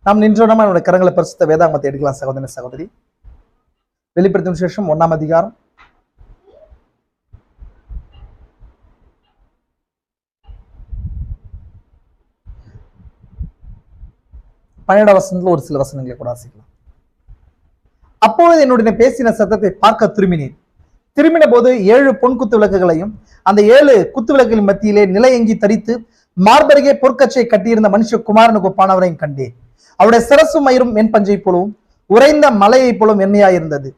நாம் நின்றோம் என்னோட கரங்களை பரிசுத்த வேதாகமத்தை எடுக்கலாம் சகோதரி சகோதரி. வெளிப்படுத்தும் விசேஷம் 1ஆம் அதிகாரம் 12ஆம் வசனத்துல ஒரு சில வசனங்களை கூட வாசிக்கலாம். அப்பொழுது என்னுடைய பேசின சத்தத்தை பார்க்க திரும்பினேன். திரும்பின போது 7 பொன் குத்து விளக்குகளையும் அந்த 7 குத்து விளக்குகளின் மத்தியிலே நிலையங்கி தரித்து மார்பருகே பொற்கச்சை கட்டியிருந்த மனுஷகுமாரனுக்கு ஒப்பானவரையும் கண்டேன். அவருடைய சிரசு மயிரும் மென் பஞ்சை போலவும் உறைந்த மலையை போலும் வெண்மையாயிருந்தது.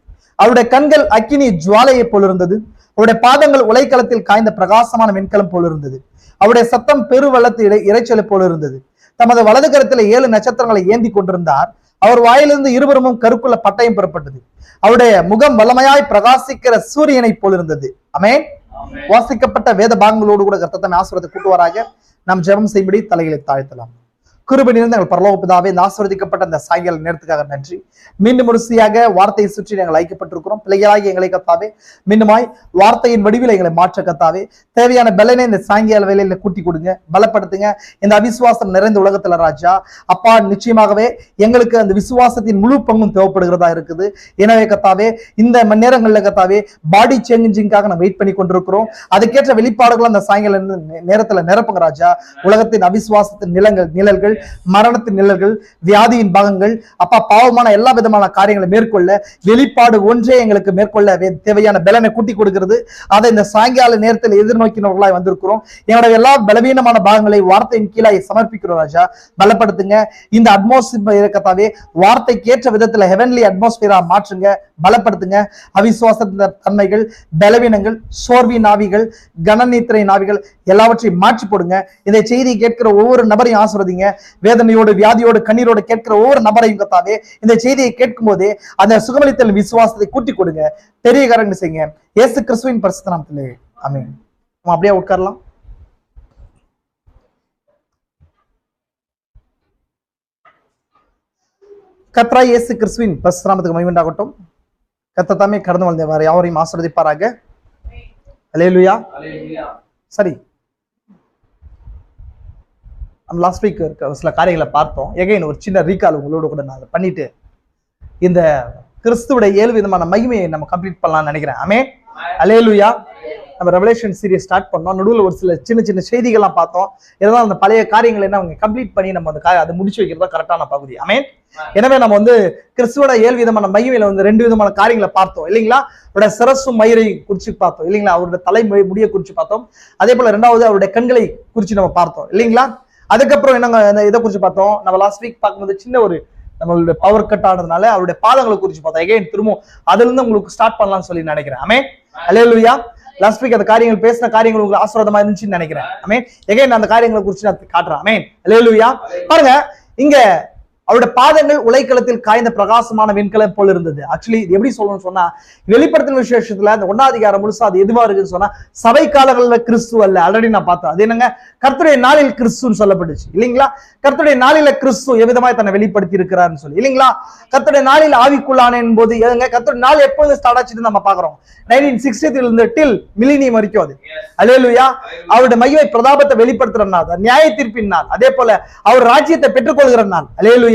அவருடைய கண்கள் அக்கினி ஜுவாலையை போல் இருந்தது. அவருடைய பாதங்கள் உலைக்களத்தில் காய்ந்த பிரகாசமான வெண்கலம் போல் இருந்தது. அவருடைய சத்தம் பெருவெள்ளத்து இறைச்சலை போல இருந்தது. தமது வலது கரத்தில் 7 நட்சத்திரங்களை ஏந்தி கொண்டிருந்தார். அவர் வாயிலிருந்து இருபுறமும் கருக்குள்ள பட்டயம் பெறப்பட்டது. அவருடைய முகம் வல்லமையாய் பிரகாசிக்கிற சூரியனை போல் இருந்தது. ஆமென். வாசிக்கப்பட்ட வேத பாகங்களோடு கூட கர்த்தர் ஆசீர்வாதத்தை கூட்டுவாராக. நாம் ஜெபம் செய்யும்படி தலைகளை தாழ்த்தலாம். கிருபை நிறைந்த எங்கள் பரலோக பிதாவே, இந்த ஆசீர்வதிக்கப்பட்ட அந்த சாயங்கால நேரத்துக்காக நன்றி. மீண்டும் முழுமையாக வார்த்தையை சுற்றி நாங்கள் ஐக்கப்பட்டிருக்கிறோம். பிள்ளைகளாகி எங்களை கத்தாவே மீண்டுமாய் வார்த்தையின் வடிவில் எங்களை மாற்ற கத்தாவே தேவையான பலனை இந்த சாயங்கால வேலையில கூட்டி கொடுங்க, பலப்படுத்துங்க. இந்த அவிசுவாசம் நிறைந்த உலகத்துல ராஜா அப்பா, நிச்சயமாகவே எங்களுக்கு அந்த விசுவாசத்தின் முழு பங்கும் தேவைப்படுகிறதா இருக்குது. எனவே கத்தாவே இந்த நேரங்கள்ல கத்தாவே பாடி சேஞ்சிங்காக நம்ம வெயிட் பண்ணி கொண்டிருக்கிறோம். அதுக்கேற்ற வெளிப்பாடுகள் அந்த சாயங்கால நேரத்துல நிரப்புங்க ராஜா. உலகத்தின் அவிசுவாசத்தின் நிழல்கள், மரணத்தின் நிழல்கள், வியாதியின் பாகங்கள் அப்பா, பாவமான எல்லா விதமான காரியங்களை மேற்கொள்ள வெளிப்பாடு ஒன்றே எங்களுக்கு மேற்கொள்ள தேவையான பலனை கூட்டி கொடுக்கிறது. அதை இந்த சாயங்கால நேரத்தில் எதிர்நோக்கினவர்களாய் வந்திருக்கிறோம். எங்களுடைய எல்லா பலவீனமான பாகங்களை வார்த்தையின் கீழாய் சமர்ப்பிக்கிறோம் ராஜா. பலப்படுத்துங்க. இந்த அட்மாஸ்பியர் கத்தாவே வார்த்தைக்கு ஏற்ற விதத்துல ஹெவன்லி அட்மாஸ்பியரா மாற்றுங்க, பலப்படுத்துங்க. அவிசுவாச தன்மைகள், பலவீனங்கள், சோர்வின் ஆவிகள், கனநீத்திரை ஆவிகள் எல்லாவற்றையும் மாற்றி போடுங்க. இந்த செய்தியை கேட்கிற ஒவ்வொரு நபரையும் ஆசீர்வதிங்க. வேதனையோடு, வியாதியோடு, கண்ணீரோடு கேட்கிற ஒவ்வொரு நபரையும் கத்தாவே இந்த செய்தியை கேட்கும் போதே அந்த சுகமளித்தல் விசுவாசத்தை கூட்டி கொடுங்க. பெரிய காரியங்களை செய்யுங்க. இயேசு கிறிஸ்துவின் பரிசுத்த நாமத்திலே ஆமென். அப்படியே உட்காரலாம். கர்த்தராகிய இயேசு கிறிஸ்துவின் பரிசுத்த நாமத்துக்கு மகிமை உண்டாகட்டும். கர்த்தர் தாமே கடந்து வந்தவர் யாவரையும் ஆசீர்வதிப்பாராக. அல்லேலூயா. சரி, லாஸ்ட் வீக் சில காரியங்களை பார்த்தோம். எகைன் ஒரு சின்ன ரீகால் உங்களோட கூட நான் பண்ணிட்டு இந்த கிறிஸ்துவோட 7 விதமான மகிமையை நம்ம கம்ப்ளீட் பண்ணலாம்னு நினைக்கிறேன். ஆமென். அல்லேலூயா. நம்ம ரெவலேஷன் சீரியஸ் ஸ்டார்ட் பண்ணோம். நடுவில் ஒரு சில சின்ன சின்ன செய்திகள்லாம் பார்த்தோம். இதெல்லாம் அந்த பழைய காரியங்களை என்ன அவங்க கம்ப்ளீட் பண்ணி நம்ம அந்த அதை முடிச்சு வைக்கிறதா கரெக்டான பகுதி. ஆமென். எனவே நம்ம கிறிஸ்துவோட 7 விதமான மகிமையில 2 விதமான காரியங்களை பார்த்தோம் இல்லைங்களா? அவருடைய சிரசும் மயிரை குறிச்சு பார்த்தோம் இல்லைங்களா? அவருடைய தலை முடியை குறிச்சு பார்த்தோம். அதே போல 2வது அவருடைய கண்களை குறிச்சு நம்ம பார்த்தோம் இல்லைங்களா? அதுக்கப்புறம் என்னங்க இதை குறிச்சு பார்த்தோம். நம்ம லாஸ்ட் வீக் பார்க்கும்போது சின்ன ஒரு நம்மளுடைய பவர் கட் ஆனதுனால அவருடைய பாதங்களை குறிச்சு பார்த்தோம். எகைன் திரும்பவும் அதுல இருந்து உங்களுக்கு ஸ்டார்ட் பண்ணலாம்னு சொல்லி நினைக்கிறேன். ஆமென். அல்லேலூயா. லாஸ்ட் வீக் அந்த காரியங்கள் பேசின காரியங்கள் உங்களுக்கு ஆசீர்வாதமா இருந்துச்சுன்னு நினைக்கிறேன். ஆமென். எகைன் அந்த காரியங்களை குறிச்சு நான் காட்டுறேன். ஆமென். அல்லேலூயா. பாருங்க, இங்க அவருடைய பாதங்கள் உலைக்களத்தில் காய்ந்த பிரகாசமான வெண்கலம் போல இருந்தது. ஆக்சுவலி இது எப்படி சொல்லணும்னு சொன்னா, வெளிப்படுத்தின விசேஷத்துல அந்த 1ஆம் அதிகாரம் முழுசா அது எதுவா இருக்குன்னு சொன்னா சபை காலங்களில் கிறிஸ்து அல்ல. ஆல்ரெடி நான் பார்த்தோம். அது என்னங்க, கர்த்தருடைய நாளில் கிறிஸ்துன்னு சொல்லப்பட்டுச்சு இல்லைங்களா? கர்த்தருடைய நாளில கிறிஸ்து எவ்விதமாய் தன்னை வெளிப்படுத்தி இருக்கிறாருன்னு சொல்லி இல்லைங்களா? கர்த்தருடைய நாளில் ஆவிக்குள்ளானேன் போது எதுங்க, கர்த்தருடைய நாள் எப்போது ஸ்டார்ட் ஆச்சுன்னு நம்ம பாக்குறோம். 1963 இருந்து டில் மில்லினியம் வரைக்கும் அது. அல்லேலூயா. அவருடைய மகிமை பிரதாபத்தை வெளிப்படுத்துற நாள், நியாய தீர்ப்பின் நாள். அதே போல அவர் ராஜ்யத்தை பெற்றுக்கொள்கிற நாள். அல்லேலூயா.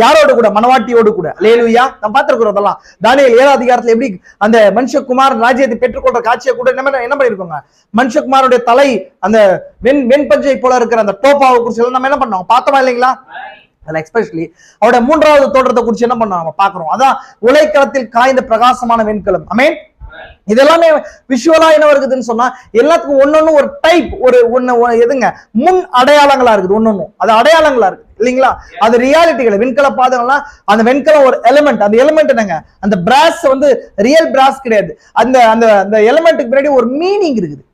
யாரோடு கூட? மனவாட்டியோடு கூட. அல்லேலூயா. நம்ம பார்த்திருக்கிறோம் அதெல்லாம். தானியேல் 7ஆம் அதிகாரத்துல எப்படி அந்த மனுஷகுமாரன் ராஜ்யத்தை பெற்றுக்கொள்ற காட்சியை கூட என்ன பண்ணிருக்கோங்க, மனுஷகுமாரனுடைய தலை அந்த வெண்பஞ்சை போல இருக்கிற அந்த டோப்பாவை குறிச்சு நம்ம என்ன பண்ணோம், பார்த்தோமா இல்லைங்களா? அதுல எஸ்பெஷலி அவருடைய 3வது தோற்றத்தை குறிச்சு என்ன பண்ணோம் நம்ம பாக்குறோம். அதான் உலைக்களத்தில் காய்ந்த பிரகாசமான வெண்கலம். ஆமென். இதெல்லாமே விஷுவலா என்ன இருக்குதுன்னு சொன்னா எல்லாத்துக்கும் ஒன்னொன்னு ஒரு டைப் எதுங்க முன் அடையாளங்களா இருக்குது. ஒன்னொன்னும் அது அடையாளங்களா இருக்கு இல்லைங்களா? அது ரியாலிட்டிகள். வெண்கல பாதங்கள்லாம் அந்த வெண்கலம் ஒரு எலிமெண்ட். அந்த எலிமெண்ட் என்னங்க, அந்த பிராஸ் ரியல் பிராஸ் கிடையாது. அந்த அந்த எலிமெண்ட்டுக்கு பின்னாடி ஒரு மீனிங் இருக்குது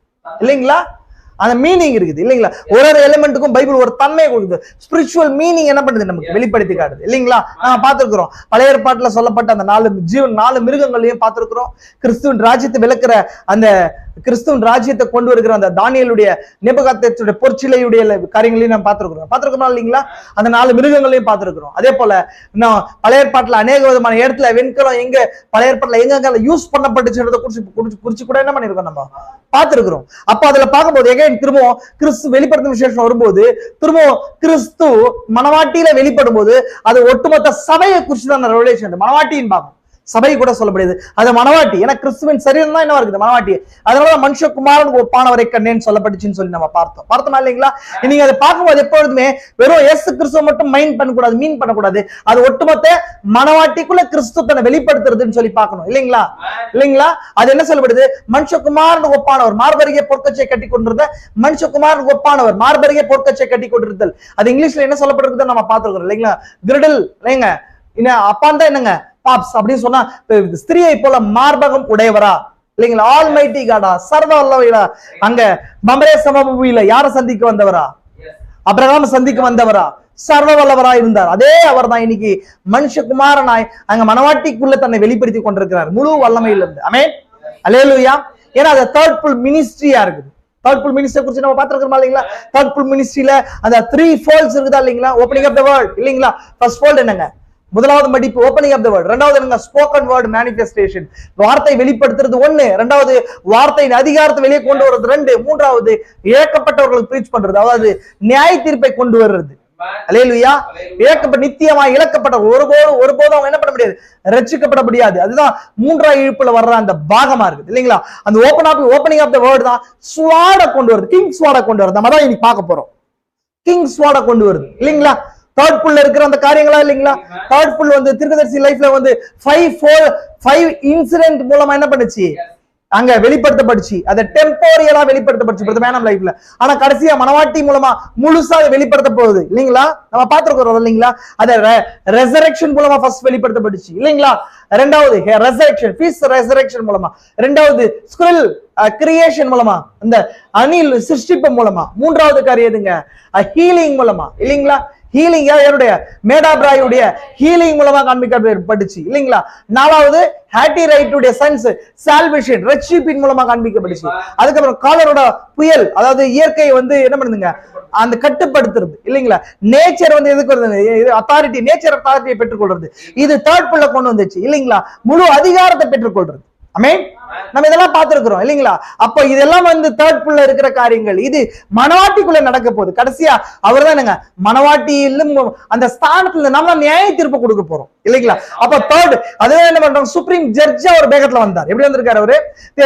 இல்லைங்களா? அந்த மீனிங் இருக்குது இல்லைங்களா? ஒரு எலிமெண்ட்டுக்கும் பைபிள் ஒரு தன்மை கொடுக்குது. ஸ்பிரிச்சுவல் மீனிங் என்ன பண்ணுது, நமக்கு வெளிப்படுத்தி காட்டுது இல்லைங்களா? நாம பார்த்திருக்கிறோம் பழைய ஏற்பாட்டுல சொல்லப்பட்ட அந்த 4 மிருகங்களையும் பார்த்திருக்கிறோம். கிறிஸ்துவின் ராஜ்யத்தை விளக்குற அந்த கிறிஸ்துவின் ராஜ்யத்தை கொண்டு வருகிற அந்த தானியேலுடைய நேபுகாத்நேச்சருடைய பொற்சிலையுடைய காரியங்களையும் நம்ம பார்த்திருக்கிறோம் இல்லைங்களா? அந்த 4 மிருகங்களையும் பார்த்திருக்கிறோம். அதே போல இன்னும் பழைய ஏற்பாட்டுல அநேக விதமான இடத்துல வெண்கலம் எங்க பழைய ஏற்பாட்டுல எங்க யூஸ் பண்ணப்பட்டுச்சுன்றதை குறிச்சு கூட என்ன பண்ணிருக்கோம், நம்ம பார்த்திருக்கிறோம். அப்ப அதுல பார்க்கும்போது எகைன் திரும்பவும் கிறிஸ்து வெளிப்படுத்தும் விசேஷம் வரும்போது திரும்பவும் கிறிஸ்து மனவாட்டியில வெளிப்படும் போது அது ஒட்டுமொத்த சபையை குறிச்சு தான் ரெவலேஷன். மனவாட்டின்னு பார்க்கும், சபை கூட சொல்லப்படுது அது மனவாட்டி. ஏன்னா கிறிஸ்துவின் சரீரம் தான் என்ன இருக்குது, மனவாட்டி. அதனால மனுஷகுமாரன் ஒப்பானவரை கண்டேன்னு சொல்லப்பட்டுச்சுன்னு சொல்லி நம்ம பார்த்தோமா இல்லைங்களா? நீங்க அதை பார்க்கும்போது எப்பொழுதுமே வெறும் இயேசு கிறிஸ்துவ மட்டும் மீன் பண்ணக்கூடாது. அது ஒட்டுமொத்த மனவாட்டிக்குள்ள கிறிஸ்து தன்னை வெளிப்படுத்துறதுன்னு சொல்லி பார்க்கணும் இல்லைங்களா? அது என்ன சொல்லப்படுது, மனுஷகுமாரன் ஒப்பானவர் மார்பருகே பொற்கச்சை கட்டி கொண்டிருந்த மனுஷகுமாரன் ஒப்பானவர் மார்பருகே பொற்கச்சை கட்டி கொண்டிருந்தல். அது இங்கிலீஷ்ல என்ன சொல்லப்படுறது நம்ம பார்த்திருக்கிறோம் இல்லைங்களா? கிரிடல் இல்லைங்க, அப்பான் தான் என்னங்க பாப்ஸ் அப்படின்னு சொன்னா ஸ்திரியை போல மார்பகம் உடையவரா இல்லைங்களா? ஆல்மைட்டி காடா, சர்வ வல்லவரா. அங்க மம்ரே சமபூமியில யாரை சந்திக்க வந்தவரா? அபிரகாம் சந்திக்க வந்தவரா? சர்வ வல்லவரா இருந்தார். அதே அவர் தான் இன்னைக்கு மனுஷகுமாரனாய் அங்க மனவாட்டிக்குள்ள தன்னை வெளிப்படுத்தி கொண்டிருக்கிறார் முழு வல்லமையில இருந்து. ஆமென், அல்லேலூயா. ஏன்னா அது தேர்ட் புல் மினிஸ்ட்ரியா இருக்குது. தேர்ட் புல் மினிஸ்ட்ரி குறிச்சு நம்ம பார்த்திருக்கிறோமா இல்லைங்களா? தேர்ட் புல் மினிஸ்ட்ரியில அந்த 3 folds இருக்குதா இல்லைங்களா? ஓப்பனிங் ஆஃப் தி வேர்ல்ட் இல்லைங்களா? ஃபர்ஸ்ட் ஃபோல்ட் என்னங்க, முதலாவது மடிப்பு ஓப்பனிங் ஆஃப் தி வேர்ட். இரண்டாவது என்னங்க, ஸ்போக்கன் வேர்ட் மேனிஃபெஸ்டேஷன், வார்த்தை வெளிப்படுத்துறது 1. இரண்டாவது வார்த்தையின் அதிகாரத்தை வெளியே கொண்டு வர்றது 2. மூன்றாவது இழக்கப்பட்டவர்களுக்கு பிரீச் பண்றது, அதாவது நியாய தீர்ப்பை கொண்டு வர்றது. அல்லேலூயா. நித்தியமாய் இழக்கப்பட்ட ஒருபோதும் அவங்க என்ன பண்ண முடியாது, ரட்சிக்கப்பட முடியாது. அதுதான் 3ஆம் இழுப்புல வர்ற அந்த பாகமா இருக்குது இல்லைங்களா? அந்த ஓப்பனிங் ஆஃப் தி வேர்ட் தான் ஸ்வாட கொண்டு வருது, கிங் ஸ்வாட கொண்டு வருது. நம்ம தான் இன்னைக்கு பார்க்க போறோம், கிங் ஸ்வாட கொண்டு வருது இல்லைங்களா? தேர்ட் புல்ல இருக்கிற அந்த காரியங்களா இல்லைங்களா? தேர்ட் புல் வந்து தீர்க்கதரிசி லைஃப்ல வந்து 5 இன்சிடென்ட் மூலமா என்ன பண்ணுச்சு, அங்க வெளிப்படுத்தப்படுச்சு. அது டெம்போரியலா வெளிப்படுத்தப்படுச்சு மேனம் லைஃப்ல. ஆனா கடைசியா மனவாட்டி மூலமா முழுசா அதை வெளிப்படுத்த போகுது இல்லைங்களா? நம்ம பார்த்திருக்கிறோம் இல்லைங்களா? அது ரெசரெக்ஷன் மூலமா ஃபர்ஸ்ட் வெளிப்படுத்தப்படுச்சு இல்லைங்களா? இரண்டாவது ரெசரெக்ஷன் மூலமா, இரண்டாவது ஸ்கிரில் கிரியேஷன் மூலமா, இந்த அணில் சிருஷ்டிப்பு மூலமா, மூன்றாவது காரியம் எதுங்க, ஹீலிங் மூலமா இல்லைங்களா? ஹீலிங் யாருடைய, மேடாபிராயுடைய ஹீலிங் மூலமா காண்பிக்கப்பட்டுச்சு இல்லைங்களா? நாலாவது ஹேட்டி ரைட்டுடைய சன்ஸ் சால்வேஷன் ரட்சிப்பின் மூலமா காண்பிக்கப்பட்டுச்சு. அதுக்கப்புறம் காலரோட புயல், அதாவது இயற்கையை வந்து என்ன பண்ணுதுங்க, அந்த கட்டுப்படுத்துறது இல்லைங்களா? நேச்சர் வந்து எதுக்கு வருது, அத்தாரிட்டி, நேச்சர் அத்தாரிட்டியை பெற்றுக்கொள்றது. இது தேர்ட் புல்ல கொண்டு வந்துச்சு இல்லைங்களா? முழு அதிகாரத்தை பெற்றுக்கொள்றது. ஆமென். நம்ம இதெல்லாம் பார்த்திருக்கிறோம் இல்லைங்களா? அப்ப இதெல்லாம் வந்து தேர்ட் புல்ல இருக்கிற காரியங்கள். இது மனவாட்டிக்குள்ள நடக்க போகுது. கடைசியா அவர் தான் என்னங்க, மனவாட்டியிலும் அந்த ஸ்தானத்துல நம்ம நியாய தீர்ப்பு கொடுக்க போறோம் இல்லைங்களா? அப்ப தேர்ட் அதுவே என்ன பண்றோம், சுப்ரீம் ஜட்ஜா ஒரு வேகத்துல வந்தார். எப்படி வந்திருக்காரு அவரு,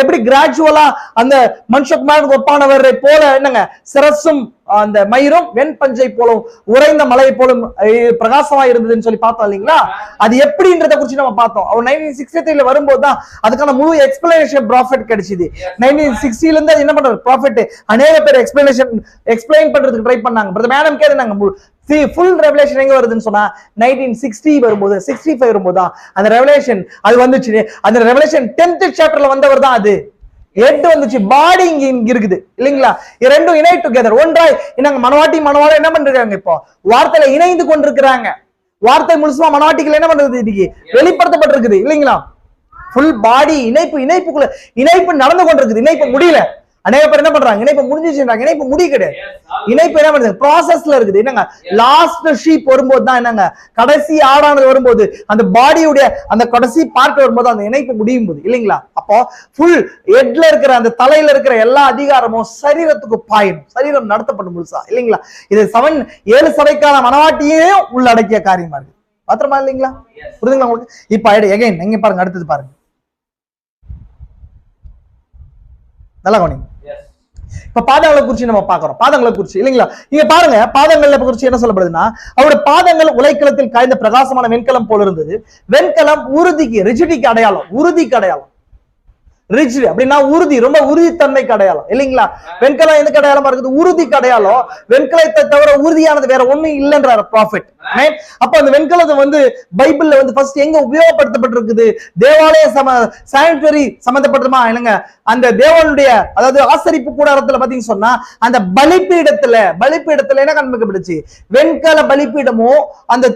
எப்படி கிராஜுவலா அந்த மனுஷகுமாரனுக்கு ஒப்பானவர் போல என்னங்க, சிரசும் அந்த மயிரும் வெண்பஞ்சை போலும் உறைந்த மலை போலும் பிரகாசமா இருந்ததுன்னு சொல்லி பார்த்தோம் இல்லைங்களா? அது எப்படின்றத குறிச்சு நம்ம பார்த்தோம். அவர் 1963 வரும்போது தான் அதுக்கான முழு எக்ஸ்பிளனேஷன் ப்ராஃபிட் கிடைச்சது. 1960 இருந்து என்ன பண்றாரு ப்ராஃபிட், அநேக பேர் எக்ஸ்பிளைன் பண்றதுக்கு ட்ரை பண்ணாங்க. பிரதர் மேடம் கேட்டாங்க ஃபுல் ரெவலேஷன் எங்க வருதுன்னு சொன்னா 1960 வரும்போது 65 வரும்போது தான் அந்த ரெவலேஷன் அது வந்துச்சு. அந்த ரெவலேஷன் 10th சாப்டர்ல வந்தவர் தான் அது. ஹெட் வந்துச்சு, பாடி இங்க இருக்குது இல்லைங்களா? இரண்டும் இணை டுகெதர், ஒன்றாய் இன்னாங்க. மனவாட்டி மனவாளம் என்ன பண்றாங்க, இப்போ வார்த்தையில இணைந்து கொண்டிருக்கிறாங்க. வார்த்தை முழுசுமா மனவாட்டிகள் என்ன பண்றது, இன்னைக்கு வெளிப்படுத்தப்பட்டிருக்குது இல்லைங்களா? ஃபுல் பாடி இணைப்புக்குள்ள இணைப்பு நடந்து கொண்டிருக்குது. இணைப்பு முடியல. அநேக பேர் என்ன பண்றாங்க, இணைப்பு முடிஞ்சிச்சுன்றாங்க. இணைப்பு முடி கிடையாது. இணைப்பு என்ன பண்ணுது, ப்ராசஸ்ல இருக்குது. என்னங்க, லாஸ்ட் ஷீப் வரும்போது தான் என்னங்க, கடைசி ஆடானது வரும்போது, அந்த பாடியுடைய அந்த கடைசி பார்ட் வரும்போது அந்த இணைப்பு முடியும் போது இல்லைங்களா? அப்போ ஃபுல் ஹெட்ல இருக்கிற அந்த தலையில இருக்கிற எல்லா அதிகாரமும் சரீரத்துக்கு பாயும், சரீரம் நடத்தப்படும் முழுசா இல்லைங்களா? இது 7 சபைக்கான மனவாட்டியையும் உள்ளடக்கிய காரியமா இருக்கு. பாத்திரமா இல்லைங்களா? புரியுதுங்களா உங்களுக்கு? இப்ப எகைன் எங்க பாருங்க, அடுத்தது பாருங்க, நல்லா கவனிங்க. இப்ப பாதங்களை குறிச்சு நம்ம பாக்குறோம். பாதங்களை குறிச்சு இல்லைங்களா? இங்க பாருங்க, பாதங்களை குறிச்சு என்ன சொல்லப்படுதுன்னா, அவருடைய பாதங்கள் உலைக்களத்தில் காய்ந்த பிரகாசமான வெண்கலம் போல இருந்தது. வெண்கலம் உறுதிக்கு, ரிஜிடிக்கு அடையாளம், உறுதிக்கு அடையாளம். ரிஜிட் அப்படின்னா உறுதி, ரொம்ப உறுதித்தன்மைக்கு அடையாளம் இல்லைங்களா? வெண்கலம் எதுக்கு அடையாளமா இருக்குது, உறுதிக்கு அடையாளம். வெண்கலத்தை தவிர உறுதியானது வேற ஒண்ணும் இல்லைன்றார் ப்ராஃபிட். அப்ப அந்த வெண்கலத்தை வந்து பைபிள்ல வந்து ஃபர்ஸ்ட் எங்க உபயோகப்படுத்தப்பட்டிருக்குது, தேவாலய சானிட்டரி சம்பந்தப்பட்டதுமா இல்லைங்க? அந்த தேவனுடைய அதாவது ஆசரிப்பு கூடாரத்துல பாத்தீங்கன்னு சொன்னா அந்த பலிப்பீடத்துல என்ன காண்பிக்கப்பட்டுச்சு, வெண்கல பலிப்பீடமும் அந்த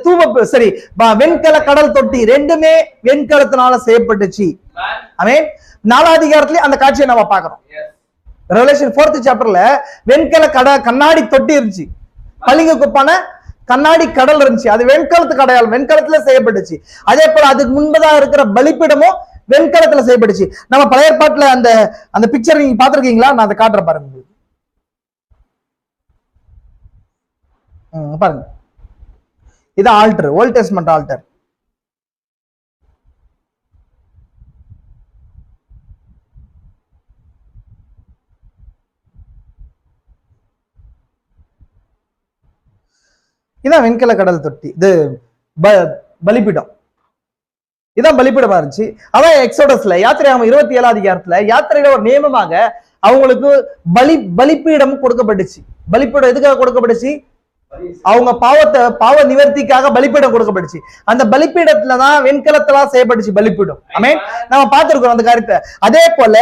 வெண்கல கடல் தொட்டி ரெண்டுமே வெண்கலத்தினால செய்யப்பட்டுச்சு. ஆமென். 4ஆம் அதிகாரத்திலே அந்த காட்சியை நம்ம பார்க்கிறோம். ரெவலேஷன் 4th சாப்டர்ல வெண்கல கண்ணாடி தொட்டி இருந்துச்சு, பளிங்கு குப்பான கண்ணாடி கடல் இருந்துச்சு. அது வெண்கலத்துக்கு அடையாளம், வெண்கலத்துல செய்யப்பட்டுச்சு. அதே போல அதுக்கு முன்பதாக இருக்கிற பலிப்பீடமும் வெண்கலத்துல செய்யப்பட்டுச்சு. நம்ம பழைய ஏற்பாட்டுல அந்த அந்த பிக்சர் நீங்க பாத்திருக்கீங்களா? நான் அதை காட்டுறேன் பாருங்க. பாருங்க, இது ஆல்டர், ஓல்ட் டெஸ்டமென்ட் ஆல்டர். இதான் வெண்கல கடல் தொட்டி, இது பலிபீடம். இதான் பலிபீடமா இருந்துச்சு. அதான் எக்ஸோடஸ்ல யாத்திரையாகமம் 27ஆம் அதிகாரத்துல யாத்திரையில ஒரு நியமமாக அவங்களுக்கு பலிபீடம் கொடுக்கப்பட்டுச்சு. பலிபீடம் எதுக்காக கொடுக்கப்பட்டுச்சு? அவங்க பாவ நிவர்த்திக்காக பலிபீடம் கொடுக்கப்பட்டுச்சு. அந்த பலிபீடத்துலதான் வெண்கலத்தெல்லாம் செய்யப்பட்டுச்சு பலிபீடம். ஆமென். நம்ம பார்த்திருக்கிறோம் அந்த காரியத்தை. அதே போல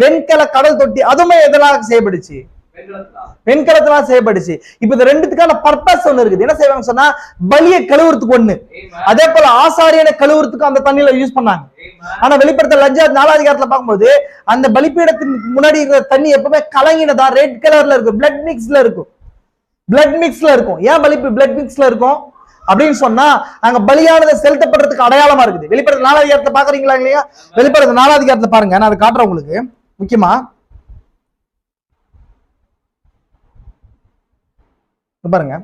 வெண்கல கடல் தொட்டி அதுவுமே எதெல்லாம் செய்யப்பட்டுச்சு? வெண்கலத்தெல்லாம் செய்யப்பட்டுச்சு. இப்ப இந்த ரெண்டுத்துக்கான பர்பஸ் ஒண்ணு இருக்குது. என்ன செய்வாங்க சொன்னா, பலியை கழுவுறதுக்கு ஒண்ணு, அதே போல ஆசாரியனை கழுவுறதுக்கு அந்த தண்ணியில யூஸ் பண்ணாங்க. ஆனா வெளிப்படுத்தல் 4ஆம் அதிகாரத்துல பார்க்கும்போது அந்த பலிபீடத்தின் முன்னாடி இருக்கிற தண்ணி எப்பவுமே கலங்கினதா ரெட் கலர்ல இருக்கும், பிளட் மிக்ஸ்ல இருக்கும். பிளட் மிக்ஸ்ல இருக்கும். ஏன் பிளட் மிக்ஸ்ல இருக்கும் அப்படின்னு சொன்னா, அங்க பலியானதை செலுத்தப்படுறதுக்கு அடையாளமா இருக்குது. வெளிப்படுத்தல் 4ஆம் அதிகாரத்தை பாக்குறீங்களா இல்லையா? வெளிப்படுத்தல் 4ஆம் அதிகாரத்தை பாருங்க, நான் அதை காட்டுறேன் உங்களுக்கு. முக்கியமா பாருங்க,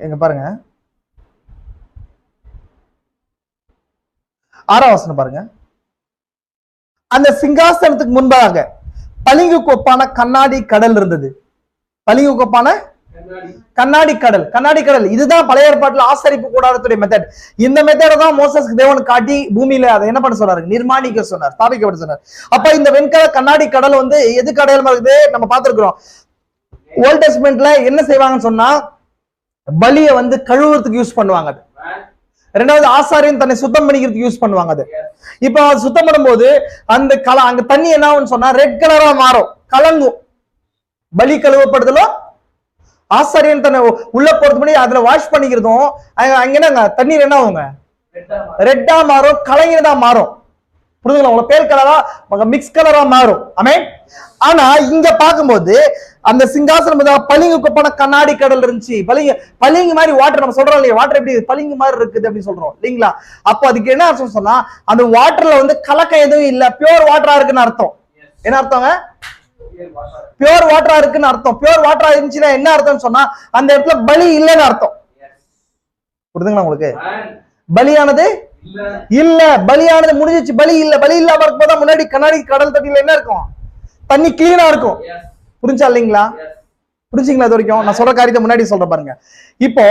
எங்க பாருங்க 6ஆம் வசனம் பாருங்க. அந்த சிங்காசனத்துக்கு முன்பாக பளிங்கு கோப்பான கண்ணாடி கடல் இருந்தது. பளிங்கு கோப்பான கண்ணாடி கடல், கண்ணாடி கடல். இதுதான் பழைய ஏற்பாட்டுல ஆசரிப்பு கூடாரத்துடைய மெத்தட். இந்த மெத்தட தான் மோசஸ்க்கு தேவன் காட்டி பூமியில அதை என்ன பண்ண சொன்னாரு? நிர்மாணிக்க சொன்னார், ஸ்தாபிக்கப்பட சொன்னார். அப்ப இந்த வெண்கல கண்ணாடி கடல் வந்து எதுக்கு அடையாளமா இருக்குது? நம்ம பார்த்திருக்கிறோம். ஓல்ட் டெஸ்டமென்ட்ல என்ன செய்வாங்கன்னு சொன்னா, பலியை வந்து கழுவுறதுக்கு யூஸ் பண்ணுவாங்க. ரெண்டாவது ஆசாரியன் தன்னை சுத்தம் பண்ணிக்கிறதுக்கு யூஸ் பண்ணுவாங்க. அது இப்ப சுத்தம் பண்ணும்போது அந்த அங்க தண்ணி என்ன ஆகும்னு சொன்னா ரெட் கலரா மாறும், கலங்கும். பலி கழுவப்படுதலும் ஆசாரியன் தன்னை உள்ள போறது முன்னாடி அதுல வாஷ் பண்ணிக்கிறதும் அங்க என்ன தண்ணீர் என்ன ஆகுங்க? ரெட்டா மாறும், கலங்கினதா மாறும். புரிதுங்களா? உங்க பேல் கலரா மிக்ஸ் கலரா மாறும். ஆமென். ஆனா இங்க பார்க்கும்போது அந்த சிங்காசனம் பளிங்கு கொப்பான கண்ணாடி கடல் இருந்துச்சு. பளிங்கு மாதிரி வாட்டர், நம்ம சொல்றோம் இல்லையா, வாட்டர் எப்படி பளிங்கு மாதிரி இருக்குது அப்படின்னு சொல்றோம் இல்லைங்களா? அப்போ அதுக்கு என்ன அர்த்தம் சொன்னா, அந்த வாட்டர்ல வந்து கலக்கம் எதுவும் இல்ல, பியூர் வாட்டரா இருக்குன்னு அர்த்தம். என்ன அர்த்தங்க? பியூர் வாட்டரா இருக்குன்னு அர்த்தம். பியூர் வாட்டரா இருந்துச்சுன்னா என்ன அர்த்தம்னு சொன்னா, அந்த இடத்துல பலி இல்லைன்னு அர்த்தம். புரியுதுங்களா உங்களுக்கு? பலியானது இல்ல, பலியானது முடிஞ்சிச்சு, பலி இல்ல. பலி இல்லாம இருக்கும்போது முன்னாடி கண்ணாடி கடல் தண்ணியில என்ன இருக்கும்? தண்ணி கிளீனா இருக்கும். புரிஞ்சா இல்லைங்களா? புரிஞ்சுங்களா? இது வரைக்கும் நான் சொல்ற காரியத்தை முன்னாடி சொல்ற பாருங்க. இப்போ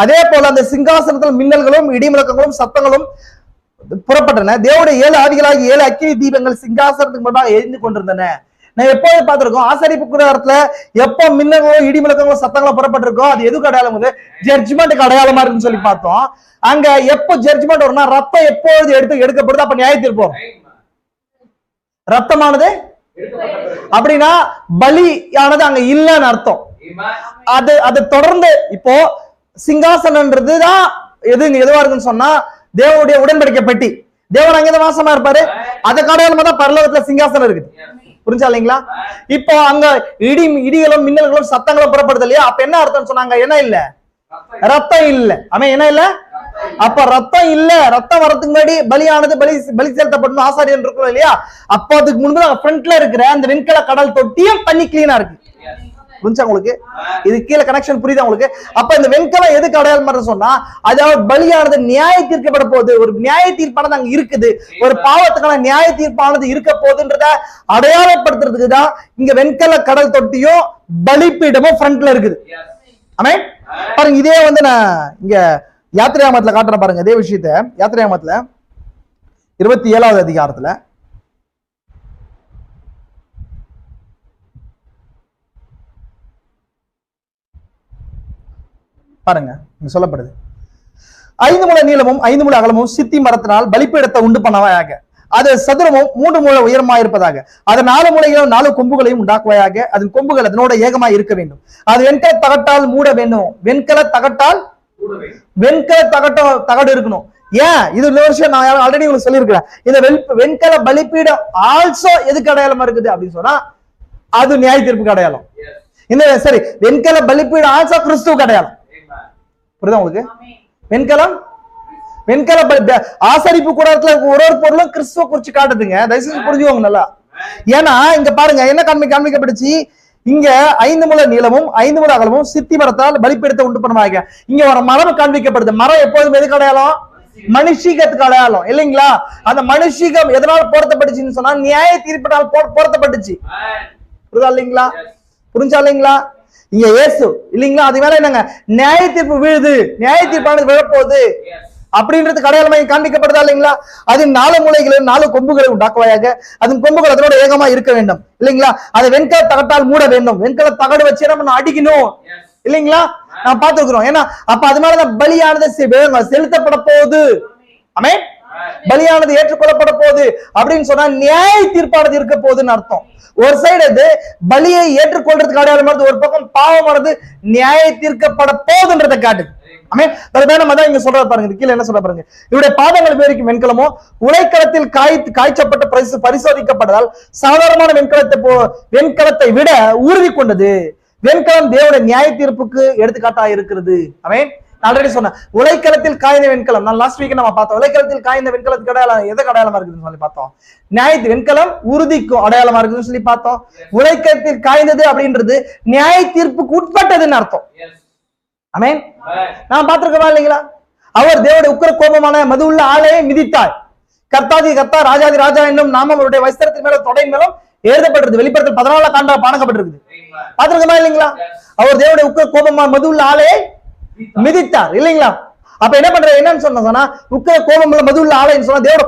அதே போல அந்த சிங்காசனத்தில் மின்னல்களும் இடிமுழக்கங்களும் சத்தங்களும் புறப்பட்டன. தேவனுடைய 7 ஆவிகளாகி 7 அக்கினி தீபங்கள் சிங்காசனத்துக்கு முன்பாக எரிந்து கொண்டிருந்தன. நான் எப்போது பார்த்திருக்கோம், ஆசரிப்பு கூடாரத்துல எப்போ மின்னல்களும் இடிமுழக்கங்களும் சத்தங்களும் புறப்பட்டிருக்கோம், அது எதுக்கு அடையாளம்? ஜட்ஜ்மெண்ட்டுக்கு அடையாளமா இருக்குன்னு சொல்லி பார்த்தோம். அங்க எப்போ ஜட்ஜ்மெண்ட் வரும்னா, ரத்தம் எப்பொழுது எடுக்கப்படுது அப்ப நியாய தீர்ப்பு. ரத்தமானது அப்படின்னா பலியானது அங்க இல்லைன்னு அர்த்தம். அது தொடர்ந்து இப்போ சிங்காசனம்ன்றதுதான் எதுவா இருக்குன்னு சொன்னா, தேவனுடைய உடன்படிக்கை பெட்டி. தேவன் அங்கதான் வாசமா இருப்பாரு. அதுக்கு அடையாளமா தான் பரலோகத்துல சிங்காசனம் இருக்குது. புரிஞ்சா இல்லைங்களா? இப்போ அங்க இடிகளும் மின்னல்களும் சத்தங்களும் புறப்படுது இல்லையா? அப்ப என்ன அர்த்தம் சொன்னாங்க? என்ன இல்ல? ரத்தம் இல்ல. அவன் என்ன இல்ல? அப்ப ரத்தம் இல்ல. ரத்தம் வரதுக்கு முன்னாடி பலியானது பலி செலுத்தப்படணும், ஆசாரியன் இருக்கும் இல்லையா? அப்போ அதுக்கு முன்பு ஃப்ரண்ட்ல இருக்கிற அந்த வெண்கல கடல் தொட்டியும் தண்ணி கிளீனா இருக்கு. புரிஞ்சா உங்களுக்கு? இது கீழே கனெக்ஷன் புரியுதா உங்களுக்கு? அப்ப இந்த வெண்கலம் எதுக்கு அடையாளம் சொன்னா, அதாவது பலியானது நியாய தீர்க்கப்பட போகுது. ஒரு நியாய தீர்ப்பானது அங்க இருக்குது, ஒரு பாவத்துக்கான நியாய தீர்ப்பானது இருக்க போகுதுன்றத அடையாளப்படுத்துறதுக்கு தான் இங்க வெண்கல கடல் தொட்டியும் பலிப்பீடமும் ஃப்ரண்ட்ல இருக்குது. ஆமென். பாருங்க, இதே வந்து நான் இங்க யாத்திரையாகமத்துல காட்டுறேன் பாருங்க. இதே விஷயத்த யாத்திரையாகமத்துல 27வது அதிகாரத்துல பாருங்க, சொல்லப்படுது. 5 முழ நீளமும் 5 முழ அகலமும் சித்தி மரத்தினால் பலிப்பீடத்தை உண்டு பண்ணவாயாக. அது சதுரமும் 3 முழ உயரமா இருப்பதாக. அது 4 முளைகளும் 4 கொம்புகளையும் உண்டாக்குவாயாக. அதன் கொம்புகள் அதனோட ஏகமா இருக்க வேண்டும். அது வெண்கல தகட்டால் மூட வேண்டும். வெண்கல தகட்டால் தகடு இருக்கணும். ஏன் இது இன்னொரு விஷயம் நான் ஆல்ரெடி உங்களுக்கு சொல்லியிருக்கிறேன். இந்த வெண்கல பலிப்பீடம் ஆல்சோ எதுக்கு அடையாளமா இருக்குது அப்படின்னு சொன்னா அது நியாய தீர்ப்புக்கு அடையாளம். இந்த சரி வெண்கல பலிப்பீடம் ஆல்சோ கிறிஸ்துவுக்கு அடையாளம். புரியுதா உங்களுக்கு? வெண்கல ஆசரிப்பு கூடத்துல ஒரு பொருளும் கிறிஸ்துவ குறிச்சு காட்டுதுங்க. தயவுசெய்து புரிஞ்சுக்கோங்க நல்லா. ஏன்னா இங்க பாருங்க என்ன காண்பிக்கப்பட்டுச்சு. இங்க 5 முழ நீளமும் 5 முழ அகலமும் சித்தி மரத்தால் பலிப்பீடத்தை உண்டு பண்ணுவாங்க. இங்க ஒரு மரம் காண்பிக்கப்படுது. மரம் எப்போதும் எதுக்கு அடையாளம்? மனுஷீகத்துக்கு அடையாளம் இல்லைங்களா? அந்த மனுஷீகம் எதனால போர்த்தப்பட்டுச்சுன்னு சொன்னா நியாய தீர்ப்பினால் போர்த்தப்பட்டுச்சு. புரியுதா இல்லைங்களா? புரிஞ்சா இல்லைங்களா? இங்க இயேசு இல்லைங்களா? அது மேல என்னங்க நியாய தீர்ப்பு விழுது, நியாய தீர்ப்பானது விழப்போகுது அப்படின்றது அடையாளமாக காண்பிக்கப்படுதா இல்லைங்களா? அது 4 முளைகளும் 4 கொம்புகளை உண்டாக்குவாயாக. அதன் கொம்புகள் அதனோட ஏகமா இருக்க வேண்டும் இல்லைங்களா? அதை வெண்கல தகட்டால் மூட வேண்டும். வெண்கல தகடு வச்சு நம்ம அடிக்கணும் இல்லைங்களா? நான் பார்த்துக்கிறோம். ஏன்னா அப்ப அது மேலதான் பலியானது செலுத்தப்பட போகுது. ஆமென். பலியானது ஏற்றுக்கொள்ளப்பட போகுது அப்படின்னு சொன்னா நியாய தீர்ப்பானது இருக்க போகுதுன்னு அர்த்தம். ஒரு சைடு இது பலியை ஏற்றுக்கொள்றதுக்கு அடையாளமானது, ஒரு பக்கம் பாவமானது நியாய தீர்க்கப்பட போகுதுன்றதை காட்டுது. இங்க சொல்ற பாருங்க, கீழே என்ன சொல்ற பாருங்க. இவருடைய பாதங்கள் பேருக்கு வெண்கலமோ உலைக்களத்தில் காய்ச்சப்பட்டு பரிசோதிக்கப்பட்டதால் சாதாரணமான வெண்கலத்தை விட உறுதி கொண்டது. வெண்கலம் தேவனுடைய நியாய தீர்ப்புக்கு எடுத்துக்காட்டா இருக்கிறது. ஆமென். ஆல்ரெடி சொன்னேன் உலைக்களத்தில் காய்ந்த வெண்கலம். நான் லாஸ்ட் வீக் நம்ம பார்த்தோம். உலைக்களத்தில் காய்ந்த வெண்கலத்துக்கு அடையாளம் எதுக்கு அடையாளமா இருக்குதுன்னு சொல்லி பார்த்தோம். நியாயத்து வெண்கலம் உறுதிக்கும் அடையாளமா இருக்குதுன்னு சொல்லி பார்த்தோம். உலைக்களத்தில் காய்ந்தது அப்படின்றது நியாய தீர்ப்புக்கு உட்பட்டதுன்னு அர்த்தம். ஆமென். நான் பார்த்திருக்கவா இல்லைங்களா? அவர் தேவனுடைய உக்கிர கோபமான மது உள்ள ஆளையை மிதித்தார். கர்த்தாதி கர்த்தா ராஜாதி ராஜா என்னும் நாமம் அவருடைய வஸ்திரத்தின் மேல தொடை மேலும் எழுதப்பட்டிருக்கு. வெளிப்படத்தில் 14 காண்டா பாணக்கப்பட்டிருக்குது. பார்த்திருக்கமா இல்லைங்களா? அவர் தேவனுடைய உக்கிர கோபமான மது உள்ள ஆளையை மிதித்தார் இல்லைங்களா? அப்ப என்ன பண்ற என்னன்னு சொன்னா உக்கிர கோபம் மது உள்ள ஆலைன்னு சொன்னா தேவோட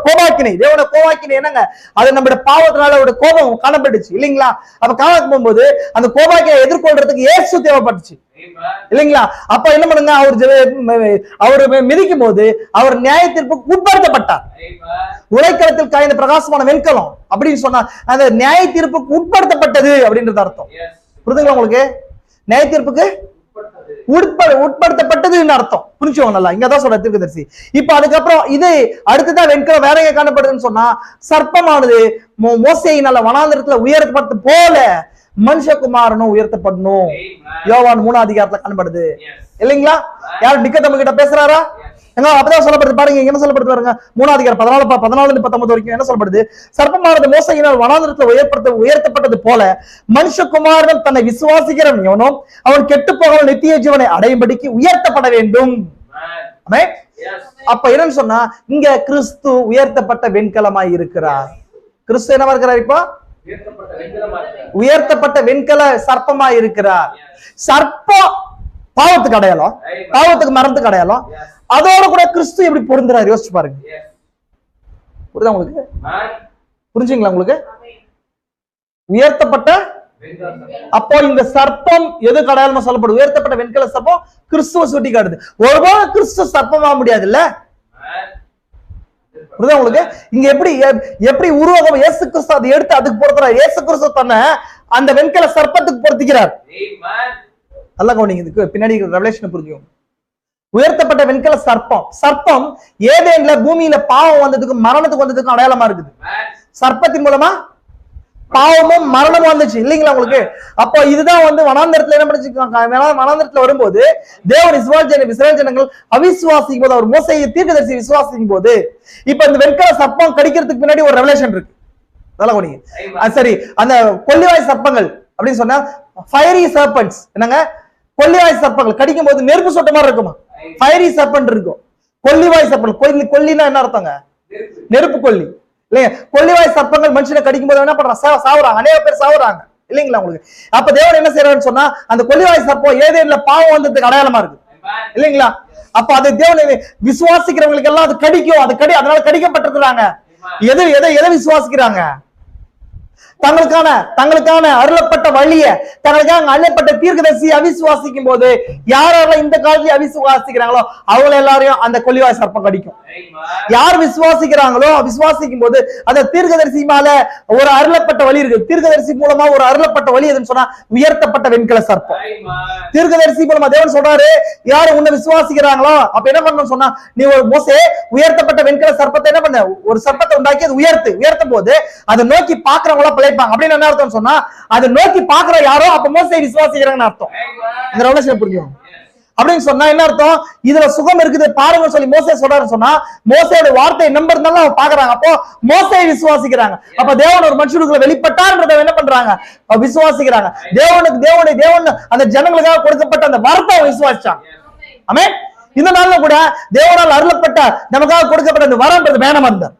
கோபாக்கினை என்னங்க? அது நம்மளுடைய பாவத்தினால அவருடைய கோபம் காணப்பட்டுச்சு இல்லைங்களா? அப்ப காண போகும்போது அந்த கோபாக்கினை எதிர்கொள்றதுக்கு இயேசு தேவைப்பட்டுச்சு இல்லைங்களா? அப்ப என்ன பண்ணுங்க, அவர் மிதிக்கும் போது அவர் நியாய தீர்ப்புக்கு உட்படுத்தப்பட்டார். உலைக்களத்தில் காய்ந்த பிரகாசமான வெண்கலம் அப்படின்னு சொன்னா அந்த நியாய தீர்ப்புக்கு உட்படுத்தப்பட்டது அப்படின்றது அர்த்தம். புரியுதுங்களா உங்களுக்கு? நியாய தீர்ப்புக்கு உட்படுத்தப்பட்டதுன்னு அர்த்தம். புரிஞ்சுக்கோங்க நல்லா. இங்கதான் சொல்ற தீர்க்கதரிசி. இப்ப அதுக்கப்புறம் இது அடுத்துதான் வெண்கலம் வேற எங்க காணப்படுதுன்னு சொன்னா சர்ப்பமானது மோசேயினால வனாந்திரத்துல உயர்த்தப்பட்டு போல மனுஷகுமாரனும் உயர்த்தப்படணும். யோவான் 3ஆம் அதிகாரத்துல காணப்படுது இல்லைங்களா? யார் நிக்கோதேமு கிட்ட பேசுறாரா? அப்பதான் சொல்லப்படுது பாருங்க. என்ன சொல்லப்படுது பாருங்க, 3ஆம் அதிகாரம் 14-19 வரைக்கும் என்ன சொல்லப்படுது? சர்ப்பமானது மோசையினால் வனாந்திரத்துல உயர்த்தப்பட்டது போல மனுஷகுமாரனும் தன்னை விசுவாசிக்கிறவன் எவனும் அவன் கெட்டு போகாமல் நித்திய ஜீவனை அடையும்படிக்கு உயர்த்தப்பட வேண்டும். அப்ப என்னன்னு சொன்னா இங்க கிறிஸ்து உயர்த்தப்பட்ட வெண்கலமாய் இருக்கிறார். கிறிஸ்து என்னவா இருக்கிறார்? இப்போ உயர்த்தப்பட்ட வெண்கல சர்ப்பமா இருக்கிறார். சர்ப்பம் பாவத்துக்கு அடையாளம், பாவத்துக்கு மரணத்துக்கு அடையாளம். அதோட கூட கிறிஸ்து எப்படி பொருந்துறாரு யோசிச்சு பாருங்க. புரியுதா உங்களுக்கு? புரிஞ்சுங்களா உங்களுக்கு? உயர்த்தப்பட்ட அப்போ இந்த சர்ப்பம் எதுக்கு அடையாளமா சொல்லப்படுது? உயர்த்தப்பட்ட வெண்கல சர்ப்பம் கிறிஸ்துவ சுட்டி காட்டுது. ஒருபோது கிறிஸ்து சர்ப்பமா முடியாது இல்ல? புரியுதா உங்களுக்கு? இங்க எப்படி உருவகம் இயேசு கிறிஸ்து அதை எடுத்து அதுக்கு பொறுத்துறாரு. இயேசு கிறிஸ்து தன்னை அந்த வெண்கல சர்ப்பத்துக்கு பொருத்திக்கிறார். நல்லா கவனிங்க, இதுக்கு பின்னாடி ரெவலேஷன் புரிஞ்சுக்கோங்க. உயர்த்தப்பட்ட வெண்கல சர்ப்பம் ஏதேன்ல பூமியில பாவம் வந்ததுக்கு மரணத்துக்கு வந்ததுக்கும் அடையாளமா இருக்குது. சர்ப்பத்தின் மூலமா பாவமும் மரணமும் வந்துச்சு இல்லைங்களா உங்களுக்கு? அப்போ இதுதான் வனாந்தரத்துல என்ன பண்ணிச்சுக்காங்க. வனாந்தரத்துல வரும்போது தேவன் இஸ்ரவேல் ஜனங்கள் அவிசுவாசிக்கும் போது அவர் மோசேயை தீர்க்கதரிசி விசுவாசிக்கும் போது இப்ப இந்த வெண்கல சர்ப்பம் கடிக்கிறதுக்கு பின்னாடி ஒரு ரெவலேஷன் இருக்கு. அதெல்லாம் கவனிங்க. சரி, அந்த கொல்லிவாய் சர்ப்பங்கள் அப்படின்னு சொன்னா ஃபயரி சர்பன்ட்ஸ் என்னங்க? கொல்லிவாய் சர்ப்பங்கள் கடிக்கும் போது நெருப்பு சொட்ட மாதிரி இருக்குமா? ஃபயரி சர்பன்ட் இருக்கும். கொல்லிவாய் சர்ப்பங்கள், கொல்லினா என்ன அர்த்தங்க? நெருப்பு கொல்லி இல்லையா? கொல்லிவாய் சர்ப்பங்கள் மனுஷனை கடிக்கும் போது என்ன பண்றாங்க? சாவுறாங்க. அநேக பேர் சாவுறாங்க இல்லைங்களா உங்களுக்கு? அப்ப தேவன் என்ன செய்யறாருன்னு சொன்னா அந்த கொல்லிவாய் சர்ப்பம் ஏதேன்ல பாவம் வந்ததுக்கு அடையாளமா இருக்கு இல்லைங்களா? அப்ப அது தேவனை விசுவாசிக்கிறவங்களுக்கு எல்லாம் அது கடிக்கும். அதனால கடிக்கப்பட்டிருக்கிறாங்க. எதை விசுவாசிக்கிறாங்க? தங்களுக்கான அருளப்பட்ட வழிய, தங்களுக்காக அருளப்பட்ட தீர்க்கதரிசியை அவிசுவாசிக்கும் போது, யாரெல்லாம் இந்த காலத்துல அவிசுவாசிக்கிறாங்களோ அவங்க எல்லாரையும் அந்த கொள்ளிவாய் சர்ப்பம் கடிக்கும். யார் விசுவாசிக்கிறாங்களோ விசுவாசிக்கும் போது அந்த தீர்க்கதரிசி மேல ஒரு அருளப்பட்ட வழி இருக்கு. தீர்க்கதரிசி மூலமா ஒரு அருளப்பட்ட வழி எதுன்னு சொன்னா உயர்த்தப்பட்ட வெண்கல சர்ப்பம். தீர்க்கதரிசி மூலமா தேவன் சொல்றாரு, யாரு உன்னை விசுவாசிக்கிறாங்களோ அப்ப என்ன பண்ணணும் சொன்னா, நீ ஒரு மோசே உயர்த்தப்பட்ட வெண்கல சர்ப்பத்தை என்ன பண்ண, ஒரு சர்ப்பத்தை உண்டாக்கி அது உயர்த்தும் போது அதை நோக்கி பாக்குறவங்களா பிழைப்பாங்க. அப்படின்னு என்ன அர்த்தம் சொன்னா, அதை நோக்கி பாக்குற யாரோ அப்ப மோசே விசுவாசிக்கிறாங்கன்னு அர்த்தம். இந்த ரெவலேஷன் புரியும் அப்படின்னு சொன்னா என்ன அர்த்தம், இதுல சுகம் இருக்குது பாருங்க சொல்லி மோசே சொல்றாருன்னு சொன்னா, மோசையோட வார்த்தையை நம்புறதுனால அவங்க பாக்குறாங்க, அப்போ மோசையை விசுவாசிக்கிறாங்க. அப்ப தேவன் ஒரு மனுஷனுக்குள்ள வெளிப்பட்டார்ன்றத என்ன பண்றாங்க, விசுவாசிக்கிறாங்க. தேவன் அந்த ஜனங்களுக்காக கொடுக்கப்பட்ட அந்த வார்த்தை விசுவாசிச்சாங்க. ஆமென். இந்த நாள்ல கூட தேவனால் அருளப்பட்ட நமக்காக கொடுக்கப்பட்ட அந்த வரம்ன்றது வேணாம் இருந்தார்.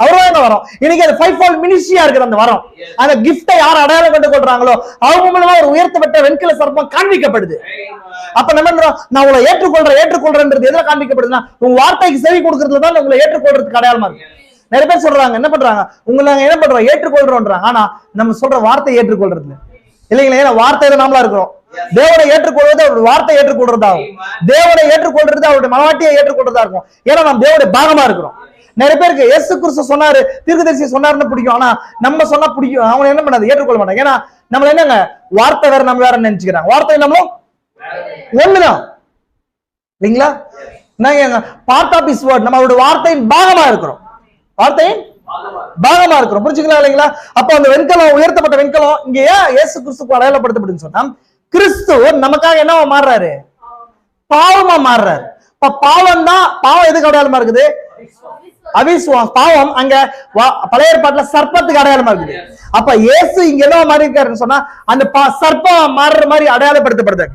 அவரோட வரும். இன்னைக்கு அது 5-fold மினிஸ்ட்ரியா இருக்கிற அந்த வரம், அந்த கிஃப்டை யார் அடையாளம் கண்டு கொள்றாங்களோ அவங்க மூலமா ஒரு உயர்த்தப்பட்ட வெண்கல சர்ப்பம் காண்பிக்கப்படுது. அப்ப நம்ம நான் உங்களை ஏற்றுக்கொள்றேன்றது எதுல காண்பிக்கப்படுதுன்னா, உங்க வார்த்தைக்கு செவி கொடுக்கறதுல தான் உங்களை ஏற்றுக்கொள்றதுக்கு அடையாளமா இருக்கு. நிறைய பேர் சொல்றாங்க, என்ன பண்றாங்க, உங்களை என்ன பண்றோம் ஏற்றுக்கொள்றோம்ன்றாங்க. ஆனா நம்ம சொல்ற வார்த்தை ஏற்றுக்கொள்றது இல்லைங்களா? ஏன்னா வார்த்தையில நாமளா இருக்கிறோம். தேவனை ஏற்றுக்கொள்வது அவருடைய வார்த்தை ஏற்றுக்கொள்றதாகும். தேவனை ஏற்றுக்கொள்றது அவருடைய மனவாட்டியை ஏற்றுக்கொள்றதா இருக்கும். ஏன்னா நம்ம தேவனுடைய பாகமா இருக்கிறோம். நிறைய பேருக்கு இயேசு கிறிஸ்து சொன்னாரு, தீர்க்கதரிசி சொன்னாருன்னு பிடிக்கும். ஆனா நம்ம சொன்னா பிடிக்கும், அவங்க என்ன பண்ணாது, ஏற்றுக்கொள்ள மாட்டாங்க. ஏன்னா நம்மள என்னங்க, வார்த்தை வேற நம்ம வேற நினைச்சுக்கிறாங்க. வார்த்தை நம்மளும் ஒண்ணுதான் இல்லைங்களா? நாங்க பார்ட் ஆஃப் ஹிஸ் வேர்ட், நம்ம அவருடைய வார்த்தையின் பாகமா இருக்கிறோம். வார்த்தையின் பாகமா இருக்கிறோம், புரிஞ்சுக்கலாம் இல்லைங்களா? அப்ப அந்த வெண்கலம், உயர்த்தப்பட்ட வெண்கலம் இங்க ஏன் இயேசு கிறிஸ்துக்கு அடையாளப்படுத்தப்படுதுன்னு சொன்னா, கிறிஸ்து நமக்காக என்னவா மாறுறாரு, பாவமா மாறுறாரு. இப்ப பாவம் தான், பாவம் எதுக்கு அடையாளமா இருக்குது, அவிசுவாசம். பாவம் அங்க பழைய ஏற்பாட்டுல சர்ப்பத்துக்கு அடையாளமா இருக்குது. அப்ப இயேசு இங்க என்ன மாறி இருக்காருன்னு சொன்னா, அந்த சர்ப்பம் மாறுற மாதிரி அடையாளப்படுத்தப்படுது.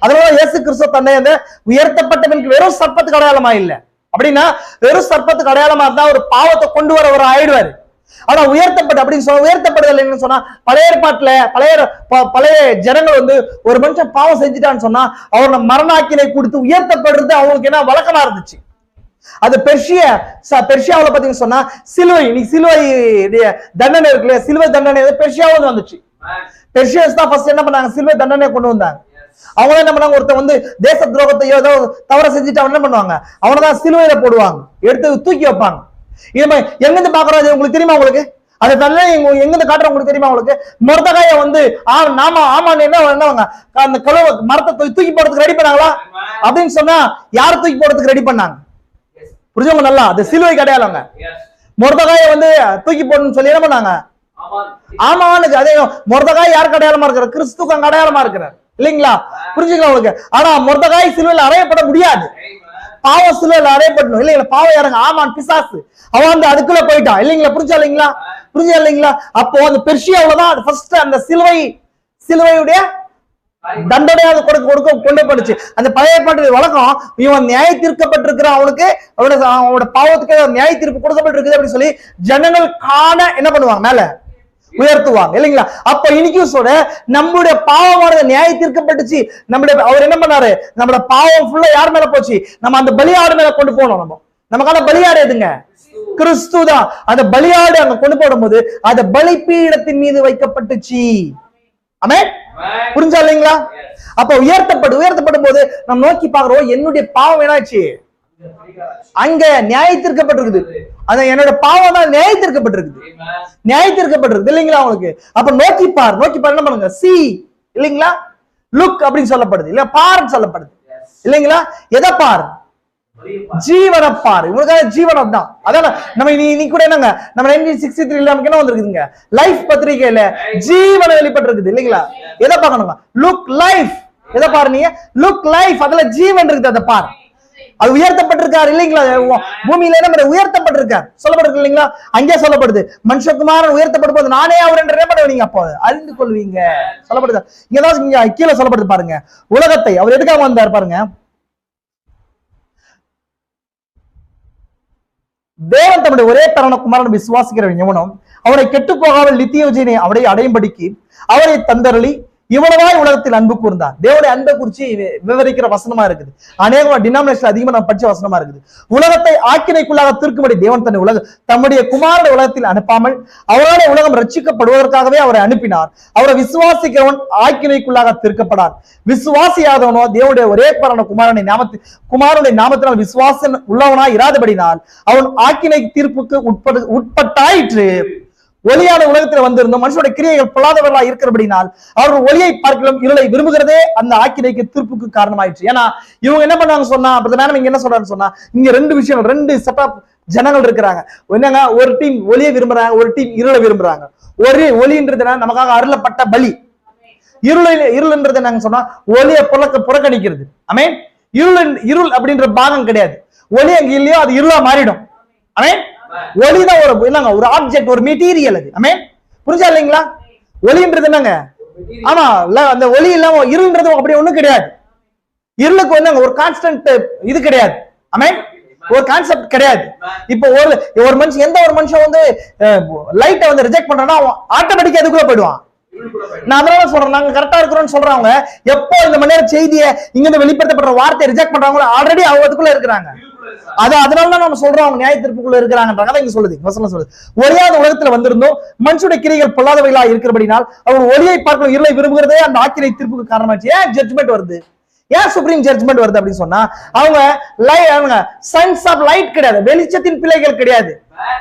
அதனால இயேசு கிறிஸ்து தன்னை அந்த உயர்த்தப்பட்டவனுக்கு வெறும் சர்ப்பத்துக்கு அடையாளமா இல்ல. அப்படின்னா வெறும் சர்ப்பத்துக்கு அடையாளமா இருந்தா ஒரு பாவத்தை கொண்டு வர ஒரு ஆயிடுவாரு. ஆனா உயர்த்தப்பட்ட அப்படின்னு சொல்ல, உயர்த்தப்படுதல் என்னன்னு சொன்னா, பழைய ஏற்பாட்டுல பழைய ஜனங்கள் ஒரு மனுஷன் பாவம் செஞ்சுட்டான்னு சொன்னா அவனை மரணாக்கினை கொடுத்து உயர்த்தப்படுறது அவங்களுக்கு என்ன வழக்கமா இருந்துச்சு. அது பெர்ஷியாவில் பாத்தீங்கன்னு சொன்னா சிலுவை தண்டனை இருக்கு இல்லையா, சிலுவை தண்டனை பெர்ஷியாவில் வந்துச்சு. பெர்ஷியன்ஸ் தான் ஃபர்ஸ்ட் என்ன பண்ணாங்க, சிலுவை தண்டனை கொண்டு வந்தாங்க. அவங்க என்ன பண்ணாங்க, ஒருத்தன் தேச துரோகத்தை ஏதோ தவற செஞ்சுட்டு அவன் என்ன பண்ணுவாங்க, அவனதான் சிலுவையில போடுவாங்க, எடுத்து தூக்கி வைப்பாங்க. இது மாதிரி எங்கிருந்து பாக்குறோம், உங்களுக்கு தெரியுமா? உங்களுக்கு அது தண்டனை எங்கிருந்து காட்டுற உங்களுக்கு தெரியுமா? உங்களுக்கு மொர்தெகாயை ஆமான்னு என்னவாங்க, அந்த கழுவ மரத்தை தூக்கி போடுறதுக்கு ரெடி பண்ணாங்களா அப்படின்னு சொன்னா, யாரை தூக்கி போடுறதுக்கு ரெடி பண்ணாங்க? புரிஞ்சவங்க நல்லா, அது சிலுவைக்கு அடையாளங்க. மொர்தெகாயை தூக்கி போடணும்னு சொல்லி என்ன பண்ணாங்க, ஆமானுக்கு. அதே மொர்தெகாய் யாருக்கு அடையாளமா இருக்கிற, கிறிஸ்துக்கு அங்க அடையாளமா இருக்கிறார் இல்லைங்களா? புரிஞ்சுக்கலாம் உங்களுக்கு. ஆனா மொர்தெகாய் சிலுவையில் அறையப்பட முடியாது, பாவம் சிலுவையில் அறையப்படணும் இல்லைங்களா? பாவம் யாருங்க, ஆமான் பிசாசு, அவன் அதுக்குள்ள போயிட்டான் இல்லைங்களா? புரிஞ்சா இல்லைங்களா? அப்போ அந்த பெர்ஷியாவுலதான் ஃபர்ஸ்ட் அந்த சிலுவையுடைய தண்டனையாக கொண்டு போடுச்சு. அந்த பழைய பாட்டு வழக்கம், இவன் நியாய தீர்க்கப்பட்டிருக்கிறான், அவனுக்கு அவனோட பாவத்துக்கு நியாய தீர்ப்பு கொடுக்கப்பட்டிருக்குது அப்படின்னு சொல்லி ஜனங்கள் காண என்ன பண்ணுவாங்க, மேல உயர்த்துவாங்க இல்லைங்களா? அப்ப இன்னைக்கும் சொல்ற, நம்முடைய பாவமானது நியாய தீர்க்கப்பட்டுச்சு. அவர் என்ன பண்ணாரு, நம்மளோட பாவம் ஃபுல்லா யார் மேல போச்சு, நம்ம அந்த பலியாடு மேல கொண்டு போனோம். நமக்கான பலியாடு எதுங்க, கிறிஸ்து தான். அந்த பலியாடு அங்க கொண்டு போடும்போது அந்த பலிபீடத்தின் மீது வைக்கப்பட்டுச்சு. ஆமென். புரிஞ்சா இல்லைங்களா? அப்ப உயர்த்தப்படும் போது நம்ம நோக்கி பாக்குறோம், என்னுடைய பாவம் என்னாச்சு, அங்க நியாயத்திற்கப்பட்டிருக்குது. அது என்னோட பாவம் தான் நியாயத்திற்கப்பட்டிருக்கு இல்லைங்களா உங்களுக்கு? அப்ப நோக்கி பார் என்ன பண்ணுங்க, சி இல்லைங்களா, லுக் அப்படின்னு சொல்லப்படுது இல்ல, பார் சொல்லப்படுது இல்லைங்களா? எதை பார், ஜீவன பாரு. இவங்களுக்காக ஜீவனம் தான். அதான் நம்ம இன்னைக்கு கூட என்னங்க, நம்ம 1963 நமக்கு என்ன வந்திருக்குதுங்க, லைஃப் பத்திரிகையில ஜீவன வெளிப்பட்டு இருக்குது இல்லைங்களா? எதை பார்க்கணுங்க, லுக் லைஃப். எதை பாரு நீங்க, லுக் லைஃப். அதுல ஜீவன் இருக்குது, அதை பாரு. அது உயர்த்தப்பட்டிருக்காரு இல்லைங்களா? பூமியில என்ன உயர்த்தப்பட்டிருக்காரு சொல்லப்படுது இல்லைங்களா? அங்கே சொல்லப்படுது, மனுஷகுமாரன் உயர்த்தப்படும் போது நானே அவர் என்று என்ன பண்ணுவீங்க, அப்போ அறிந்து கொள்வீங்க சொல்லப்படுது. இங்கதான் இங்க கீழே சொல்லப்படுது பாருங்க, உலகத்தை அவர் எதுக்காக வந்தார் பாருங்க. தேவன் தம்முடைய ஒரே பேரான குமாரன் விசுவாசிக்கிறவன் எவனும் அவனை கெட்டு போகாமல் நித்திய விஜயனை அவரை அடையும்படிக்கு அவரை தந்தரளி இவ்வளவாய் உலகத்தில் அன்பு கூர்ந்தார். தேவனுடைய அன்பை குறிச்சு விவரிக்கிற வசனமா இருக்குது. அநேகமா டினாமினேஷன் அதிகமா நம்ம படிச்ச வசனமா இருக்குது. உலகத்தை ஆக்கினைக்குள்ளாக தீர்க்கும்படி தேவன் தம்முடைய குமாரனை உலகத்தில் அனுப்பாமல் அவரால் உலகம் ரட்சிக்கப்படுவதற்காகவே அவரை அனுப்பினார். அவரை விசுவாசிக்கிறவன் ஆக்கினைக்குள்ளாக தீர்க்கப்படார். விசுவாசியாதவனோ தேவனுடைய ஒரே குமாரனுடைய நாமத்தினால் விசுவாசம் உள்ளவனாய் இராதபடினால் அவன் ஆக்கினை தீர்ப்புக்கு உட்பட்டாயிற்று. ஒளியான உலகத்தில் வந்திருந்தோம், மனுஷனுடைய கிரியைகள் பொல்லாதவர்களாக இருக்கிறபடினால் அவர்கள் ஒளியை பார்க்கலாம் இருளை விரும்புகிறதே அந்த ஆக்கினைக்கு தீர்ப்புக்கு காரணமாயிடுச்சு. ஏன்னா இவங்க என்ன பண்ணாங்க சொன்னா, இங்க என்ன சொல்றாரு சொன்னா, இங்க ரெண்டு விஷயங்கள், ரெண்டு செட் ஆஃப் ஜனங்கள் இருக்கிறாங்க. என்னங்க, ஒரு டீம் ஒளியை விரும்புறாங்க, ஒரு டீம் இருளை விரும்புறாங்க. ஒளின்றது நமக்காக அருளப்பட்ட பலி. இருள்ன்றது நாங்க சொன்னா ஒளியை புறக்கணிக்கிறது. ஆமென். இருள் அப்படின்ற பாகம் கிடையாது. ஒளி அங்க இல்லையோ அது இருளா மாறிடும். ஆமென். ஒளிதான் ஒரு ஆப்ஜெக்ட், ஒரு மெட்டீரியல் அது. ஆமென். புரிஞ்சா இல்லைங்களா? ஒளின்றது என்னங்க? ஆமா, அந்த ஒளி இல்லாம இருள்ன்றது அப்படி ஒண்ணும் கிடையாது. இருளுக்கு ஒரு கான்ஸ்டன்ட் இது கிடையாது. ஆமென். ஒரு கான்செப்ட் கிடையாது. இப்போ ஒரு மனுஷன், எந்த ஒரு மனுஷன் லைட்டை ரிஜெக்ட் பண்றான்னா ஆட்டோமேட்டிக்கா அதுக்குள்ள போயிடுவான். நான் அதனால சொல்றேன், நாங்க கரெக்டா இருக்கிறோம்னு சொல்றாங்க. எப்போ இந்த மணி நேரம் செய்தியை இங்க வெளிப்படுத்தப்படுற வார்த்தையை ரிஜெக்ட் பண்றாங்களோ ஆல்ரெடி அவங்க அதுக்குள்ள இருக்கிறாங்க. அதனாலதான் நம்ம சொல்றோம் அவங்க நியாய தீர்ப்புக்குள்ள இருக்கிறாங்க. இங்க சொல்லுது, வசனம் சொல்லுது, ஒளியாத உலகத்துல வந்திருந்தோம், மனுஷனுடைய கிரியைகள் பொல்லாதவைகளா இருக்கிறபடினால் அவர் ஒளியை பார்க்கணும் இருளை விரும்புகிறதே அந்த ஆக்கினை தீர்ப்புக்கு காரணமாச்சு. ஏன் ஜட்ஜ்மெண்ட் வருது? ஏன் சுப்ரீம் ஜட்ஜ்மெண்ட் வருது அப்படின்னு சொன்னா, அவங்க சன்ஸ் ஆஃப் லைட் கிடையாது, வெளிச்சத்தின் பிள்ளைகள் கிடையாது.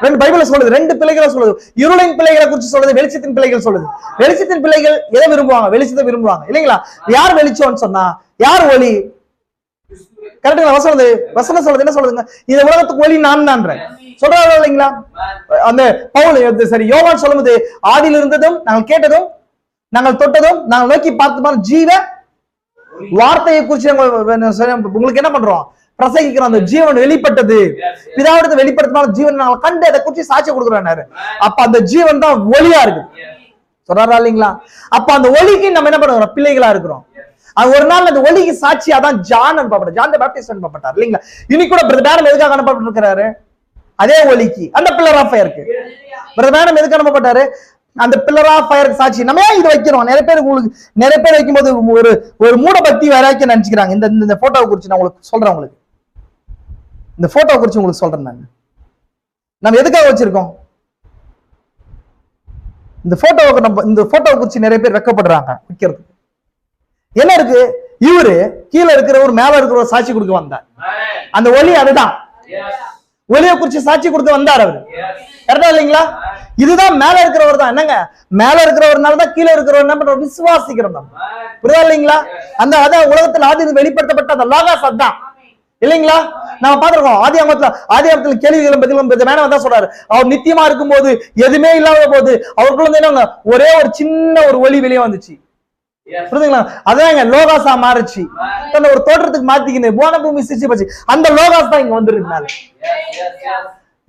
ரெண்டு பைபிள்ல சொல்லுது, ரெண்டு பிள்ளைகளை சொல்லுது. இருளின் பிள்ளைகளை குறித்து சொல்லுது, வெளிச்சத்தின் பிள்ளைகள் சொல்லுது. வெளிச்சத்தின் பிள்ளைகள் எதை விரும்புவாங்க? வெளிச்சத்தை விரும்புவாங்க இல்லைங்களா? யார் வெளிச்சம்னு சொன்னா யார் ஒளி? கரெக்டுங்களா? வசனம் சொல்லுது, என்ன சொல்லுதுங்க? இந்த உலகத்துக்கு ஒளி நான் தான் சொல்றாங்க இல்லைங்களா? அந்த பவுல் சரி யோவான் சொல்லும்போது, ஆதியில் இருந்ததும் நாங்கள் கேட்டதும் நாங்கள் தொட்டதும் நாங்கள் நோக்கி பார்த்து ஜீவ வார்த்தையை குறிச்சு உங்களுக்கு என்ன பண்றோம்? பிரசங்கிக்கிறோம். அந்த ஜீவன் வெளிப்பட்டது, பிதாவிடத்தை வெளிப்படுத்தினால ஜீவன் நாங்கள் கண்டு அதை குறிச்சு சாட்சி கொடுக்குறாரு. அப்ப அந்த ஜீவன் தான் ஒளியா இருக்கு. சொல்றாரா இல்லைங்களா? அப்ப அந்த ஒளிக்கு நம்ம என்ன பண்ணுறோம்? பிள்ளைகளா இருக்கிறோம். அது ஒரு நாள் அந்த ஒளிக்கு சாட்சியா தான் ஜான் அனுப்பப்பட்டார், ஜான் தி பாப்டிஸ்ட் அனுப்பப்பட்டார் இல்லைங்களா? இன்னைக்கு கூட பிரதர் மேடம் எதுக்காக அனுப்பப்பட்டிருக்கிறாரு? அதே ஒளிக்கு, அந்த பில்லர் ஆஃப் ஃபயருக்கு. பிரதர் மேடம் எதுக்கு அனுப்பப்பட்டாரு? அந்த பில்லர் ஆஃப் ஃபயருக்கு சாட்சி. நம்ம ஏன் இதை வைக்கிறோம்? நிறைய பேர் வைக்கும்போது ஒரு மூட பக்தி வேறாக்கி நினைச்சுக்கிறாங்க. இந்த போட்டோவை குறிச்சு நான் உங்களுக்கு சொல்றேன். உங்களுக்கு இந்த போட்டோவை குறிச்சு உங்களுக்கு சொல்றேன். நம்ம எதுக்காக வச்சிருக்கோம் இந்த போட்டோவை குறிச்சு? நிறைய பேர் வெக்கப்படுறாங்க வைக்கிறதுக்கு. என்ன இருக்கு? இவரு கீழே இருக்கிறவர் மேல இருக்கிறவர் சாட்சி கொடுக்க வந்தார். அந்த ஒளி அதுதான். ஒளியை குறிச்சு சாட்சி கொடுக்க வந்தார் அவரு. கரெக்டா இல்லைங்களா? இதுதான் மேல இருக்கிறவர் தான். என்னங்க, மேல இருக்கிறவர்னால தான் கீழே இருக்கிறவர் என்ன பண்றோம்? விசுவாசிக்கிறோம். புரியுதா இல்லைங்களா? அதான் உலகத்தில் ஆதி வெளிப்படுத்தப்பட்ட அந்த லாகாஸ் அதான் இல்லைங்களா? நம்ம பாத்துருக்கோம். ஆதியாகமத்துல கேள்விகளும் பதிலும் மேடம் தான் சொல்றாரு. அவர் நித்தியமா இருக்கும் போது எதுவுமே இல்லாத போது அவருக்குள்ள என்னங்க ஒரே ஒரு சின்ன ஒரு ஒளி வெளியே வந்துச்சு. புரியுதுங்களா? அதாங்க லோகாஸா மாறுச்சு. ஒரு தோற்றத்துக்கு மாத்திக்கின்னு போன பூமி சிரிச்சு போச்சு. அந்த லோகாஸ் தான் இங்க வந்துருந்தாங்க.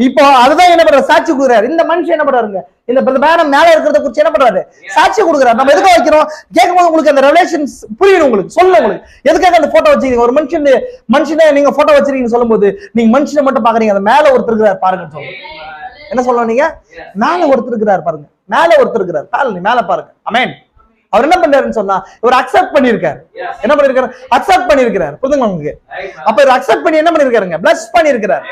இப்போ அதுதான் என்ன பண்றாரு? சாட்சி கொடுக்குறாரு. இந்த மனுஷன் என்ன பண்றாருங்க? இந்த மேடம் மேல இருக்கிறத குறிச்சு என்ன பண்றாரு? சாட்சி கொடுக்குறாரு. நம்ம எதுக்காக வைக்கிறோம்? கேட்கும்போது உங்களுக்கு அந்த ரெவலேஷன்ஸ் புரியணும். உங்களுக்கு சொல்ல உங்களுக்கு எதுக்காக அந்த போட்டோ வச்சிருக்கீங்க? ஒரு மனுஷனை நீங்க போட்டோ வச்சிருக்கீங்கன்னு சொல்லும் போது நீங்க மனுஷனை மட்டும் பாக்குறீங்க. அந்த மேல ஒருத்தர் இருக்கிறார் பாருங்க சொல்லுங்க. என்ன சொல்லணும்? நீங்க மேல ஒருத்தர் இருக்கிறார் பாருங்க. மேல ஒருத்தர் இருக்கிறார், மேல பாருங்க. ஆமென். அவர் என்ன பண்றாருன்னு சொன்னா, இவர் அக்செப்ட் பண்ணிருக்காரு. என்ன பண்ணிருக்காரு? அக்செப்ட் பண்ணிருக்காரு. புரியுதுங்களா உங்களுக்கு? அப்ப இவர் அக்செப்ட் பண்ணி என்ன பண்ணிருக்காருங்க? பிளஸ் பண்ணிருக்காரு.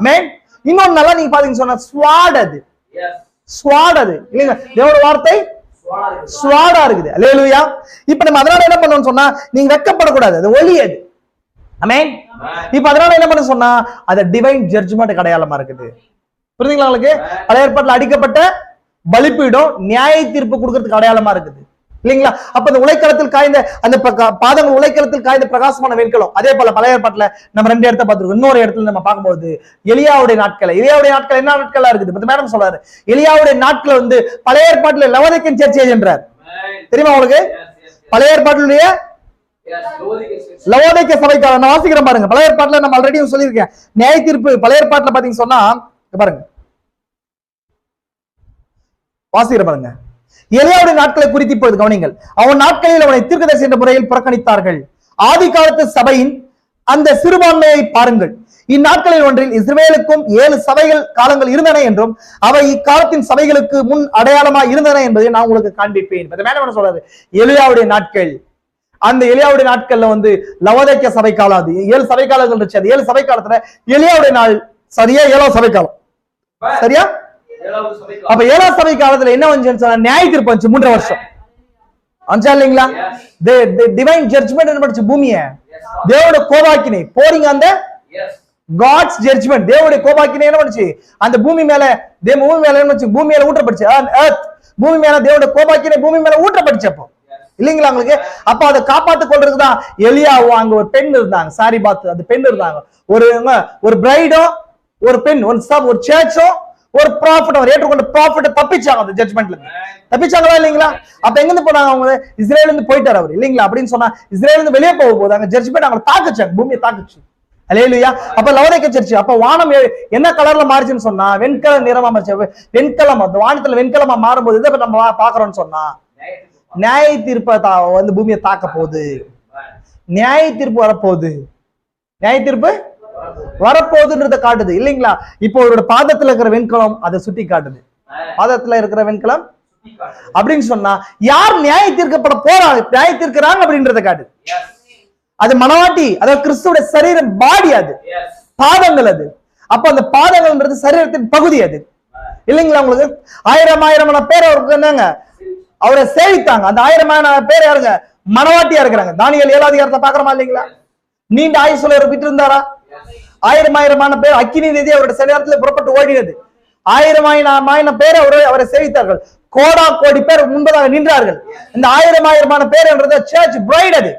ஆமென். இன்னொன்னு நல்லா நீங்க பாத்தீங்கன்னு சொன்னா ஸ்வாட் அது. ஸ்வாட் அது இல்லைங்க, தேவனோட வார்த்தை ஸ்வாடா இருக்குது. அல்லேலூயா. இப்ப நம்ம அதனால என்ன பண்ணணும்னு சொன்னா, நீங்க வெட்கப்படக்கூடாது. அது ஒளி அது. ஆமென். இப்ப அதனால என்ன பண்ண சொன்னா, அது டிவைன் ஜட்ஜ்மெண்ட் அடையாளமா இருக்குது. புரியுதுங்களா உங்களுக்கு? பழைய ஏற்பாட்டுல அடிக்கப்பட்ட பலிபீடம் நியாய தீர்ப்பு கொடுக்கறதுக்கு அடையாளமா இருக்குது இல்லைங்களா? அப்ப இந்த உலைக்களத்தில் காய்ந்த அந்த பாதங்கள் உலைக்களத்தில் காய்ந்த பிரகாசமான வெண்கலம். அதே போல பழைய ஏற்பாட்டுல நம்ம ரெண்டு இடத்த பார்த்திருக்கோம். இன்னொரு இடத்துல நம்ம பார்க்கும்போது எலியாவுடைய நாட்கள் என்ன நாட்களா இருக்குது? மேடம் சொல்றாரு, எலியாவுடைய நாட்கள் பழைய ஏற்பாட்டுல லவோதிக்கன் சர்ச் என்றார். தெரியுமா உங்களுக்கு? பழைய ஏற்பாட்டுடைய லவோதிக்க சபைக்காக நான் வாசிக்கிறேன் பாருங்க. பழைய ஏற்பாட்டுல நம்ம ஆல்ரெடி சொல்லியிருக்கேன். நியாய தீர்ப்பு பழைய ஏற்பாட்டுல பாத்தீங்கன்னு சொன்னா பாருங்க, வாசிக்கிற பாருங்க. எலியாவுடைய நாட்களை குறித்து இப்போது கவனிங்கள். அவன் நாட்களில் அவனை தீர்க்கதரிசி என்ற முறையில் புறக்கணித்தார்கள். ஆதி காலத்து சபையின் அந்த சிறுபான்மையை பாருங்கள். இந்நாட்களில் ஒன்றில் இஸ்ரவேலுக்கும் 7 சபைகள் காலங்கள் இருந்தன என்றும் அவை இக்காலத்தின் சபைகளுக்கு முன் அடையாளமா இருந்தன என்பதை நான் உங்களுக்கு காண்பிப்பேன். என்ன சொல்றாரு? எலியாவுடைய நாட்கள். அந்த எலியாவுடைய நாட்கள்ல வந்து லவோதிக்கேயா சபை காலம், அது 7 சபை காலங்கள் இருந்துச்சு. அது 7 சபை காலத்துல எலியாவுடைய நாள் சரியா 7ஆம் சபை காலம். சரியா? அப்ப 7ஆம் சபை காலத்துல என்ன வந்துச்சுன்னு சொன்னா நியாய தீர்ப்பு வந்துச்சு 3 வருஷம். அஞ்சா இல்லைங்களா? டிவைன் ஜட்ஜ்மெண்ட் என்ன பண்ணுச்சு? பூமியை தேவோட கோபாக்கினை போரிங் அந்த காட்ஸ் ஜட்ஜ்மெண்ட். தேவோட கோபாக்கினை என்ன பண்ணுச்சு? அந்த பூமி மேல பூமி மேல என்ன பண்ணுச்சு? பூமி மேல ஊற்றப்பட்டுச்சு. பூமி மேல தேவோட கோபாக்கினை பூமி மேல ஊற்றப்பட்டுச்சு. அப்போ இல்லைங்களா உங்களுக்கு? அப்ப அதை காப்பாத்துக் கொள்றதுக்குதான் எலியாவும் அங்க ஒரு பெண் இருந்தாங்க, சாரி பாத்து அந்த பெண் இருந்தாங்க. ஒரு பிரைடோ ஒரு பெண், ஒரு சர்ச்சோ ஒரு ப்ராஃபிட், அவர் ஏற்றுக்கொண்ட ப்ராஃபிட் தப்பிச்சாங்க அந்த ஜட்ஜ்மெண்ட்ல இருந்து. தப்பிச்சாங்களா இல்லைங்களா? அப்ப எங்க இருந்து போனாங்க? அவங்க இஸ்ரேல இருந்து போயிட்டாரு அவர் இல்லைங்களா? அப்படின்னு சொன்னா இஸ்ரேல இருந்து வெளியே போக போது அங்க ஜட்ஜ்மெண்ட் அவங்க தாக்குச்சாங்க, பூமியை தாக்குச்சு. அல்லேலூயா. அப்ப லவோதிக்கேயா சர்ச் அப்ப வானம் என்ன கலர்ல மாறிச்சுன்னு சொன்னா வெண்கல நிறமா மாறிச்சு. வெண்கலம் அந்த வானத்துல வெண்கலமா மாறும்போது இதை நம்ம பாக்குறோம்னு சொன்னா நியாய தீர்ப்பை வந்து பூமியை தாக்க போகுது. நியாய தீர்ப்பு வரப்போகுது. நியாய தீர்ப்பு வரப்போகுதுன்றத காட்டுது இல்லைங்களா? இப்போ அவரோட பாதத்துல இருக்கிற வெண்கலம் அதை சுட்டி காட்டுது. பாதத்துல இருக்கிற வெண்கலம் அப்படின்னு சொன்னா யார் நியாய தீர்க்கப்பட போறாங்க, நியாய தீர்க்கிறாங்க அப்படின்றத காட்டுது. அது மனவாட்டி, அதாவது கிறிஸ்துவோட சரீரம், பாடி, அது பாதங்கள். அது அப்ப அந்த பாதங்கள்ன்றது சரீரத்தின் பகுதி அது இல்லைங்களா? உங்களுக்கு 1000 பேர் அவருக்கு என்னங்க அவரை சேவித்தாங்க. அந்த 1000 பேர் யாருங்க? மனவாட்டியா இருக்கிறாங்க. தானியேல் 7ஆம் அதிகாரத்தை பாக்குறோமா இல்லைங்களா? நீண்ட ஆயுசுல விட்டு இருந்தாரா? 1000 பேர் அக்கினி நதி அவருடைய சரீரத்துல புறப்பட்டு ஓடினது. 1000 பேர் அவரை சேவித்தார்கள். கோடா கோடி பேர் முன்பதாக நின்றார்கள். இந்த 1000 பேர் என்றது சர்ச் பிரைட். அது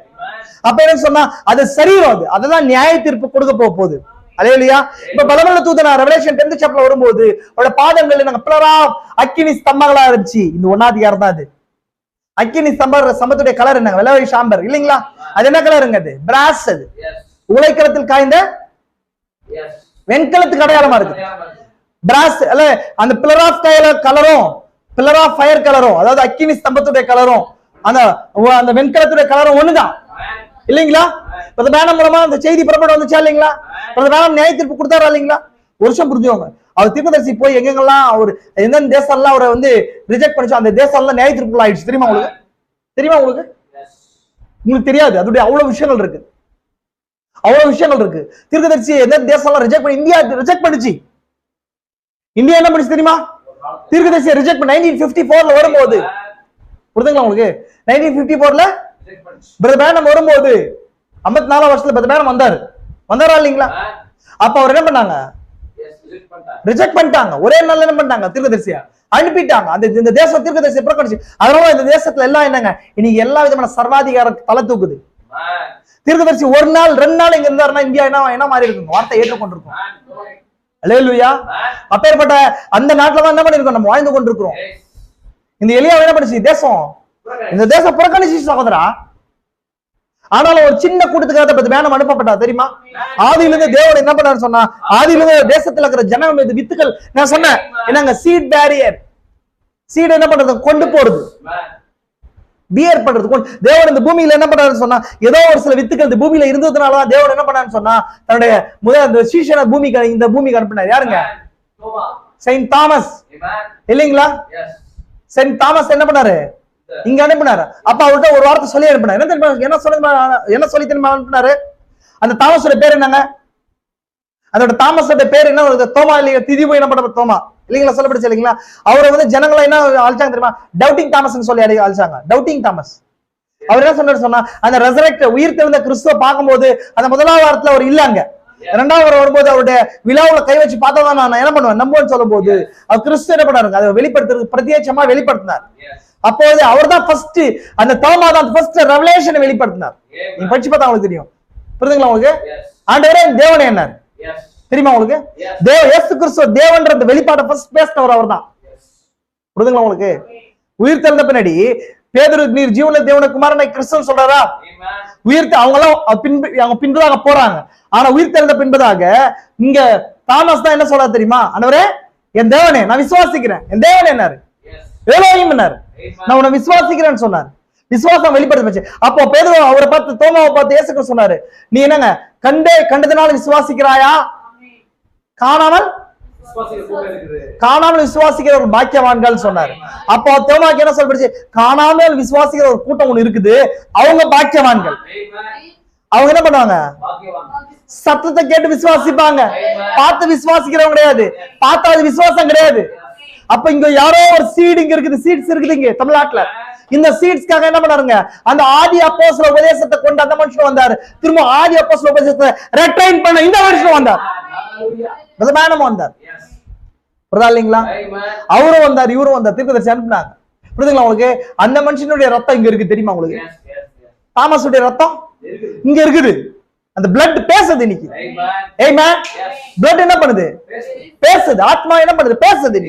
அப்ப என்ன சொன்னா அது சரீரம். அது அதுதான் நியாய தீர்ப்பு கொடுக்க போகுது. அல்லேலூயா. இப்ப பலமுள்ள தூதனா ரெவலேஷன் 10th சாப்டர்ல வரும்போது அவரோட பாதங்கள் நாங்க பிளர் ஆஃப் அக்கினி ஸ்தம்பங்களா இருந்துச்சு. இந்த 1ஆம் அதிகாரம் தான் அது. அக்கினி ஸ்தம்பத்துடைய கலர் என்ன? வெள்ளை சாம்பர் இல்லைங்களா? அது என்ன கலருங்க? அது பிராஸ். அது உலைக்களத்தில் காய்ந்த வெண்கலத்துக்கு அடையாளமா இருக்கு. பிராஸ் அல்ல, அந்த பில்லர் ஆஃப் கலரும் பில்லர் ஆஃப் ஃபயர் கலரும், அதாவது அக்கினி ஸ்தம்பத்துடைய கலரும் அந்த வெண்கலத்துடைய கலரும் ஒண்ணுதான் இல்லைங்களா? பிரதமர் மூலமா அந்த செய்தி புறப்பட வந்துச்சா இல்லைங்களா? பிரதமர் நியாய தீர்ப்பு கொடுத்தாரா இல்லைங்களா? ஒரு வருஷம் புரிஞ்சுவாங்க. அவர் தீர்க்கதரிசி போய் எங்கெங்கெல்லாம் அவர் எந்தெந்த தேசம் எல்லாம் அவரை வந்து ரிஜெக்ட் பண்ணிச்சோ அந்த தேசம் எல்லாம் நியாய தீர்ப்பு ஆயிடுச்சு. தெரியுமா உங்களுக்கு? தெரியுமா உங்களுக்கு? உங்களுக்கு தெரியாது. அதோடைய அவ்வளவு விஷயங்கள் இருக்கு, அவ்வளவு விஷயங்கள் இருக்கு. தீர்க்கதரிசி எந்த தேசம் எல்லாம் ரிஜெக்ட் பண்ணி இந்தியா ரிஜெக்ட் பண்ணிச்சு. இந்தியா என்ன பண்ணிச்சு தெரியுமா? தீர்க்கதரிசியை ரிஜெக்ட் பண்ணி 1954ல வரும்போது, புரியுதுங்களா உங்களுக்கு? 1954ல பிரதமர் வரும்போது 54ஆம் வருஷத்துல பிரதமர் வந்தாரா இல்லைங்களா? அப்ப அவர் என்ன பண்ணாங்க? ரிஜெக்ட் பண்ணிட்டாங்க. ஒரே நாள் என்ன பண்ணிட்டாங்க? தீர்க்கதரிசியா அனுப்பிட்டாங்க. அந்த இந்த தேச தீர்க்கதரிசியை புறக்கணிச்சு. அதனால இந்த தேசத்துல எல்லாம் என்னங்க இன்னைக்கு எல்லா விதமான சர்வாதிகாரம் தலை தூக்குது. தீர்க்கதரிசி ஒரு நாள் 2 நாள் இங்க இருந்தாருன்னா இந்தியா என்ன மாறி இருக்கும்? வார்த்தை ஏற்றுக்கொண்டிருக்கும். அல்லேலூயா. அப்பேற்பட்ட அந்த நாட்டுல தான் என்ன பண்ணிருக்கோம்? நம்ம வாழ்ந்து கொண்டிருக்கிறோம். இந்த எலியா என்ன பண்ணுச்சு? இந்த தேசம் புறக்கணிச்சு சகோதரா. ஆனாலும் ஒரு சின்ன கூட்டத்துக்காக பத்தி வேணும் அனுப்பப்பட்டா தெரியுமா? ஆதியிலிருந்து தேவன் என்ன பண்ணாரு சொன்னா, ஆதியிலிருந்து தேசத்துல இருக்கிற ஜனம் மீது வித்துக்கள், நான் சொன்னேன் என்னங்க, சீட் பேரியர். சீட் என்ன பண்றது? கொண்டு போறது, பியர் பண்றது. தேவன் இந்த பூமியில என்ன பண்ணாருன்னு சொன்னா, ஏதோ ஒரு சில வித்துக்கள் இந்த பூமியில இருந்ததுனாலதான் தேவன் என்ன பண்ணாருன்னு சொன்னா தன்னுடைய முதல் சீஷனை இந்த பூமிக்கு அனுப்பினார். யாருங்க? செயின்ட் தாமஸ் இல்லைங்களா? செயின்ட் தாமஸ் என்ன பண்ணாரு? இங்க அனுப்பினாரு. அப்ப அவர்கிட்ட ஒரு வார்த்தை சொல்லி அனுப்பினார். என்ன சொல்லி தெரியுமா அனுப்பினாரு? அந்த தாமஸோட பேர் என்னங்க? அதோட தாமஸோட பேர் என்ன? தோமா இல்லையா? திதிபு என்ன பண்ண தோமா இல்லைங்களா? சொல்லப்படுச்சு இல்லைங்களா? அவரை வந்து ஜனங்களை என்ன அழிச்சாங்க தெரியுமா? டவுட்டிங் தாமஸ் சொல்லி அழிச்சாங்க. Doubting Thomas. அவர் என்ன சொன்னா அந்த ரெசரெக்ட் உயிர் தெழுந்த கிறிஸ்துவ பார்க்கும்போது அந்த முதலாவது வாரத்துல அவர் இல்லங்க, 2வது வாரம் வரும்போது அவருடைய விழாவுல கை வச்சு பார்த்தா நான் என்ன பண்ணுவேன் நம்புவேன்னு சொல்லும் போது அவர் கிறிஸ்து என்ன பண்ணாருங்க? அதை வெளிப்படுத்துறது பிரத்யட்சமா வெளிப்படுத்தினார். அப்போது அவர் தான் ஃபர்ஸ்ட், அந்த தோமா தான் ஃபர்ஸ்ட் ரெவலேஷனை வெளிப்படுத்தினார். நீங்க படிச்சு பார்த்தா உங்களுக்கு தெரியும். புரியுதுங்களா உங்களுக்கு? ஆண்டவரே தேவனே என்ன தெரியுமா உங்களுக்கு? இயேசு கிறிஸ்து தேவன்ற அந்த வெளிப்பாட்டை ஃபர்ஸ்ட் பேசினவர் அவர்தான். புரியுதுங்களா உங்களுக்கு? உயிர் தெழுந்த பின்னாடி பேதுரு நீர் ஜீவனுள்ள தேவனுடைய குமாரனை கிறிஸ்துன்னு சொல்றாரா? அவங்க எல்லாம் பின்பதாக போறாங்க. ஆனா உயிர் தெழுந்த பின்பதாக இங்க தாமஸ் தான் என்ன சொல்றாரு தெரியுமா? ஆண்டவரே என் தேவனே நான் விசுவாசிக்கிறேன். என் தேவனே என்னாரு? எலோஹிம் என்னாரு? நான் உன்னை விசுவாசிக்கிறேன்னு சொன்னார். விசுவாசம் வெளிப்படுத்த. அப்போ பேதுரு அவரை பார்த்து, தோமாவை பார்த்து இயேசு சொன்னாரு, நீ என்னங்க கண்டதனால விசுவாசிக்கிறாயா? காணாமல் விசுவாசிக்கிற ஒரு பாக்கியவான்கள் சொன்னாரு. அப்போ தோமாக்கு என்ன சொல்லப்படுச்சு? காணாமல் விசுவாசிக்கிற ஒரு கூட்டம் ஒண்ணு இருக்குது, அவங்க பாக்கியவான்கள். அவங்க என்ன பண்ணுவாங்க? சத்தத்தை கேட்டு விசுவாசிப்பாங்க. பார்த்து விசுவாசிக்கிறவங்க கிடையாது, பார்த்தா அது விசுவாசம் கிடையாது. அப்ப இங்க யாரோ ஒரு சீட் இங்க இருக்குது, சீட்ஸ் இருக்குது இங்க தமிழ்நாட்டுல. இந்த சீட்ஸ்க்காக என்ன பண்ணாருங்க? அந்த ஆதி அப்போஸ்தல உபதேசத்தை கொண்டு அந்த மனுஷன் வந்தாரு. திரும்ப ஆதி அப்போஸ்தல உபதேசத்தை ரெட்ரைன் பண்ண இந்த மனுஷன் வந்தார், வந்தார். புரியுதா இல்லைங்களா? அவரும் வந்தார், இவரும் வந்தார், தீர்க்கதரிசி அனுப்புனாங்க. புரியுதுங்களா உங்களுக்கு? அந்த மனுஷனுடைய ரத்தம் இங்க இருக்கு, தெரியுமா உங்களுக்கு? தாமஸுடைய ரத்தம் இங்க இருக்குது. அந்த பிளட் பேசுது இன்னைக்கு. ஆமென். பிளட் என்ன பண்ணுது? பேசுது. ஆத்மா என்ன பண்ணுது? பேசுது.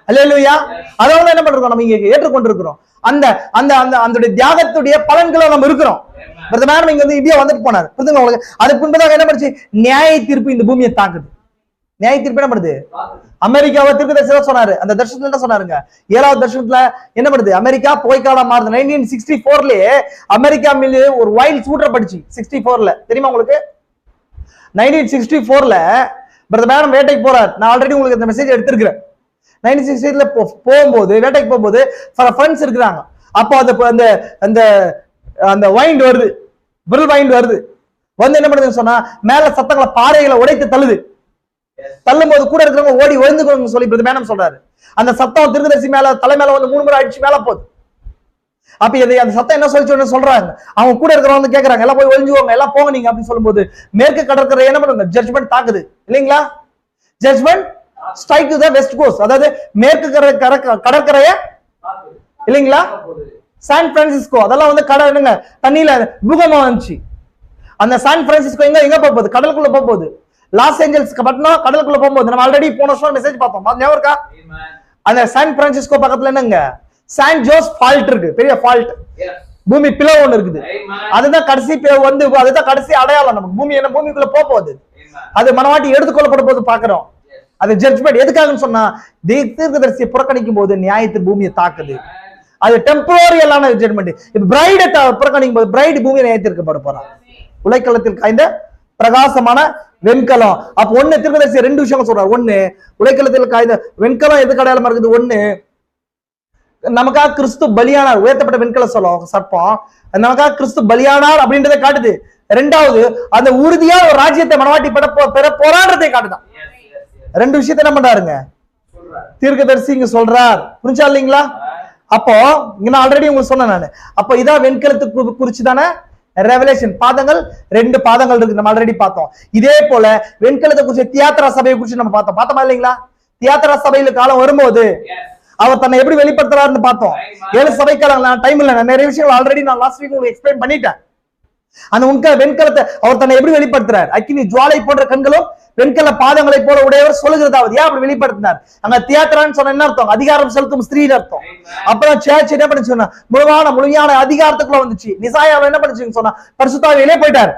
அல்லேலூயா. அதனால என்ன பண்றோம்? நம்ம இங்க ஏற்றுக்கொண்டிருக்கிறோம். அந்த அந்த அந்த அந்த தியாகத்துடைய பலன்களை நம்ம இருக்கிறோம். பிரதமர் இங்க வந்து இந்தியா வந்துட்டு போனார். புரியுதுங்களா உங்களுக்கு? அதுக்கு முன்பதாக என்ன பண்ணுச்சு? நியாய தீர்ப்பு இந்த பூமியை தாக்குது. நியாய தீர்ப்பு என்ன பண்ணுது? அமெரிக்காவை தீர்க்கதரிசி சொன்னாரு. அந்த தர்ஷனத்துல என்ன சொன்னாருங்க? 7வது தர்ஷனத்துல என்ன பண்ணுது? அமெரிக்கா புகைக்காலம் மாறுது. 1964லயே அமெரிக்கா மீது ஒரு வைல்ட் ஷூட்டர் படிச்சு 64ல, தெரியுமா உங்களுக்கு? 1964ல பிரதமர் வேட்டைக்கு போறார். நான் ஆல்ரெடி உங்களுக்கு இந்த மெசேஜ் எடுத்திருக்கிறேன். 1968ல போகும்போது, வேட்டைக்கு போகும்போது ஃப்ரெண்ட்ஸ் இருக்கிறாங்க. அப்போ அந்த அந்த அந்த வைண்ட் வருது, விரல் வைண்ட் வருது. வந்து என்ன பண்ணுதுன்னு சொன்னா, மேல சத்தங்களை பாறைகளை உடைத்து தள்ளுது. தள்ளும் போது கூட இருக்கிறவங்க ஓடி ஒழிந்துக்கணும்னு சொல்லி பிரதமர் சொல்றாரு. அந்த சத்தம் தீர்க்கதரிசி மேல தலை மேல வந்து 3 முறை அடிச்சு மேல போகுது. அப்ப அந்த சத்தம் என்ன சொல்றாங்க? அவங்க கூட இருக்கிறவங்க வந்து கேக்குறாங்க, எல்லாம் போய் ஒழிஞ்சுவாங்க, எல்லாம் போங்க நீங்க அப்படின்னு சொல்லும் போது மேற்கு கடற்கரை என்ன பண்ணுங்க? ஜட்ஜ்மெண்ட் தாக்குது இல்லைங்களா? Judgement strike to the west coast, அதாவது மேற்கு கடற்கரைய இல்லைங்களா? சான் பிரான்சிஸ்கோ அதெல்லாம் வந்து கடை என்னங்க தண்ணியில பூகம்பம் வந்துச்சு. அந்த சான் பிரான்சிஸ்கோ எங்க போகுது? கடலுக்குள்ள போகுது. லாஸ் ஏஞ்சல்ஸ் பட்டணம் கடலுக்குள்ள போகும்போது நம்ம ஆல்ரெடி போன வருஷம் மெசேஜ் பார்த்தோம், ஞாபகம் இருக்கா? அந்த சான் பிரான்சிஸ்கோ பக்கத்துல என்னங்க? சான் ஜோஸ் ஃபால்ட் இருக்கு, பெரிய ஃபால்ட், பூமி பிளவு ஒண்ணு இருக்குது. அதுதான் கடைசி வந்து அதுதான் கடைசி அடையாளம் நமக்கு. பூமி என்ன பூமிக்குள்ள போகுது, அது மனவாட்டி எடுத்துக்கொள்ளப்பட போது பாக்குறோம். அது ஜட்ஜ்மெண்ட் எதுக்காகன்னு சொன்னா, தீர்க்கதரிசியை புறக்கணிக்கும் போது நியாயத்து பூமியை தாக்குது. அது டெம்பரரியான ஜட்ஜ்மெண்ட். இப்ப பிரைடை புறக்கணிக்கும் போது பிரைடு பூமியை நியாயத்திற்கப்பட போறான். உலைக்களத்தில் காய்ந்த பிரகாசமான வெண்கலம். அப்ப ஒண்ணு தீர்க்கதரிசி 2 விஷயம் சொல்றாரு. ஒண்ணு, உலைக்களத்தில் காய்ந்த வெண்கலம் எதுக்கு அடையாளமா இருக்குது? ஒண்ணு, நமக்காக கிறிஸ்து பலியானார், உயர்த்தப்பட்ட வெண்கல சொல்லும் சர்ப்பம், நமக்காக கிறிஸ்து பலியானார் அப்படின்றத காட்டுது. 2வது, அந்த உறுதியா ஒரு ராஜ்யத்தை மனவாட்டி பெற போராடுறதை காட்டுதான். 2 விஷயத்தை என்ன பண்றாருங்க தீர்க்கதரிசி இங்க சொல்றார். புரிஞ்சா இல்லைங்களா? அப்போ இங்க ஆல்ரெடி உங்களுக்கு சொன்னேன் நானு. அப்ப இதான் வெண்கலத்துக்கு குறிச்சு தானே ரெவலேஷன். பாதங்கள் 2 பாதங்கள் இருக்கு, நம்ம ஆல்ரெடி பார்த்தோம். இதே போல வெண்கலத்தை குறிச்சு தியாத்ரா சபையை குறிச்சு நம்ம பார்த்தோமா இல்லைங்களா? தியாத்ரா சபையில காலம் வரும்போது அவர் தன்னை எப்படி வெளிப்படுத்துறாருன்னு பார்த்தோம். 7 சபைக்காலம் டைம் இல்ல, நிறைய விஷயங்கள் ஆல்ரெடி நான் லாஸ்ட் வீக் உங்களுக்கு எக்ஸ்பிளைன் பண்ணிட்டேன். அந்த வெண்கலத்தை அவர் தன்னை எப்படி வெளிப்படுத்துறார்? அக்கினி ஜுவாலை போன்ற கண்களும் வெண்கல பாதங்களை போல உடையவர் சொல்லுகிறதாவது. ஏன் அப்படி வெளிப்படுத்தினார்? அங்க தியாத்ரான்னு சொன்ன என்ன அர்த்தம்? அதிகாரம் செலுத்தும் ஸ்திரீன்னு அர்த்தம். அப்புறம் சேர்ச் என்ன பண்ணி சொன்னா, முழுமையான அதிகாரத்துக்குள்ள வந்துச்சு. நிசாயாவை என்ன பண்ணிச்சுன்னு சொன்னா, பரிசுத்தாவியிலே போயிட்டாரு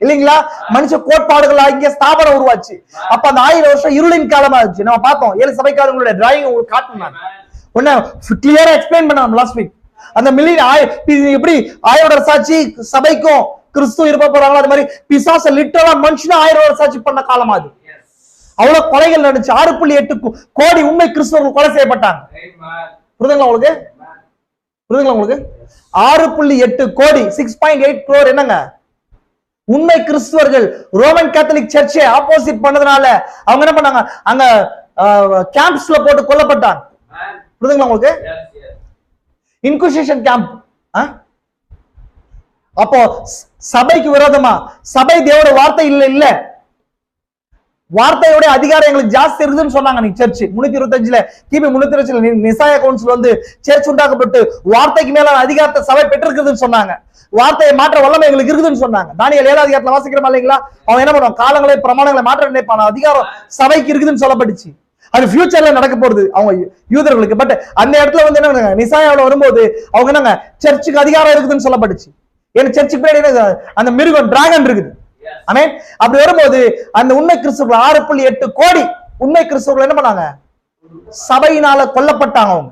இல்லைங்களா? மனுஷ கோட்பாடுகள் இங்கே ஸ்தாபனம் உருவாச்சு. அப்ப அந்த 1000 வருஷம் இருளின் காலமா இருந்துச்சு. நம்ம பார்த்தோம் 7 சபைக்காரங்களுடைய டிராயிங் உங்களுக்கு காட்டணும். ஒன்னு கிளியரா எக்ஸ்பிளைன் பண்ணலாம் லாஸ்ட் வீக். அந்த எப்படி 1000 வருஷ சாட்சி சபைக்கும் கிறிஸ்து இருப்ப போறாங்களோ அது மாதிரி பிசாச லிட்டரலா மனுஷனா 1000 வருஷ சாட்சி பண்ண காலம் அது. அவ்வளவு கொலைகள் நடந்துச்சு. 6.8 கோடி உண்மை கிறிஸ்தவர்கள் கொலை செய்யப்பட்டாங்க. புரியுதுங்களா உங்களுக்கு? 6.8 கோடி 6.8 crore என்னங்க உண்மை கிறிஸ்துவர்கள் ரோமன் கேத்தலிக் சர்ச்சை ஆப்போசிட் பண்ணதுனால அவங்க என்ன பண்ணாங்க? அங்க கேம்ப்ஸ்ல போட்டு கொல்லப்பட்டாங்க. புரியுதுங்களா உங்களுக்கு? இன்குசிஷன் கேம்ப். அப்போ சபைக்கு விரோதமா, சபை தேவோட வார்த்தை இல்ல, வார்த்தையோட அதிகாரம் எங்களுக்கு ஜாஸ்தி இருக்குதுன்னு சொன்னாங்க. நீங்க சர்ச் 325ல கிபி 325 நிசாயா கவுன்சில் வந்து சர்ச் உண்டாக்கப்பட்டு வார்த்தைக்கு மேல அதிகாரத்தை சபை பெற்றிருக்குதுன்னு சொன்னாங்க. வார்த்தையை மாற்ற வல்லமை எங்களுக்கு இருக்குதுன்னு சொன்னாங்க. தானியேல் 7வது அதிகாரத்துல வாசிக்கிறோமா இல்லைங்களா? அவன் என்ன பண்ணுவான்? காலங்களை பிரமாணங்களை மாற்ற நினைப்பான அதிகாரம் சபைக்கு இருக்குதுன்னு சொல்லப்பட்டுச்சு. அது ஃபியூச்சர்ல நடக்க போறது அவங்க யூதர்களுக்கு. பட் அந்த இடத்துல வந்து என்ன நிசாயாவில் வரும்போது அவங்க என்னங்க சர்ச்சுக்கு அதிகாரம் இருக்குதுன்னு சொல்லப்பட்டுச்சு. ஏன்னா சர்ச்சுக்கு பின்னாடி அந்த மிருகம் டிராகன் இருக்குது. ஆமென். அப்படி வரும்போது அந்த உண்மை கிறிஸ்தவர்கள் 6.8 கோடி உண்மை கிறிஸ்தவர்கள் என்ன பண்ணாங்க? சபையினால கொல்லப்பட்டாங்க. அவங்க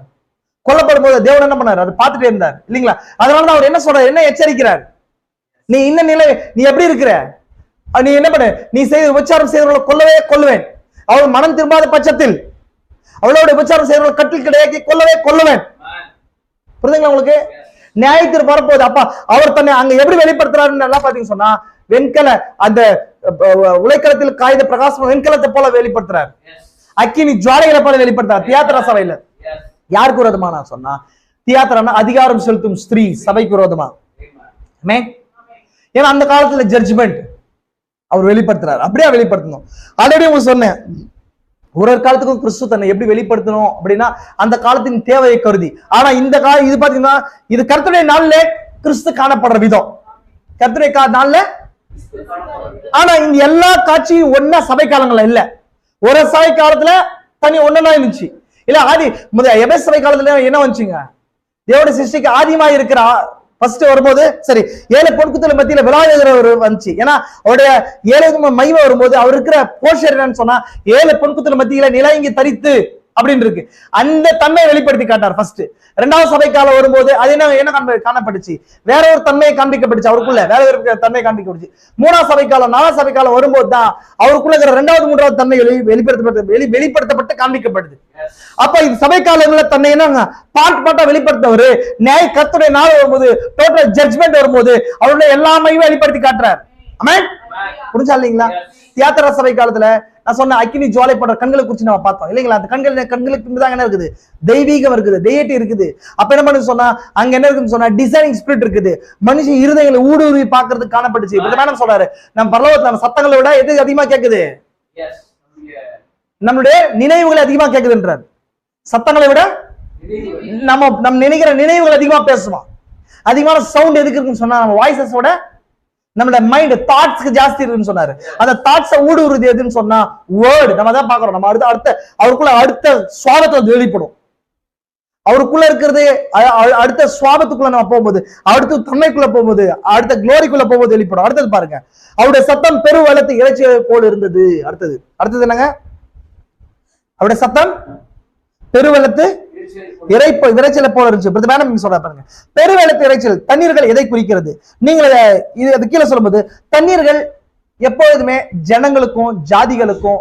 கொல்லப்படும் போது தேவன் என்ன பண்ணாரு? அதை பார்த்துட்டே இருந்தார் இல்லைங்களா? அதனாலதான் அவர் என்ன சொல்றாரு, என்ன எச்சரிக்கிறார்? நீ இந்த நிலை, நீ எப்படி இருக்கிற? நீ என்ன பண்ணு, நீ செய்த விபச்சாரம் செய்தவர்களை கொல்லவே கொல்லுவேன், அவள் மனம் திரும்பாத பட்சத்தில் அவளோட விபச்சாரம் செய்தவர்கள் கட்டில் கிடையாக்கி கொல்லவே கொல்லுவேன். புரியுதுங்களா உங்களுக்கு? நியாயத்திற்கு வரப்போகுது. அப்ப அவர் தன்னை அங்க எப்படி வெளிப்படுத்துறாருன்னு நல்லா பாத்தீங்கன்னு சொன்னா, வெண்கல அந்த உலைக்களத்தில் காய்ந்த பிரகாசம் வெண்கலத்தை போல வெளிப்படுத்துறாரு, அக்கினி ஜுவாலைகளை போல வெளிப்படுத்துறாரு தியாத்திரா சபையில. யாருக்கு விரோதமா நான் சொன்னா, தியாத்திரா அதிகாரம் செலுத்தும் ஸ்திரீ சபைக்கு விரோதமா. ஏன்னா அந்த காலத்துல ஜட்ஜ்மெண்ட் அவர் வெளிப்படுத்துறாரு, அப்படியே வெளிப்படுத்தணும். ஆல்ரெடி உங்களுக்கு சொன்னேன், ஒரு காலத்துக்கும் கிறிஸ்து தன்னை எப்படி வெளிப்படுத்தணும் அப்படின்னா அந்த காலத்தின் தேவையை கருதி. ஆனா இந்த காலம் இது பாத்தீங்கன்னா இது கர்த்தருடைய நாள்ல கிறிஸ்து காணப்படுற விதம், கர்த்தருடைய நாள்ல. ஆனா இந்த எல்லா காட்சியும் ஒன்னா சபை காலங்கள்ல இல்ல, ஒரு சபை காலத்துல தனி ஒன்னா இருந்துச்சு இல்ல. ஆதி எபேசு சபை காலத்துல என்ன வந்துச்சுங்க, தேவனுடைய சிருஷ்டிக்கு ஆதிமா இருக்கிற ஃபர்ஸ்ட் வரும்போது சரி 7 பொன்குத்தல மத்தியில விழாடுகிறவர் வந்துச்சு. ஏன்னா அவருடைய 7 மகிமை வரும்போது அவர் இருக்கிற போஷர் என்னன்னு சொன்னா 7 பொன்குத்தல மத்தியில நிலையங்கி தரித்து அப்படின்னு இருக்கு. அந்த தன்மை வெளிப்படுத்தி காட்டார் ஃபர்ஸ்ட். 2வது சபை காலம் வரும்போது அது என்ன காணப்பட்டுச்சு, வேற ஒரு தன்மையை காண்பிக்கப்பட்டுச்சு, அவருக்குள்ள வேற ஒரு தன்மை காண்பிக்கப்பட்டுச்சு. 3வது சபை காலம் 4வது சபை காலம் வரும்போது தான் அவருக்குள்ள இருக்கிற 2வது 3வது தன்மை வெளிப்படுத்தப்பட்டு காண்பிக்கப்படுது. அப்ப இது சபை காலங்களில் தன்னை என்ன பாட்டா வெளிப்படுத்தவர் நியாய கர்த்தருடைய நாள் வரும்போது டோட்டல் ஜட்ஜ்மெண்ட் வரும்போது அவருடைய எல்லாமையும் வெளிப்படுத்தி காட்டுறார். ஆமென். புரிஞ்சா இல்லைங்களா? தியாத்திரா சபை காலத்துல நான் சொன்ன அக்கினி ஜுவாலை போன்ற கண்களை குறிச்சு நம்ம பார்த்தோம் இல்லைங்களா? அந்த கண்களுக்கு தான் என்ன இருக்குது, தெய்வீகம் இருக்குது, தெய்வட்டி இருக்குது. அப்ப என்ன பண்ணு சொன்னா அங்க என்ன இருக்குன்னு சொன்னா டிசைனிங் ஸ்பிரிட் இருக்குது, மனுஷ இருதயங்களை ஊடுருவி பாக்குறதுக்கு காணப்பட்டுச்சு. இப்ப சொல்றாரு நம்ம பரலோகத்துல சத்தங்களை விட எது அதிகமா கேட்குது, நம்மளுடைய நினைவுகளை அதிகமா கேட்குதுன்றார். சத்தங்களை விட நம்ம நினைக்கிற நினைவுகள் அதிகமா பேசுவோம். அதிகமான சவுண்ட் எதுக்கு இருக்குன்னு சொன்னா நம்ம வாய்ஸஸ் விட நம்மளோட மைண்ட் தாட்ஸ்க்கு ஜாஸ்தி இருக்குன்னு சொன்னாரு. அந்த தாட்ஸை ஊடுருது எதுன்னு சொன்னா வேர்டு. நம்ம தான் பாக்குறோம், நம்ம அடுத்த அவருக்குள்ள அடுத்த சுவாபத்தை வெளிப்படும். அவருக்குள்ள இருக்கிறது அடுத்த சுவாபத்துக்குள்ள நம்ம போகும்போது, அடுத்த தன்மைக்குள்ள போகும்போது, அடுத்த குளோரிக்குள்ள போகும்போது வெளிப்படும். அடுத்தது பாருங்க, அவருடைய சத்தம் பெரு வெள்ளத்து இறைச்சி போல் இருந்தது. அடுத்தது என்னங்க, அவருடைய சத்தம் பெருவெள்ளத்து இறைச்சலை போல இருந்துச்சு. சொல்ற பாருங்க, பெருவெள்ளத்து இறைச்சல் தண்ணீர்கள் எதை குறிக்கிறது? நீங்கள் இது கீழே சொல்லும்போது தண்ணீர்கள் எப்பொழுதுமே ஜனங்களுக்கும் ஜாதிகளுக்கும்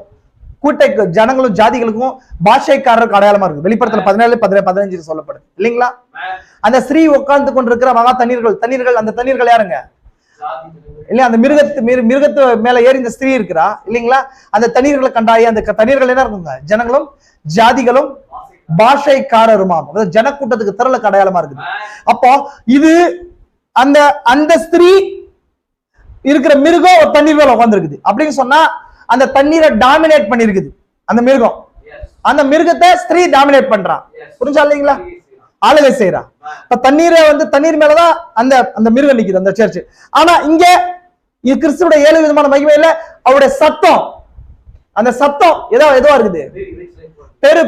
ஜனங்களும் ஜாதிகளுக்கும் பாஷைக்காரருக்கு அடையாளமா இருக்கு. வெளிப்படுத்தல 17:15 சொல்லப்படுது இல்லைங்களா? அந்த ஸ்ரீ உட்கார்ந்து கொண்டிருக்கிற மகா தண்ணீர்கள் அந்த தண்ணீர்கள் யாருங்க இல்ல, அந்த மிருகத்து மேல ஏறி இந்த ஸ்திரீ இருக்கிறா இல்லைங்களா? அந்த தண்ணீர்களை கண்டாயி அந்த தண்ணீர்கள் என்ன இருக்குங்க, ஜனங்களும் ஜாதிகளும் பாஷைக்காரருமாம், ஜனக்கூட்டத்துக்கு திரளுக்கு அடையாளமா இருக்குது. அப்போ இது அந்த ஸ்திரீ இருக்கிற மிருகம் ஒரு தண்ணீர் மேல உட்கார்ந்து அப்படின்னு சொன்னா அந்த தண்ணீரை டாமினேட் பண்ணிருக்குது அந்த மிருகம். அந்த மிருகத்தை ஸ்திரீ டாமினேட் பண்றான். புரிஞ்சா இல்லைங்களா? ஆளுகை செய்யறா. இப்ப தண்ணீர் மேலதான் அந்த மிருகம் நிக்குது அந்த சர்ச். ஆனா இங்க இது கிறிஸ்துவோட 7 விதமான மகிமையில அவருடைய சத்தம், அந்த சத்தம் எதுவா இருக்குது,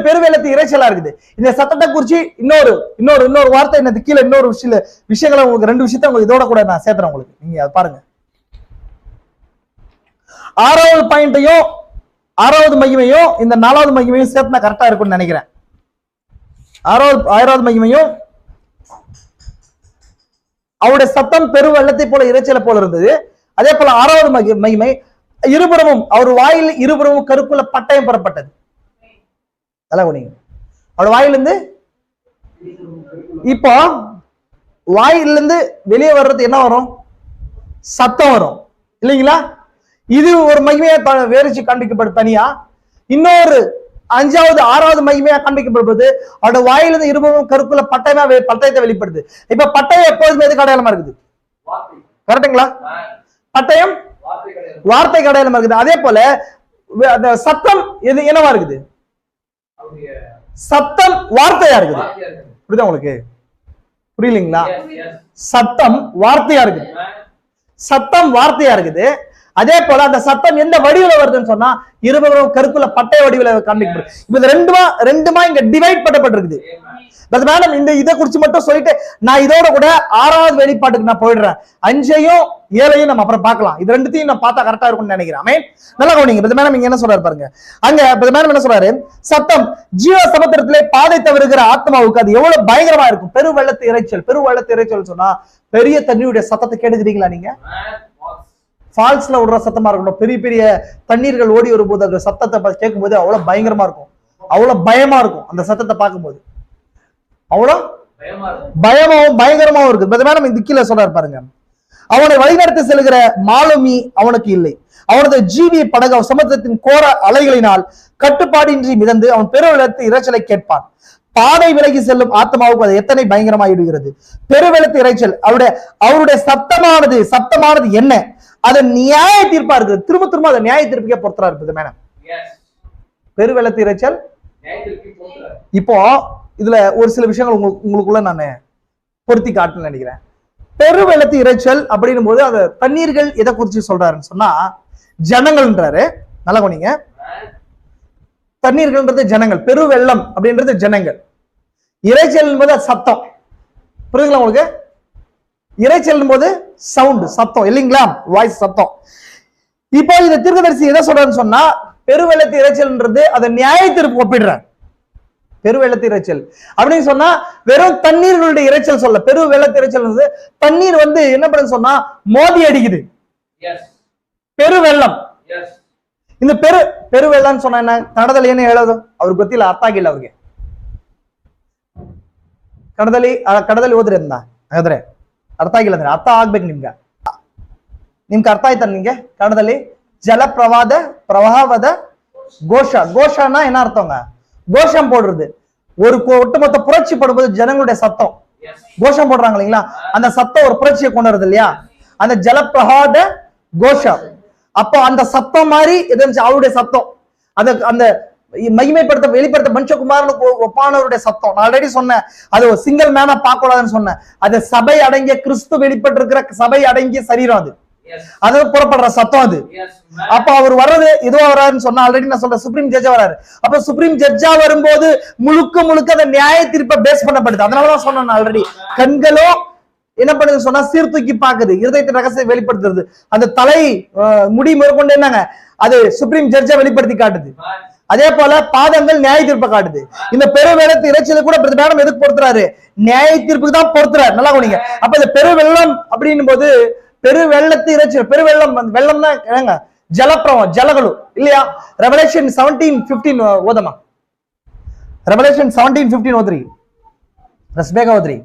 பெருவெள்ளத்து இறைச்சலா இருக்குது. இந்த சத்தத்தை குறிச்சு இன்னொரு வார்த்தை என்ன கீழே இன்னொரு விஷயங்களை உங்களுக்கு 2 விஷயத்த உங்களுக்கு இதோட கூட நான் சேர்த்துறேன் உங்களுக்கு. நீங்க அதை பாருங்க. 6வது பாயிண்டையும் 6வது மகிமையும் இந்த 4வது மகிமையும் சேர்த்துனா கரெக்டா இருக்கும்னு நினைக்கிறேன். 6வது மகிமையும் அவருடைய சத்தம் பெரு வெள்ளத்தை போல இறைச்சலை போல இருந்தது. அதே போல 6வது மகிமை இருபுறமும் அவர் வாயில் இருபுறமும் கருப்புல பட்டயம் பெறப்பட்டது. அவரோட வாயிலிருந்து இப்போ வாயிலிருந்து வெளியே வர்றது என்ன வரும், சத்தம் வரும் இல்லைங்களா? இது ஒரு மகிமையா வேறுச்சு காண்பிக்கப்படும் தனியா. இன்னொரு 5வது 6வது மகிமையா காண்பிக்கப்படுவது அவரோட வாயிலிருந்து இருபுறமும் கருப்புல பட்டயத்தை வெளிப்படுது. இப்ப பட்டயம் எப்போதுமே எதுக்கு அடையாளமா இருக்குது, கரெக்டுங்களா? பட்டயம் வார்த்தைக்கு அடையாளமா இருக்குது. அதே போல அந்த சத்தம் என்னவா இருக்குது, சத்தம் வார்த்தையா இருக்குது. புரியுதா உங்களுக்கு? புரியலீங்களா? சத்தம் வார்த்தையா இருக்குது, சத்தம் வார்த்தையா இருக்குது. அதே போல அந்த சத்தம் எந்த வடிவில வருதுன்னு சொன்னா இருபுறம் கருப்புல பட்டய வடிவில காண்பிக்கப்படுது. இது ரெண்டுமா இங்க டிவைட் பண்ணப்பட்டிருக்குது. மேடம் இந்த இதை குறிச்சு மட்டும் சொல்லிட்டு நான் இதோட கூட 6வது வெளிப்பாட்டுக்கு நான் போயிடுறேன். 5ஐயும் 7ஐயும் நம்ம அப்புறம் பார்க்கலாம். இது 2த்தையும் நான் பார்த்தா கரெக்டா இருக்கும்னு நினைக்கிறேன். நல்லா கவனிங்க. மேடம் இங்க என்ன சொல்றாரு பாருங்க. அங்க மேடம் என்ன சொல்றாரு, சத்தம் ஜீவ சமுத்திரத்திலே பாதை தவிர்க்கிற ஆத்மாவுக்கு அது எவ்வளவு பயங்கரமா இருக்கும். பெருவெள்ளத்து இறைச்சல் சொன்னா பெரிய தண்ணியுடைய சத்தத்தை கேட்டுக்கிறீங்களா நீங்க? ஃபால்ஸ்ல விடுற சத்தமா இருக்கட்டும், பெரிய பெரிய தண்ணீர்கள் ஓடி வரும்போது அந்த சத்தத்தை கேட்கும்போது அவ்வளவு பயங்கரமா இருக்கும், அவ்வளவு பயமா இருக்கும். அந்த சத்தத்தை பார்க்கும்போது அவ்வளவு பயமாவும் பயங்கரமாவும் இருக்கு. மேடம் இந்த கீழே சொல்றாரு பாருங்க, அவனை வழிநடத்தி செல்கிற மாலுமி அவனுக்கு இல்லை, அவனது ஜீவிய படகு சமுத்திரத்தின் கோர அலைகளினால் கட்டுப்பாடின்றி மிதந்து அவன் பெருவெள்ளத்து இரைச்சலை கேட்பான். பாதை விலகி செல்லும் ஆத்மாவுக்கு அது எத்தனை பயங்கரமாயிடுகிறது. பெருவெள்ளத்து இரைச்சல் அவருடைய சத்தமானது என்ன? அது நியாய தீர்ப்பா இருக்குது. திரும்ப திரும்ப அதை நியாய தீர்ப்புக்கே பொறுத்தரா இருக்குது மேடம். பெருவெள்ளத்து இரைச்சல். இப்போ இதுல ஒரு சில விஷயங்கள் உங்களுக்குள்ள நான் பொருத்தி காட்டுன்னு நினைக்கிறேன். பெருவெள்ளத்து இரைச்சல் அப்படின்னும் போது அந்த தண்ணீர்கள் எதை குறிச்சு சொல்றாருன்னு சொன்னா ஜனங்கள்ன்றாரு. நல்லா கவனிங்க, தண்ணீர்கள்ன்றது ஜனங்கள், பெருவெள்ளம் அப்படின்றது ஜனங்கள், இரைச்சல் என்பது சத்தம். புரியுதுங்களா உங்களுக்கு? இரைச்சல் போது சவுண்ட், சத்தம் இல்லைங்களா, வாய்ஸ், சத்தம். இப்போ இந்த தீர்க்கதரிசி எதை சொல்றாருன்னு சொன்னா பெருவெள்ளத்து இரைச்சல்ன்றது அதை நியாய தீர்ப்பு ஒப்பிடுறார். பெருவெள்ளத்து இரைச்சல் அப்படின்னு சொன்னா வெறும் தண்ணீர்களுடைய இரைச்சல் சொல்ல. பெருவெள்ளத்து இரைச்சல் தண்ணீர் என்ன பண்ணு சொன்னா மோதி அடிக்குது. பெருவெள்ளம். இந்த பெருவெள்ளம் சொன்னா என்ன? கன்னಡದಲ್ಲಿ ಏನು ಹೇಳೋದು ಅವ್ರಿಗೆ ಗೊತ್ತಿಲ್ಲ, ಅರ್ಥ ಆಗಿಲ್ಲ ಅವ್ರಿಗೆ. ಕನ್ನಡದಲ್ಲಿ ಓದ್ರಿ ಅಂತ ಹಾಗಾದ್ರೆ ಅರ್ಥ ಆಗಿಲ್ಲ ಅಂದ್ರೆ ಅರ್ಥ ಆಗ್ಬೇಕು ನಿಮ್ಗೆ ಅರ್ಥ ಆಯ್ತಾ ನಿಮ್ಗೆ? ಕನ್ನಡದಲ್ಲಿ பிரவாகவத கோஷானா என்ன அர்த்தங்க? கோஷம் போடுறது. ஒரு ஒட்டுமொத்த புரட்சி போடும்போது ஜனங்களுடைய சத்தம் கோஷம் போடுறாங்க இல்லைங்களா, அந்த சத்தம் ஒரு புரட்சியை கொண்டு வருது இல்லையா, அந்த ஜலப்பிரவாத கோஷம். அப்போ அந்த சத்தம் மாதிரி அவருடைய சத்தம், அந்த மகிமைப்படுத்த வெளிப்படுத்த மனுஷகுமாரனுக்கு ஒப்பானவருடைய சத்தம். நான் ஆல்ரெடி சொன்னேன், அது சிங்கிள் மேனா பார்க்க கூடாதுன்னு சொன்னேன். அது சபை அடங்கிய கிறிஸ்து வெளிப்பட்டு இருக்கிற சபை அடங்கிய சரீரம், அது புறப்படுற சத்தம் அது. அப்ப அவர் வர்றது இதுவா வர்றாருன்னு சொன்னா ஆல்ரெடி நான் சொல்றேன், சுப்ரீம் ஜட்ஜா வர்றாரு. அப்ப சுப்ரீம் ஜட்ஜா வரும்போது முழுக்க அந்த நியாய தீர்ப்பை பேஸ் பண்ணப்படுது. அதனாலதான் சொன்னேன் ஆல்ரெடி, கண்களோ என்ன பண்ணுது சொன்னா சீர்தூக்கி பாக்குது, இருதயத்தின் ரகசியத்தை வெளிப்படுத்துறது. அந்த தலை முடி மேற்கொண்டு என்னங்க அது சுப்ரீம் ஜட்ஜா வெளிப்படுத்தி காட்டுது. அதே போல பாதங்கள் நியாய தீர்ப்பை காட்டுது. இந்த பெருவெள்ளத்து இரைச்சலை கூட மேடம் எதுக்கு பொறுத்துறாரு? நியாய தீர்ப்புக்கு தான் பொறுத்துறாரு. நல்லா கவனிங்க. அப்ப இந்த பெருவெள்ளம் அப்படின்னும் போது பெருவெள்ளத்து இரைச்சல், பெருவெள்ளம் வெள்ளம்னா என்னங்க? ஜலப்பிரவாகம், ஜலಗಳು இல்லையா? ரெவலேஷன் 17:15 ஓதமா. ரெவலேஷன் 17:15 ஓதுறி ரஸ்பேகா ஓதுறி.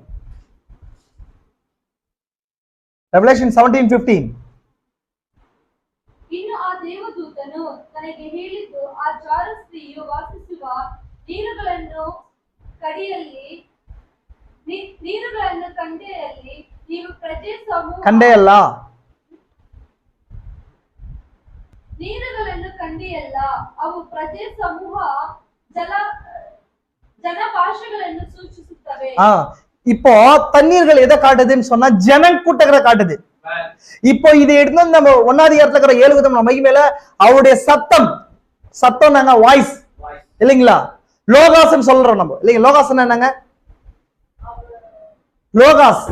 ரெவಲೇಷನ್ 17:15. ಇನ್ನು ಆ ದೇವದೂತನು ನನಗೆ ಹೇಳಿದ್ದು, ಆ ಜಾರ ಸ್ತ್ರೀಯು ವಾಸಿಸುವ ನೀರುಗಳನ್ನು ಕಂಡೆಯಲ್ಲಿ ನೀವು ಪ್ರಜೆ ಸಮೂಹ ಕಂಡೆಯಲ್ಲ ನೀರುಗಳನ್ನು ಕಂಡೆಯಲ್ಲ, ಅವು ಪ್ರಜೆ ಸಮೂಹ ಜನಭಾಷೆಗಳನ್ನು ಸೂಚಿಸುತ್ತವೆ. இப்போ தண்ணீர்கள் எதை காட்டுதுன்னு சொன்னா ஜனக்கூட்டங்களை காட்டுது. இப்போ இதை எடுத்து நம்ம 1ஆம் அதிகாரத்துல இருக்கிற 7 விதமான மகிமையில அவருடைய சத்தம் நாங்க வாய்ஸ் இல்லைங்களா, லோகாஸ்ன்னு சொல்றோம் நம்ம இல்லைங்க. லோகாஸ்ன்னா என்னங்க? லோகாஸ்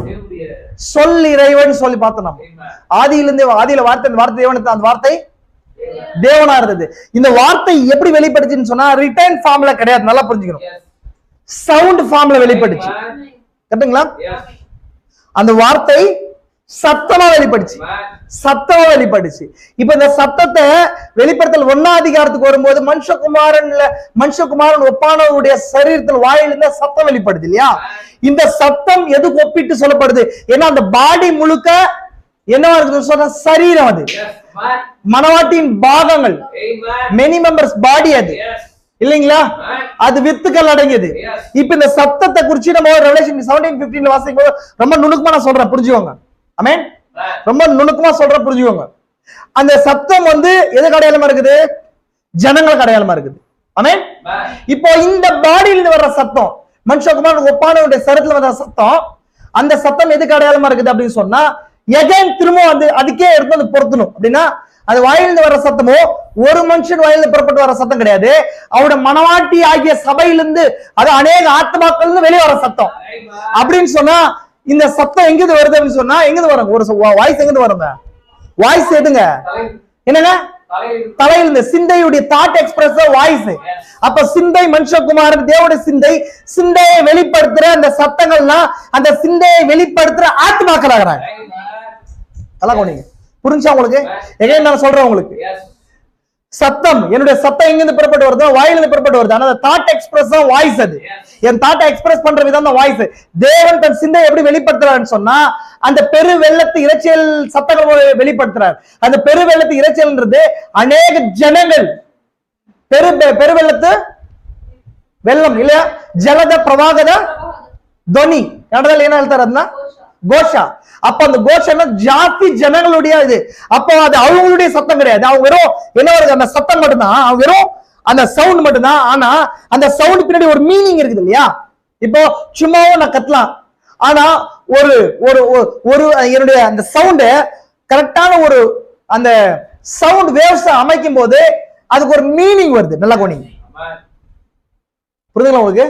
சொல் இறைவன் சொல்லி பார்த்தோம் நம்ம. ஆதியில வார்த்தை தேவன், அந்த வார்த்தை தேவனா இருந்தது. இந்த வார்த்தை எப்படி வெளிப்படுச்சுன்னு சொன்னா ரிட்டன் ஃபார்ம்ல கிடையாது, நல்லா புரிஞ்சுக்கணும். சவுண்ட் ஃபார்ம்ல வெளிப்படுச்சு, கரெக்ட்டுங்களா? அந்த வார்த்தை சத்தமா வெளிப்படுச்சு. இப்ப இந்த சத்தத்தை வெளிப்படுத்தல் 1ஆம் அதிகாரத்துக்கு வரும்போது மனுஷகுமாரன் ஒப்பானவருடைய சரீரத்தில் வாயிலிருந்த சத்தம் வெளிப்படுது இல்லையா? இந்த சத்தம் எதுக்கு ஒப்பிட்டு சொல்லப்படுது? ஏன்னா அந்த பாடி முழுக்க என்னவா இருக்குன்னு சொன்னா சரீரம், அது மனவாட்டியின் பாகங்கள், மெனி மெம்பர்ஸ் பாடி அது இல்லைங்களா, அது வித்துக்கள் அடங்கியது. இப்ப இந்த சத்தத்தை குறிச்சு நம்ம ரெவலேஷன் 17:15 வாசிக்கும் போது ரொம்ப நுணுக்கமா நான் சொல்றேன், புரிஞ்சுக்கோங்க. ஆமென். ரொம்ப நுணுக்கமா சொல்றேன், புரிஞ்சுக்கோங்க. அந்த சத்தம் எதுக்கு அடையாளமா இருக்குது? ஜனங்களுக்கு அடையாளமா இருக்குது. ஆமென். இப்போ இந்த பாடியிலிருந்து வர்ற சத்தம், மனுஷகுமாரனுக்கு ஒப்பானவருடைய சரீரத்துல வர்ற சத்தம், அந்த சத்தம் எதுக்கு அடையாளமா இருக்குது அப்படின்னு சொன்னா எகைன் திரும்ப அதுக்கே எடுத்து பொருத்தணும். அப்படின்னா அது வாயிலிருந்து வர சத்தமோ ஒரு மனுஷன் வாயிலிருந்து புறப்பட்டு வர சத்தம் கிடையாது, அவருடைய மனவாட்டி ஆகிய சபையிலிருந்து, அது அநேக ஆத்மாக்கள் வெளியே வர சத்தம். அப்படின்னு சொன்னா இந்த சத்தம் எங்கிருந்து வருது அப்படின்னு சொன்னா எங்கிருந்து வரும்? ஒரு வாய்ஸ் எங்கிருந்து வருங்க? வாய்ஸ் எதுங்க? என்னங்க? தலையிலிருந்து. சிந்தையுடைய தாட் எக்ஸ்பிரஸ் வாய்ஸ். அப்ப சிந்தை மனுஷகுமாரன் தேவனுடைய சிந்தையை வெளிப்படுத்துற அந்த சத்தங்கள்லாம் அந்த சிந்தையை வெளிப்படுத்துற ஆத்மாக்கள் ஆகிறாங்க. புரிஞ்சா உங்களுக்கு? எகைன் நான் சொல்றேன் உங்களுக்கு, சத்தம், என்னுடைய சத்தம் எங்கிருந்து புறப்பட்டு வருதோ வாயிலிருந்து புறப்பட்டு வருது. ஆனா தாட் எக்ஸ்பிரஸ் தான் வாய்ஸ். அது என் தாட்டை எக்ஸ்பிரஸ் பண்ற விதம் தான் வாய்ஸ். தேவன் தன் சிந்தையை எப்படி வெளிப்படுத்துறாருன்னு சொன்னா அந்த பெரு வெள்ளத்து இரைச்சல் சத்தங்கள் வெளிப்படுத்துறாரு. அந்த பெரு வெள்ளத்து இரைச்சல்ன்றது அநேக ஜனங்கள், பெருவெள்ளத்து வெள்ளம் இல்லையா, ஜலத பிரவாகத துவனி கன்னடದಲ್ಲಿ என்ன ಹೇಳ್ತಾರೆ ಅದನ್ನ கோஷா. அப்ப அந்த கோஷம்னா ஜாஸ்தி ஜனங்களுடைய இது. அப்போ அது அவங்களுடைய சத்தம் கிடையாது. அவங்க வெறும் என்ன வருது, அந்த சத்தம் மட்டும்தான், அவங்க வெறும் அந்த சவுண்ட் மட்டும்தான். ஆனா அந்த சவுண்ட் பின்னாடி ஒரு மீனிங் இருக்குது இல்லையா. இப்போ சும்மாவும் நான் கத்தலாம், ஆனா ஒரு ஒரு ஒரு என்னுடைய அந்த சவுண்ட் கரெக்டான ஒரு அந்த சவுண்ட் வேவ்ஸ் அமைக்கும் போது அதுக்கு ஒரு மீனிங் வருது. நல்லா கோணி, புரியுதுங்களா உங்களுக்கு?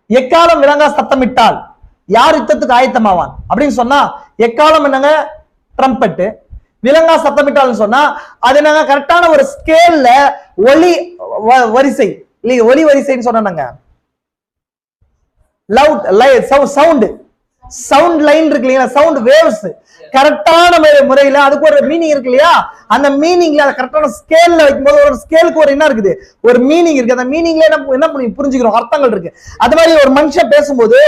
எக்காலம் விளங்கா சத்தமிட்டால் யார் யுத்தத்துக்கு ஆயத்தமாவான் அப்படின்னு சொன்னா, எக்காலம் என்னங்க, ட்ரம்பெட். விலங்கா சத்தமிட்டால்னு சொன்னா அது என்னங்க, கரெக்டான ஒரு ஸ்கேல்ல ஒலி வரிசை இல்லைங்க, ஒலி வரிசைன்னு சொன்னாங்க. லவுட் சவுண்ட், சவுண்ட் லைன் இருக்கு இல்லையா, சவுண்ட் வேவ்ஸ் கரெக்டான முறையில அதுக்கு ஒரு மீனிங் இருக்கு இல்லையா. அந்த மீனிங்ல கரெக்டான ஸ்கேல்ல வைக்கும்போது ஒரு ஸ்கேலுக்கு ஒரு என்ன இருக்குது, ஒரு மீனிங் இருக்கு. அந்த மீனிங்ல என்ன புரிஞ்சுக்கிறோம், அர்த்தங்கள் இருக்கு. அது மாதிரி ஒரு மனுஷன் பேசும்போது,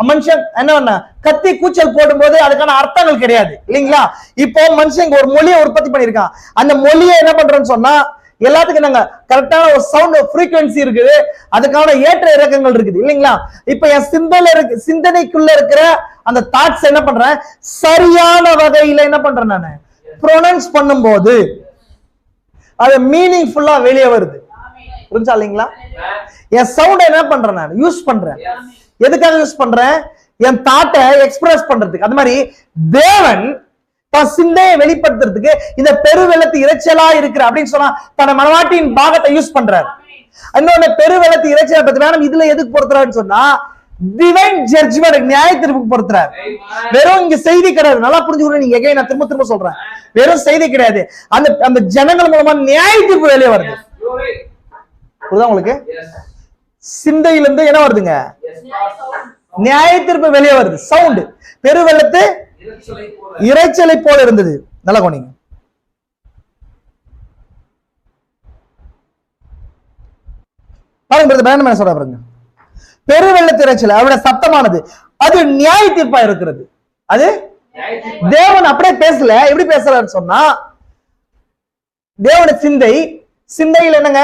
மனுஷன் என்ன கத்தி கூச்சல் போடும் போது அதுக்கான அர்த்தங்கள் கிடையாது இல்லைங்களா. இப்போ மனுஷன் ஒரு மொழியை உற்பத்தி பண்ணிருக்கான், அந்த மொழியை என்ன பண்றோம்னு சொன்னா எல்லாத்துக்கும் நாங்க கரெக்டான ஒரு சவுண்ட் ஃப்ரீக்வன்சி இருக்குது, அதுக்கான ஏற்ற இறக்கங்கள் இருக்குது இல்லைங்களா. இப்ப என் சிந்தனைக்குள்ள இருக்கிற அந்த தாட்ஸ் என்ன பண்றேன், சரியான வகையில என்ன பண்றேன் நான் ப்ரொனவுன்ஸ் பண்ணும்போது அது மீனிங் ஃபுல்லா வெளியே வருது. புரிஞ்சா இல்லைங்களா? என் சவுண்ட் என்ன பண்றேன் நான் யூஸ் பண்றேன். எதுக்காக யூஸ் பண்றேன், என் தாட்டை எக்ஸ்பிரஸ் பண்றதுக்கு. அது மாதிரி தேவன் சிந்தையை வெளிப்படுத்துறதுக்கு இந்த பெருவெள்ளத்து இறைச்சலா இருக்கிற அப்படின்னு சொன்னா தன்னை மனவாட்டியின் பாகத்தை யூஸ் பண்றாரு. இன்னொன்னு பெருவெள்ளத்து இறைச்சலை பத்தி இதுல எதுக்கு பொறுத்துறாருன்னு சொன்னா டிவைன் ஜட்ஜ்மென்ட், நியாய தீர்ப்புக்கு பொறுத்துறாரு. வெறும் இங்க செய்தி கிடையாது, நல்லா புரிஞ்சுக்கணும் நீங்க. எகைன் நான் திரும்ப திரும்ப சொல்றேன், வெறும் செய்தி கிடையாது, அந்த அந்த ஜனங்கள் மூலமா நியாய தீர்ப்பு வெளியே வருது. புரியுதா உங்களுக்கு? சிந்தையிலிருந்து என்ன வருதுங்க, நியாய தீர்ப்பு வெளியே வருது. சவுண்ட் பெருவெள்ளத்து இறைச்சலை போல இருந்தது. நல்லா கோணிங்க. பாருங்க சொல்ற பாருங்க, பெருவெள்ளத்து இறைச்சல் அவருடைய சத்தமானது அது நியாய தீர்ப்பா இருக்கிறது. அது தேவன் அப்படியே பேசல. எப்படி பேசுறாருன்னு சொன்னா தேவனுடைய சிந்தையில் என்னங்க,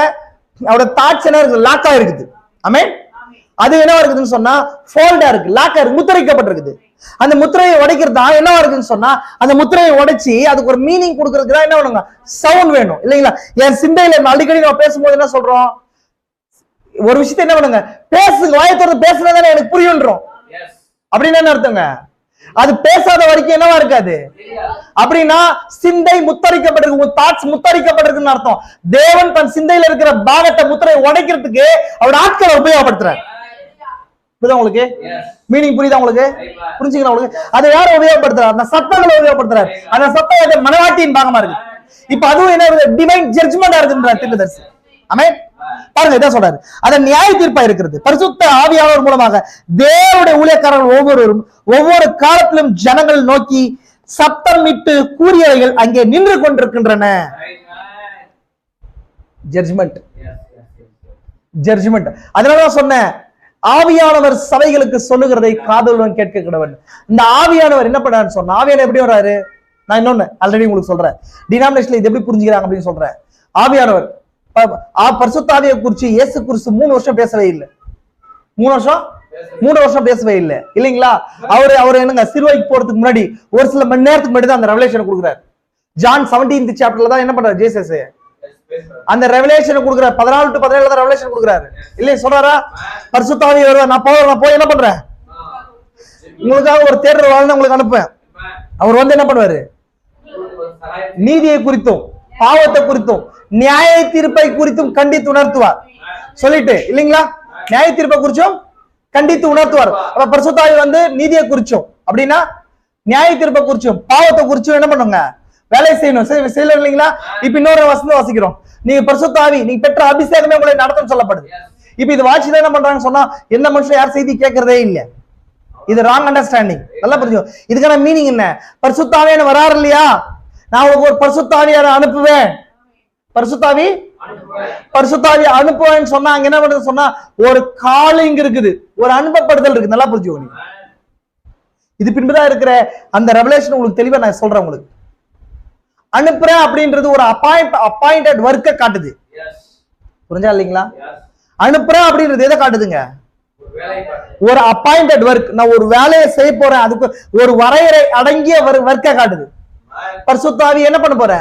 அவரோட தாட்ஸ் என்ன இருக்கு, லாக்கா இருக்குது. ஆமென். அது என்ன இருக்குதுன்னு சொன்னா ஃபோல்டா இருக்கு, லாக்கா இருக்கு, முத்திரைக்கப்பட்டிருக்குது. அந்த முத்திரையை உடைக்கிறது தான் என்ன இருக்குன்னு சொன்னா அந்த முத்திரையை உடைச்சி அதுக்கு ஒரு மீனிங் கொடுக்கறதுக்கு தான் என்ன வேணுங்க, சவுண்ட் வேணும் இல்லைங்களா. என் சிந்தையில அடிக்கடி நம்ம பேசும்போது என்ன சொல்றோம், ஒரு விஷயத்த என்ன பண்ணுங்க, பேசுங்க, வாயை திறந்து பேசுனதானே எனக்கு புரியுன்றோம். அப்படின்னு என்ன அர்த்தங்க, அது பேசாத வரைக்கும் என்னவா இருக்காது. அப்படின்னா சிந்தை முத்தரிக்கப்பட்டிருக்கு, தாட்ஸ் முத்தரிக்கப்பட்டிருக்குன்னு அர்த்தம். தேவன் தன் சிந்தையில இருக்கிற பாகத்தை முத்திரை உடைக்கிறதுக்கு அவரோட ஆட்களை உபயோகப்படுத்துறாரு. புரியுதா உங்களுக்கு? மீனிங் புரியுதா உங்களுக்கு? புரிஞ்சுக்கிறா உங்களுக்கு? அதை யார உபயோகப்படுத்துறாரு, அந்த சத்தங்களை உபயோகப்படுத்துறாரு. அந்த சத்தம் மனவாட்டியின் பாகமா இருக்கு. இப்ப அதுவும் என்ன, டிவைன் ஜட்ஜ்மெண்டா இருக்குன்றார் தீர்க்கதரிசி. ஆமென். பாருங்க, இதான் சொல்றாரு, அது நியாய தீர்ப்பா இருக்கிறது. பரிசுத்த ஆவியானவர் மூலமாக தேவனுடைய ஊழியக்காரர்கள் ஒவ்வொருவரும் ஒவ்வொரு காலத்திலும் ஜனங்கள் நோக்கி சத்தம் இட்டு கூறியவைகள் அங்கே நின்று கொண்டிருக்கின்றன. Judgement, judgement. அதனாலதான் சொன்னேன், ஆவியானவர் சபைகளுக்கு சொல்லுகிறதை காதுடன் கேட்க கடவன். இந்த ஆவியானவர் என்ன பண்ணாருன்னு சொன்ன, ஆவியானவர் எப்படி வர்றாரு, நான் இன்னொன்னு ஆல்ரெடி உங்களுக்கு சொல்றேன், டினாமினேஷன்ல இது எப்படி புரிஞ்சுக்கிறாங்க அப்படின்னு சொல்றேன். ஆவியானவர் பரிசுத்த ஆவியை குறிச்சு இயேசு கிறிஸ்து 3 வருஷம் பேசவே இல்லை. 3 வருஷம் பேசவே இல்லை இல்லைங்களா. அவரு என்னங்க, சிறுவைக்கு போறதுக்கு முன்னாடி ஒரு சில மணி நேரத்துக்கு முன்னாடி தான் அந்த ரெவலேஷன் கொடுக்குறாரு. ஜான் 17th சாப்டர்ல தான் என்ன பண்றாரு ஜீசஸ், அந்த ரெவலேஷன் கொடுக்குறாரு. 14 to 17 தான் ரெவலேஷன் கொடுக்குறாரு இல்லையா. சொல்றாரா, பரிசுத்த ஆவி வருவார், நான் போய் என்ன பண்றேன், உங்களுக்காக ஒரு தேர்தல் வாழ்ந்து உங்களுக்கு அனுப்புவேன். அவர் வந்து என்ன பண்ணுவாரு, நீதியை குறித்தும் பாவத்தை குறித்தும் நியாய தீர்ப்பை குறித்தும் கண்டித்து உணர்த்துவார் சொல்லிட்டு இல்லைங்களா. நியாய தீர்ப்பை குறிச்சும் கண்டித்து உணர்த்துவார். அப்ப பரிசுத்த ஆவி வந்து நீதியை குறிச்சும் அப்படின்னா நியாய தீர்ப்பை குறிச்சும் பாவத்தை குறிச்சும் என்ன பண்ணுங்க, வேலை செய்யணும். செய்யல இல்லைங்களா. இப்ப இன்னொரு வசனம் வாசிக்கிறோம், நீங்க பரிசுத்த ஆவி நீங்க பெற்ற அபிஷேகமே உங்களை நடத்தும் சொல்லப்படுது. இப்ப இது வாட்சி தான் என்ன பண்றாங்கன்னு சொன்னா எந்த மனுஷன் யார் செய்தி கேட்கறதே இல்லை. இது ராங் அண்டர்ஸ்டாண்டிங். நல்லா புரிஞ்சுக்கோ. இதுக்கான மீனிங் என்ன? பரிசுத்த ஆவியானவர் வராரு இல்லையா, நான் உங்களுக்கு ஒரு பரிசுத்த ஆவியாரை அனுப்புவேன், பரிசுத்த ஆவியை அனுப்புவேன்னு சொன்னா அங்க என்ன பண்றது சொன்னா ஒரு காலிங் இருக்குது, ஒரு அனுப்பப்படுதல் இருக்கு. நல்லா புரிஞ்சுக்கோ. நீங்க இது பின்புதான் இருக்கிற அந்த ரெவலேஷன் உங்களுக்கு தெளிவா நான் சொல்றேன். உங்களுக்கு அனுப்புறேன் அப்படின்றது ஒரு அப்பாயிண்டட் ஒர்க்கை காட்டுது. புரிஞ்சா இல்லைங்களா? அனுப்புறேன் அப்படின்றது எதை காட்டுதுங்க? ஒரு அப்பாயிண்டட் ஒர்க். நான் ஒரு வேலையை செய்ய போறேன், அதுக்கு ஒரு வரையறை அடங்கிய ஒர்க்கை காட்டுது. பரிசுத்த ஆவி என்ன பண்ண போற?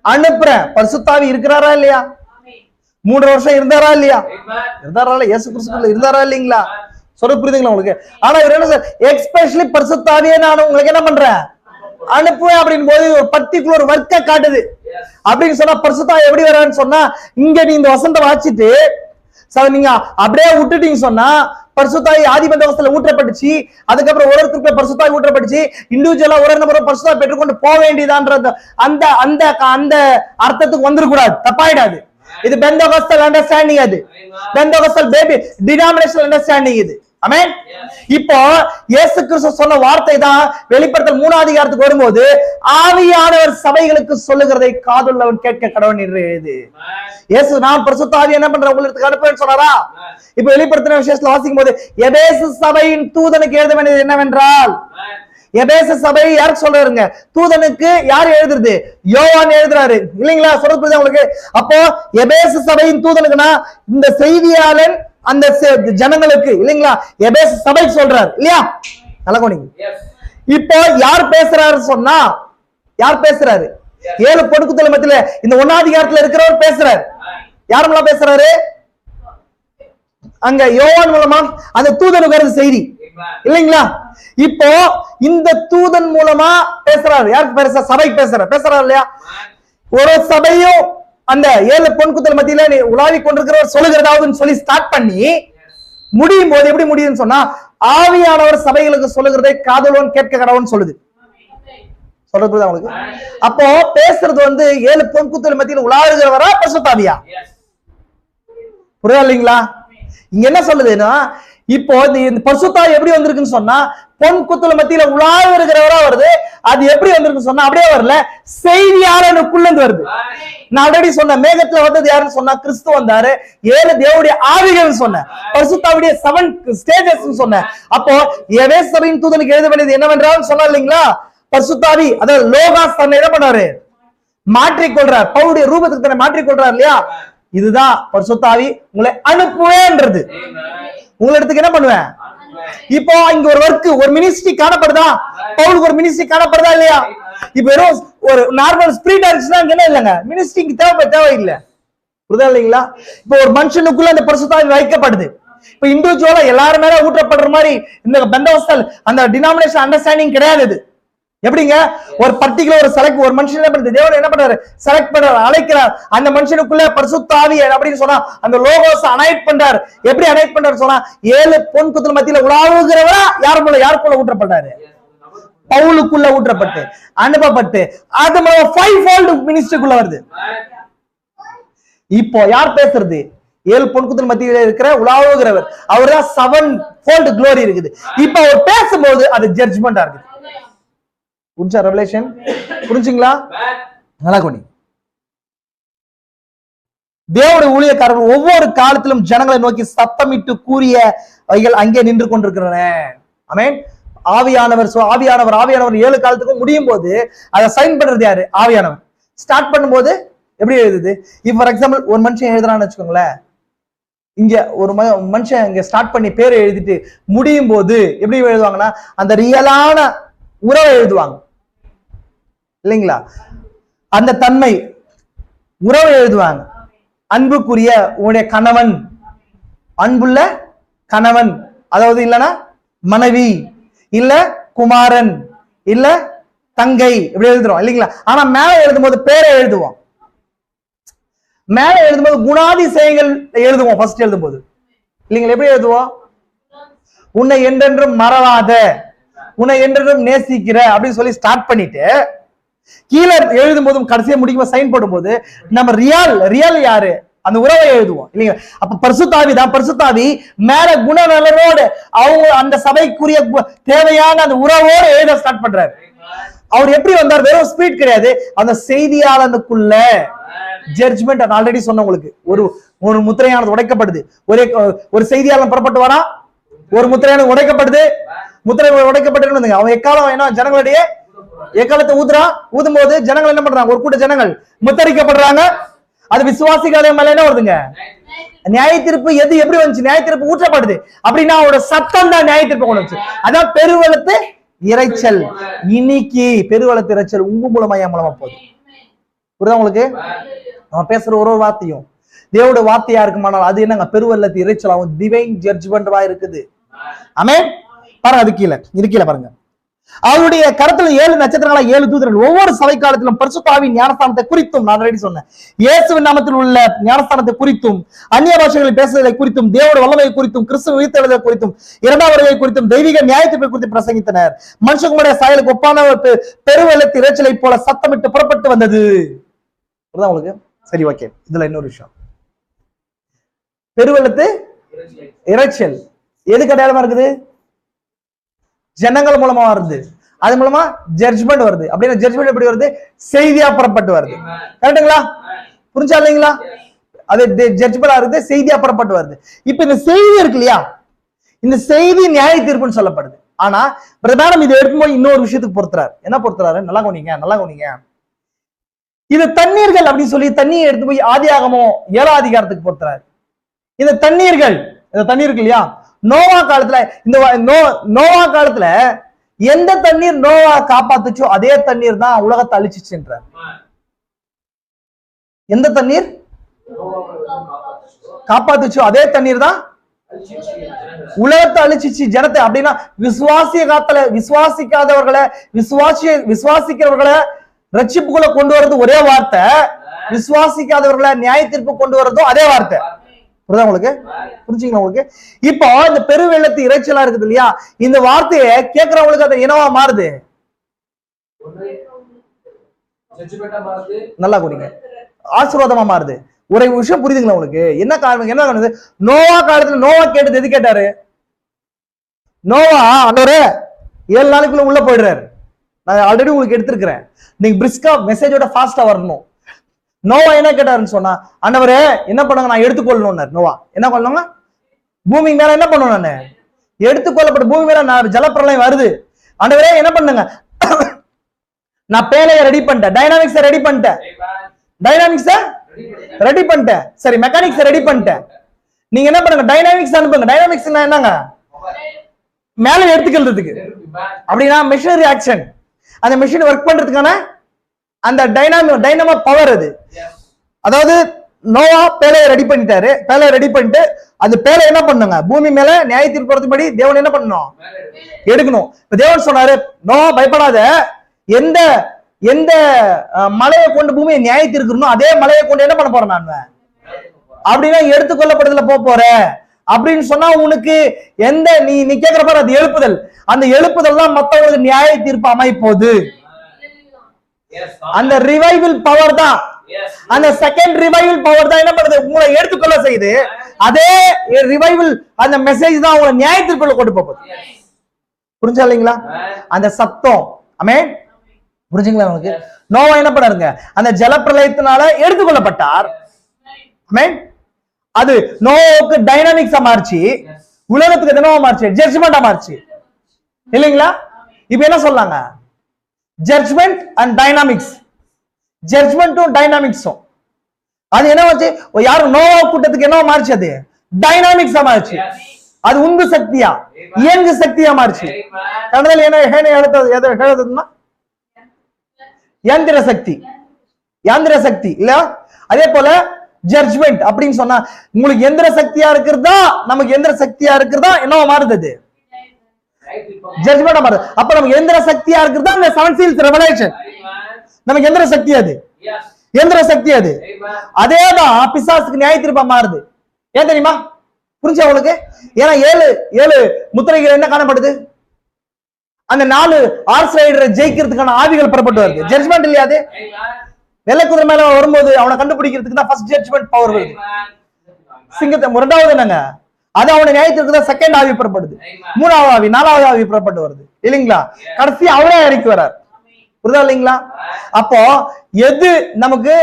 அனுப்புறேன். பரிசுத்த ஆவி இருக்கிறாரா இல்லையா? 3 வருஷம் இருந்தாரா இல்லையா? இருந்தாரா இல்ல? இயேசு கிறிஸ்துக்குள்ள இருந்தாரா இல்லைங்களா? சொல்ல புரியுதுங்களா உங்களுக்கு? ஆனா இவர் என்ன சார் எக்ஸ்பெஷலி பரிசுத்த ஆவியை நான் உங்களுக்கு என்ன பண்றேன்? அனுப்புவேன் அப்படின்னு போது ஒரு பர்டிகுலர் ஒர்க்கை காட்டுது. அப்படின்னு சொன்னா பரிசுத்த ஆவி எப்படி வரான்னு சொன்னா இங்க நீ இந்த வசந்த வாச்சிட்டு நீங்க அப்படியே விட்டுட்டீங்க சொன்னா பரிசுத்தாய் ஆதி பெந்தகோஸ்துல ஊற்றப்பட்டுச்சு, அதுக்கப்புறம் ஒருத்தருக்கு பரிசுத்தாய் ஊற்றப்பட்டுச்சு, இண்டிவிஜுவலா ஒரு நபரும் பரிசுத்தாய் பெற்றுக்கொண்டு போக வேண்டியதான்றது அந்த அந்த அந்த அர்த்தத்துக்கு வந்துடக்கூடாது, தப்பாயிடாது. இது பெந்தகோஸ்தல் அண்டர்ஸ்டாண்டிங், அது பெந்தகோஸ்தல் பேபி டினாமினேஷனல் அண்டர்ஸ்டாண்டிங் இது. ஆமென். இப்போ இயேசு கிறிஸ்து சொன்ன வார்த்தை தான் வெளிப்படுத்தல் 3ஆம் அதிகாரத்துக்கு வரும்போது ஆவியானவர் சபைகளுக்கு சொல்லுகிறதை காதுள்ளவன் கேட்க கடவன் என்று எழுது. இயேசு நான் பரிசுத்த ஆவி என்ன பண்றேன் உங்களுக்கு அனுப்புவேன்னு சொன்னாரா? இப்ப வெளிப்படுத்தின விசேஷத்துல வாசிக்கும் போது எபேசு சபையின் தூதனுக்கு எழுத வேண்டியது என்னவென்றால், எபேசு சபை யாருக்கு சொல்றாருங்க? தூதனுக்கு யார் எழுதுறது? யோவான் எழுதுறாரு இல்லைங்களா? சொல்றது புரியுதா உங்களுக்கு? அப்போ எபேசு சபையின் தூதனுக்குன்னா இந்த செய்தியாளன் அந்த ஜனங்களுக்கு இல்லைங்களா, எபேசு சபை சொல்றாரு இல்லையா? நல்லா கவனிங்க. இப்போ யார் பேசுறாரு சொன்னா யார் பேசுறாரு? 7 பொடுக்குத்தல மத்தியில இந்த 1ஆம் அதிகாரத்துல இருக்கிறவர் பேசுறாரு. யார் மூலம் பேசுறாரு? அங்க யோவான் மூலமா அந்த தூதனுக்கு வருது செய்தி இல்லைங்களா? இப்போ இந்த தூதன் மூலமா பேசுறாரு. யாருக்கு பேசுற? சபைக்கு பேசுறாரு இல்லையா? ஒரு சபையும் அந்த 7 பொன்குத்தல் மத்தியில நீ உலாவி கொண்டிருக்கிறவர் சொல்லுகிறதாவதுன்னு சொல்லி ஸ்டார்ட் பண்ணி முடியும் போது எப்படி முடியுதுன்னு சொன்னா ஆவியானவர் சபைகளுக்கு சொல்லுகிறதை காதுள்ளவன் கேட்க கடவுன்னு சொல்லுது. சொல்றது அவங்களுக்கு. அப்போ பேசுறது 7 பொன்குத்தல் மத்தியில உலாவுகிறவரா பரிசுத்த ஆவியா? புரியுதா இல்லைங்களா? இங்க என்ன சொல்லுதுன்னா இப்போ இந்த பரிசுத்த ஆவி எப்படி வந்திருக்குன்னு சொன்னா பொன் குத்துல மத்தியில உலாவி இருக்கிறவரா வருது. அது எப்படி வந்திருக்குன்னு சொன்னா அப்படியே வரல, செய்தியாளனுக்குள்ள இருந்து வருது. நான் ஆல்ரெடி சொன்னேன், மேகத்துல வந்தது யாருன்னு சொன்னா கிறிஸ்து வந்தாரு. 7 தேவனுடைய ஆவிகள் சொன்னேன், பரிசுத்தாவுடைய 7 ஸ்டேஜஸ் சொன்னேன். அப்போ எபேசு சபையின் தூதனுக்கு எழுத வேண்டியது என்னவென்றால் சொன்னா இல்லைங்களா, பரிசுத்தாவி அதாவது லோகாஸ் தன்னை என்ன பண்ணாரு? மாற்றிக்கொள்றார். பவுலுடைய ரூபத்துக்கு தன்னை மாற்றிக்கொள்றார் இல்லையா? இதுதான் பரிசுத்தாவி உங்களை அனுப்புவேன்றது. உங்களிடத்துக்கு என்ன பண்ணுவேன்? இப்போ இங்க ஒரு ஒர்க், ஒரு மினிஸ்ட்ரி காணப்படுதா? பவுலுக்கு ஒரு மினிஸ்ட்ரி காணப்படுதா இல்லையா? இப்ப வெறும் ஒரு நார்மல் ஸ்பிரிட் ஆயிடுச்சுன்னா என்ன இல்லைங்க, மினிஸ்ட்ரிக்கு தேவை இல்லை. புரியுதா இல்லைங்களா? இப்போ ஒரு மனுஷனுக்குள்ள அந்த பரிசுத்தாவி வைக்கப்படுது. இப்ப இண்டிவிஜுவலா எல்லாரும் மேல ஊற்றப்படுற மாதிரி இந்த பெந்தகோஸ்தல் அந்த டினாமினேஷன் அண்டர்ஸ்டாண்டிங் கிடையாது. இது எப்படிங்க? ஒரு பர்டிகுலர் ஒரு செலக்ட் ஒரு மனுஷன் என்ன பண்ணுது? தேவன் என்ன பண்றாரு? செலக்ட் பண்றாரு, அழைக்கிறார். அந்த மனுஷனுக்குள்ள பரிசுத்த ஆவி அப்படின்னு சொன்னா அந்த லோகோஸ் அனைட் பண்றாரு. எப்படி அனைட் பண்றாரு சொன்னா 7 பொன் குத்துல மத்தியில உலாவுகிறவரா யாருக்குள்ள ஊற்றப்பட்டாரு? பவுலுக்குள்ள ஊற்றப்பட்டு அனுப்பப்பட்டு அது 5-fold மினிஸ்ட்ரிக்குள்ள வருது. இப்போ யார் பேசுறது? 7 பொன் குத்துல மத்தியில இருக்கிற உலாவுகிறவர், அவர்தான் 7-fold glory இருக்குது. இப்ப அவர் பேசும்போது அது ஜட்ஜ்மெண்டா இருக்குது. புரிஞ்சா ரெவலேஷன்? புரிஞ்சுங்களா? நல்லா கொண்டு தேவனுடைய ஊழியக்காரர்கள் ஒவ்வொரு காலத்திலும் ஜனங்களை நோக்கி சத்தமிட்டு கூறிய அவைகள் அங்கே நின்று கொண்டிருக்கிறன. ஆமென். ஆவியானவர் 7 காலத்துக்கும் முடியும் போது அதை சைன் பண்றது யாரு? ஆவியானவர். ஸ்டார்ட் பண்ணும்போது எப்படி எழுதுது? இப்ப ஃபார் எக்ஸாம்பிள் ஒரு மனுஷன் எழுதுறான்னு வச்சுக்கோங்களேன், இங்க ஒரு மனுஷன் இங்க ஸ்டார்ட் பண்ணி பேரை எழுதிட்டு முடியும் போது எப்படி எழுதுவாங்கன்னா அந்த ரியலான உறவை எழுதுவாங்க இல்லைங்களா? அந்த தன்மை உறவை எழுதுவாங்க. அன்புக்குரிய உன்னுடைய கணவன், அன்புள்ள கணவன், அதாவது இல்லைன்னா மனைவி, இல்ல குமாரன், இல்ல தங்கை, இப்படி எழுதுறோம் இல்லைங்களா? ஆனா மேல எழுதும் போது பேரை எழுதுவோம். மேல எழுதும்போது குணாதிசயங்கள் எழுதுவோம். ஃபர்ஸ்ட் எழுதும் போது இல்லைங்களா? எப்படி எழுதுவோம்? உன்னை என்றென்றும் மறவாத, உன்னை என்றென்றும் நேசிக்கிற அப்படின்னு சொல்லி ஸ்டார்ட் பண்ணிட்டு கீழே எழுதும் போதும் கடைசியா முடிக்கும் சைன் போடும் போது நம்ம ரியல் யாரு அந்த உறவை எழுதுவோம் இல்லைங்க. அப்ப பரிசுத்தாவி தான், பரிசுத்தாவி மேல குணநலனோடு அவங்க அந்த சபைக்குரிய தேவையான அந்த உறவோடு எழுத ஸ்டார்ட் பண்றாரு. அவர் எப்படி வந்தார்? வெறும் ஸ்பீட் கிடையாது, அந்த செய்தியாளனுக்குள்ள ஜட்ஜ்மெண்ட். நான் ஆல்ரெடி சொன்ன உங்களுக்கு, ஒரு முத்திரையானது உடைக்கப்படுது. ஒரு செய்தியாளன் புறப்பட்டு வரா, ஒரு முத்திரையானது உடைக்கப்படுது. முத்திரை உடைக்கப்பட்டு அவன் எக்காலம் என்ன ஜனங்களுடைய எக்காலத்தை ஊதும் போது ஜனங்கள் என்ன பண்றாங்க? ஒரு கூட்ட ஜனங்கள் முத்தரிக்கப்படுறாங்க. அது விசுவாசிகளே மேல என்ன வருதுங்க? நியாய தீர்ப்பு. எது எப்படி வந்துச்சு? நியாய தீர்ப்பு ஊற்றப்படுது அப்படின்னா அவரோட சத்தம் தான் நியாய தீர்ப்பு கொண்டு வந்துச்சு. அதான் பெருவெள்ளத்து இறைச்சல். இன்னைக்கு பெருவெள்ளத்து இறைச்சல் உங்க மூலமா என் மூலமா போகுது. புரியுதா உங்களுக்கு? அவன் பேசுற ஒரு வார்த்தையும் தேவோட வார்த்தையா இருக்குமானால் அது என்னங்க? பெருவெள்ளத்து இறைச்சல். அவன் டிவைன் ஜட்ஜ்மெண்டா இருக்குது. ஆமென். பாருங்க, அது கீழே இது கீழே பாருங்க. அவருடைய கரத்துல 7 நட்சத்திரங்களா 7 தூதர்கள். ஒவ்வொரு சபை காலத்திலும் பரிசுத்த ஆவியின் ஞானஸ்தானத்தை குறித்தும், நான் ஆல்ரெடி சொன்னேன், இயேசுவின் நாமத்தில் உள்ள ஞானஸ்தானத்தை குறித்தும், அந்நிய பாஷைகளில் பேசுவதை குறித்தும், தேவோட வல்லமையை குறித்தும், கிறிஸ்துவ உயிர்த்தெழுதலை குறித்தும், இரண்டாம் வருகை குறித்தும், தெய்வீக நியாயத்தை குறித்து பிரசங்கித்தனர். மனுஷங்களுடைய சாயலுக்கு ஒப்பான ஒரு பெருவெள்ளத்து இறைச்சலை போல சத்தமிட்டு புறப்பட்டு வந்தது. உங்களுக்கு சரி, ஓகே. இதுல இன்னொரு விஷயம், பெருவெள்ளத்து இறைச்சல் எதுக்கு அடையாளமா இருக்குது? ஜனங்கள் மூலமா வருது. அது மூலமா ஜட்ஜ்மெண்ட் வருது. அப்படின்னா ஜட்ஜ்மெண்ட் எப்படி வருது? செய்தியா புறப்பட்டு வருது. கரெக்டுங்களா? புரிஞ்சா இல்லைங்களா? அது ஜட்ஜ்மெண்டா இருக்குது, செய்தியா புறப்பட்டு வருது. இப்ப இந்த செய்தி இருக்கு இல்லையா, இந்த செய்தி நியாய தீர்ப்புன்னு சொல்லப்படுது. ஆனா பிரதானம் இதை எடுக்கும்போது இன்னொரு விஷயத்துக்கு பொறுத்துறாரு. என்ன பொறுத்துறாரு? நல்லா கவனிங்க. இது தண்ணீர்கள் அப்படின்னு சொல்லி தண்ணியை எடுத்து போய் ஆதியாகமோ 7ஆம் அதிகாரத்துக்கு பொறுத்துறாரு. இந்த தண்ணீர்கள் இல்லையா, நோவா காலத்துல, இந்த நோவா காலத்துல எந்த தண்ணீர் நோவா காப்பாத்துச்சோ அதே தண்ணீர் தான் உலகத்தை அழிச்சுச்சுன்றார். எந்த தண்ணீர் காப்பாத்துச்சோ அதே தண்ணீர் தான் உலகத்தை அழிச்சிச்சு, ஜனத்தை. அப்படின்னா விசுவாசிக்காதவர்களை விசுவாசிக்கிறவர்களை ரட்சிப்புக்குள்ள கொண்டு வர்றது ஒரே வார்த்தை, விசுவாசிக்காதவர்களை நியாய தீர்ப்பு கொண்டு வர்றதும் அதே வார்த்தை. புரியுதா உங்களுக்கு? புரிஞ்சுங்களா உங்களுக்கு? இப்போ இந்த பெருவெள்ளத்து இறைச்சலா இருக்குது இல்லையா, இந்த வார்த்தையை கேட்கிறவங்களுக்கு அது என்னவா மாறுது? நல்லா கூறிங்க, ஆசீர்வாதமா மாறுது. ஒரு விஷயம் புரியுதுங்களா உங்களுக்கு? என்ன காரணம்? என்ன பண்ணுது? நோவா காலத்துல நோவா கேட்டது எது கேட்டாரு? நோவா ஆண்டவரே 7 நாளுக்குள்ள உள்ள போயிடுறாரு. நான் ஆல்ரெடி உங்களுக்கு எடுத்திருக்கிறேன். நீங்க பிரிஸ்கா மெசேஜோட ஃபாஸ்டா வரணும். நோவா என்ன கேட்டாருன்னு சொன்னா, ஆண்டவரே என்ன பண்ணுங்க, நான் எடுத்துக்கொள்ளணும். நோவா என்ன பண்ணணுங்க? பூமி மேல என்ன பண்ணும்? நான் எடுத்துக்கொள்ளப்பட்ட பூமி மேல நான் ஜலப்பிரளயம் வருது. ஆண்டவரே என்ன பண்ணுங்க, நான் பேலைய ரெடி பண்ணிட்டேன், டைனாமிக்ஸை ரெடி பண்ணிட்டேன், சரி மெக்கானிக்ஸை ரெடி பண்ணிட்டேன். நீங்க என்ன பண்ணுங்க, டைனாமிக்ஸ் அனுப்புங்க. டைனாமிக்ஸ் என்னங்க? மேல எடுத்துக்கிறதுக்கு. அப்படின்னா மெஷினரி ஆக்ஷன், அந்த மெஷின் ஒர்க் பண்றதுக்கான அந்த டைனமோ பவர் அது. அதாவது நோவா பேலையை ரெடி பண்ணிட்டாரு. பேலையை ரெடி பண்ணிட்டு அந்த பேலை என்ன பண்ணுங்க, பூமி மேல நியாய தீர்ப்பு போறதுபடி தேவன் என்ன பண்ணணும்? எடுக்கணும். இப்ப தேவன் சொன்னாரு, நோவா பயப்படாத, எந்த எந்த மலையை கொண்டு பூமியை நியாய தீர்க்கணும் அதே மலையை கொண்டு என்ன பண்ண போறேன் நான் அப்படின்னா எடுத்துக்கொள்ளப்படுதல போற அப்படின்னு சொன்னா, உனக்கு எந்த நீ கேட்கிற பாரு, அது எழுப்புதல். அந்த எழுப்புதல் தான் மத்தவங்களுக்கு நியாய தீர்ப்பு அமைப்போது. அந்த ரிவைவல் பவர் தான், அந்த செகண்ட் ரிவைவல் பவர் தான் என்ன பண்ணுது? உங்களை எடுத்துக்கொள்ள செய்யுது. அதே ரிவைவல் அந்த மெசேஜ் தான் உங்களை நியாய தீர்ப்புல கொண்டு போகுது. புரிஞ்சா இல்லைங்களா? அந்த சத்தம். ஆமென். புரிஞ்சுங்களா உங்களுக்கு? நோவா என்ன பண்ணாருங்க, அந்த ஜலப்பிரளயத்தினால எடுத்துக்கொள்ளப்பட்டார். ஆமென். அது நோவாவுக்கு டைனாமிக்ஸா மாறிச்சு, உலகத்துக்கு என்னவா மாறிச்சு? ஜட்ஜ்மெண்டா மாறிச்சு இல்லைங்களா? இப்ப என்ன சொல்லாங்க? Judgement and dynamics. ஜட்ஜ்மெண்ட்டும் டைனாமிக்ஸும் அது என்ன வச்சு யாரும் நோவா கூட்டத்துக்கு என்ன மாறிச்சு? அது டைனாமிக்ஸா மாறிச்சு. அது உந்து சக்தியா, இயங்கு சக்தியா மாறிச்சு. கடவுள் என்ன எழுதுன்னா யந்திர சக்தி, யந்திர சக்தி இல்ல? அதே போல ஜட்ஜ்மெண்ட் அப்படின்னு சொன்னா உங்களுக்கு எந்திர சக்தியா இருக்கிறதா, நமக்கு எந்திர சக்தியா இருக்கிறதா என்னவா மாறுது? ஜட்ஜ்மெண்டா மாறுது. அப்ப நமக்கு எந்திர சக்தியா இருக்கிறதா இந்த 7 seals revelation. நமக்கு எந்திர சக்தி அது, எந்திர சக்தி அது. அதேதான் பிசாசுக்கு நியாய தீர்ப்பா மாறுது. ஏன் தெரியுமா? புரிஞ்சா உங்களுக்கு? ஏன்னா 7 முத்திரைகள் என்ன காணப்படுது? அந்த 4 ஹார்ஸ் ரைடரை ஜெயிக்கிறதுக்கான ஆவிகள் புறப்பட்டு வருது. ஜட்ஜ்மெண்ட் இல்லையா அது? வெள்ளை குதிரை மேல வரும்போது அவனை கண்டுபிடிக்கிறதுக்கு தான் ஃபர்ஸ்ட் ஜட்ஜ்மெண்ட் பவர் வருது. சிங்கத்தை இரண்டாவது என்னங்க, அது அவனை நியாயத்திற்கு தான் செகண்ட் ஆவி புறப்படுது, மூணாவது ஆவி, நாலாவது ஆவி புறப்பட்டு வருது இல்லைங்களா? கடைசி அவரே இறக்கி வர்றார். புரியுதா இல்லைங்களா? அப்போ எது நமக்கு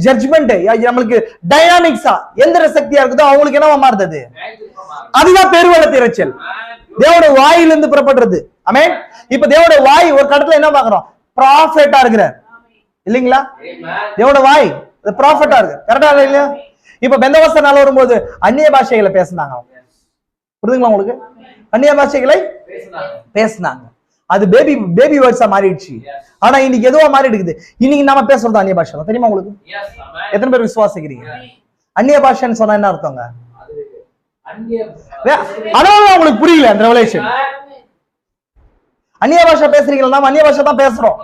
ஜட்ஜ்மெண்ட், நம்மளுக்கு டைனாமிக்ஸா எந்திர சக்தியா இருக்குதோ அவங்களுக்கு என்னவா மாறுது? அதுதான் பெருவெள்ளத்து இரைச்சல், தேவோட வாயிலிருந்து புறப்படுறது. ஆமென். இப்ப தேவோட வாய் ஒரு கடத்துல என்ன பாக்குறோம்? ப்ராஃபெட்டா இருக்கிறார் இல்லைங்களா? தேவோட வாய் ப்ராஃபெட்டா இருக்கு, கரெக்டா இல்லையா? இப்ப பெந்தகோஸ்தே நாள் வரும்போது அந்நிய பாஷைகளை பேசினாங்க. புரியுதுங்களா உங்களுக்கு? அந்நிய பாஷைகளை பேசினாங்க. அது பேபி வேர்ட்ஸா மாறிடுச்சு. ஆனா இன்னைக்கு எதுவா மாறி இருக்குது? இன்னைக்கு நாம பேசுறது அந்நிய பாஷை தெரியுமா உங்களுக்கு? எத்தனை பேர் விசுவாசிக்கிறீங்க? அந்நிய பாஷைன்னு சொன்னா என்ன அர்த்தங்க? அதான் உங்களுக்கு புரியல அந்த ரெவலேஷன். அந்நிய பாஷை பேசுறீங்களா? நாம அந்நிய பாஷை தான் பேசுறோம்,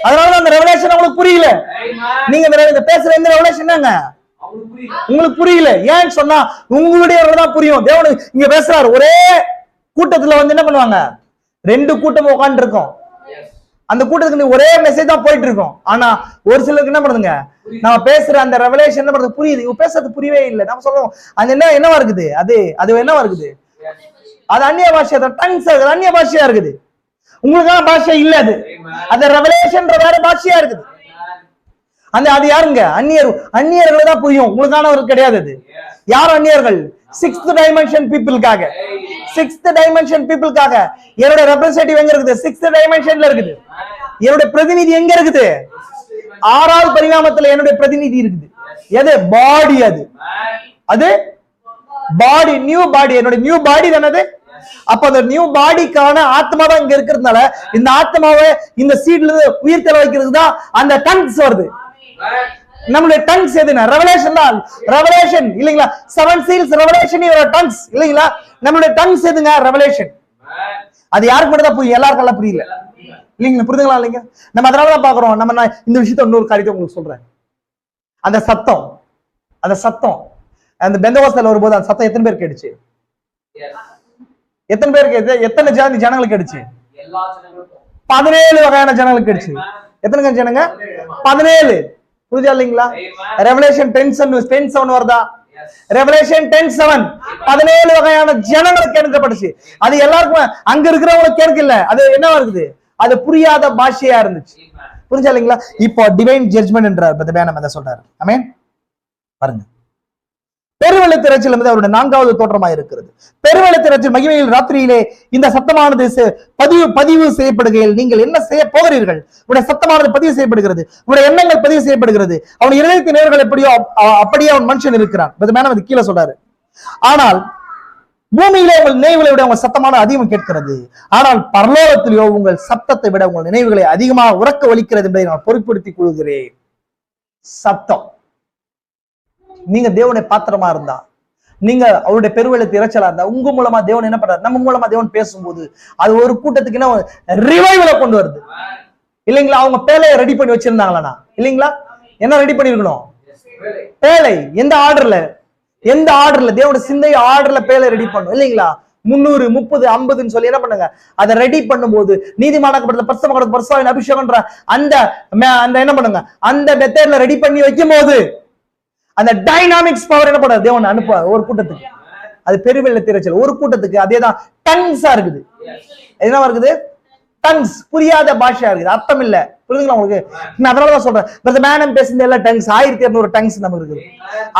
அதனால அந்த ரெவலேஷன் உங்களுக்கு புரியல. நீங்க இந்த பேசுற இந்த ரெவலேஷன் என்னங்க உங்களுக்கு புரியல. ஏன்னு சொன்னா உங்களுடைய தான் புரியும். தேவன் இங்க பேசுறாரு. ஒரே கூட்டத்துல வந்து என்ன பண்ணுவாங்க? ரெண்டு கூட்டம் உட்காந்து இருக்கும். அந்த கூட்டத்துக்கு ஒரே மெசேஜ் தான் போயிட்டு இருக்கும். ஆனா ஒரு சிலருக்கு என்ன பண்ணுதுங்க, நம்ம பேசுற அந்த ரெவலேஷன் என்ன பண்ணுறது புரியுது, இவங்க பேசுறது புரியவே இல்லை. நம்ம சொல்லுவோம் அது என்னவா இருக்குது, அது என்னவா இருக்குது? அது அந்நிய பாஷை, டங்ஸ் இருக்குது, அந்நிய பாஷையா இருக்குது. உங்களுக்கான பாஷை இல்ல அது, அந்த ரெவலேஷன் வேற பாஷையா இருக்குது. அது யாருங்க? அந்நியர்கள் தான் புரியும், உங்களுக்கானவர்கள் கிடையாது. அது யார் அந்நியர்கள்? சிக்ஸ்த் டைமென்ஷன் பீப்புளுக்காக. சிக்ஸ்த் டைமென்ஷன் பீப்புளுக்காக என்னோட ரெப்ரசன்டேட்டிவ் எங்க இருக்குது? சிக்ஸ்த் டைமென்ஷன்ல இருக்குது. என்னோட பிரதிநிதி எங்க இருக்குது? ஆறாவது பரிணாமத்துல என்னுடைய பிரதிநிதி இருக்குது. எது? பாடி. அது பாடி, நியூ பாடி, என்னோட நியூ பாடி தானது. அப்ப அந்த நியூ பாடிக்கான ஆத்மா தான் இங்க இருக்கிறதுனால இந்த ஆத்மாவை இந்த சீட்ல இருந்து உயிர் தெள வைக்கிறதுக்கு தான் அந்த டங்ஸ் வருது. நம்மளுடைய டங்ஸ் எதுனா ரெவலேஷன் தான். ரெவலேஷன் இல்லைங்களா? 7 seals ரெவலேஷன் யுவர் டங்ஸ் இல்லைங்களா? நம்மளுடைய டங்ஸ் எதுங்க? ரெவலேஷன். அது யாருக்கு மட்டும் தான் புரியும், எல்லாருக்கும் எல்லாம் புரியல இல்லைங்களா? புரியுதுங்களா இல்லைங்க? நம்ம அதனாலதான் பாக்குறோம். நம்ம இந்த விஷயத்த இன்னொரு காரியத்தை உங்களுக்கு சொல்றேன். அந்த சத்தம் அந்த பெந்தகோஸ்தேல வரும்போது அந்த சத்தம் எத்தனை பேர் கேட்டுச்சு? எத்தனை பேருக்கு? எத்தனை ஜனங்களுக்கு கேட்டுச்சு? 17 வகையான ஜனங்களுக்கு கேட்டுச்சு. எத்தனை ஜனங்க? 17. புரியுதா இல்லைங்களா? ரெவலேஷன் 10:7 வருதா? ரெவலேஷன் 10:7 17 வகையான ஜனங்களுக்கு கேட்கப்பட்டுச்சு. அது எல்லாருக்கும் அங்க இருக்கிறவங்களுக்கு கேட்கல. அது என்ன இருக்குது? அது புரியாத பாஷையா இருந்துச்சு. புரிஞ்சா இல்லைங்களா? இப்போ டிவைன் ஜட்ஜ்மெண்ட் என்றார் நம்ம அதை சொல்றாரு. ஆமென். பாருங்க, பெருவெள்ளத்து இரைச்சல் என்பது அவருடைய 4வது தோற்றமாக இருக்கிறது. பெருவெள்ளத்து இரைச்சல் மகிமையில் ராத்திரியிலே இந்த சத்தமானது பதிவு செய்யப்படுகையில் நீங்கள் என்ன செய்ய போகிறீர்கள்? உடைய சத்தமானது பதிவு செய்யப்படுகிறது, உடைய எண்ணங்கள் பதிவு செய்யப்படுகிறது. அவன் இருதயத்தின் நேர்கள் எப்படியோ அப்படியே அவன் மனுஷன் இருக்கிறான். அது கீழே சொல்றாரு. ஆனால் பூமியிலே உங்கள் நினைவுகளை விட உங்கள் சத்தமான அதிகம் கேட்கிறது, ஆனால் பரலோகத்திலேயோ உங்கள் சத்தத்தை விட உங்கள் நினைவுகளை அதிகமாக உறக்க ஒலிக்கிறது என்பதை நான் பொருட்படுத்திக் கொள்கிறேன். சத்தம். நீங்க தேவனுடைய பாத்திரமா இருந்தா, நீங்க அவருடைய பெருவெள்ளத்து இரைச்சலா இருந்தா, உங்க மூலமா தேவன் என்ன பண்றாரு? நம்ம மூலமா தேவன் பேசும்போது அது ஒரு கூட்டத்துக்கு என்ன ரிவைவலை கொண்டு வருது இல்லைங்களா? அவங்க பேலையை ரெடி பண்ணி வச்சிருந்தாங்களா இல்லைங்களா? என்ன ரெடி பண்ணிருக்கணும்? பேலை எந்த ஆர்டர்ல தேவனுடைய சிந்தை ஆர்டர்ல பேலை ரெடி பண்ணும் இல்லைங்களா? 300, 30, 50 சொல்லி என்ன பண்ணுங்க, அதை ரெடி பண்ணும்போது நீதிமானாக்கப்பட்ட பரிசுத்தமாக்கப்பட்ட அபிஷேகம்ன்ற அந்த என்ன பண்ணுங்க, அந்த மெத்தட்ல ரெடி பண்ணி வைக்கும் போது அந்த டைனாமிக்ஸ் பவர் என்ன பண்ண தேவன் அனுப்புவார் ஒரு கூட்டத்துக்கு. அது பெருவெள்ளத்து இரைச்சல் ஒரு கூட்டத்துக்கு. அதேதான் டங்ஸா இருக்குது. என்னவா இருக்குது? டங்ஸ். புரியாத பாஷையா இருக்குது, அர்த்தம் இல்ல. புரியுதுங்களா உங்களுக்கு? நான் அதனாலதான் சொல்றேன், பிரதர் மேனம் பேசுறது எல்லாம் டங்ஸ். 1200 டங்ஸ் நமக்கு இருக்குது.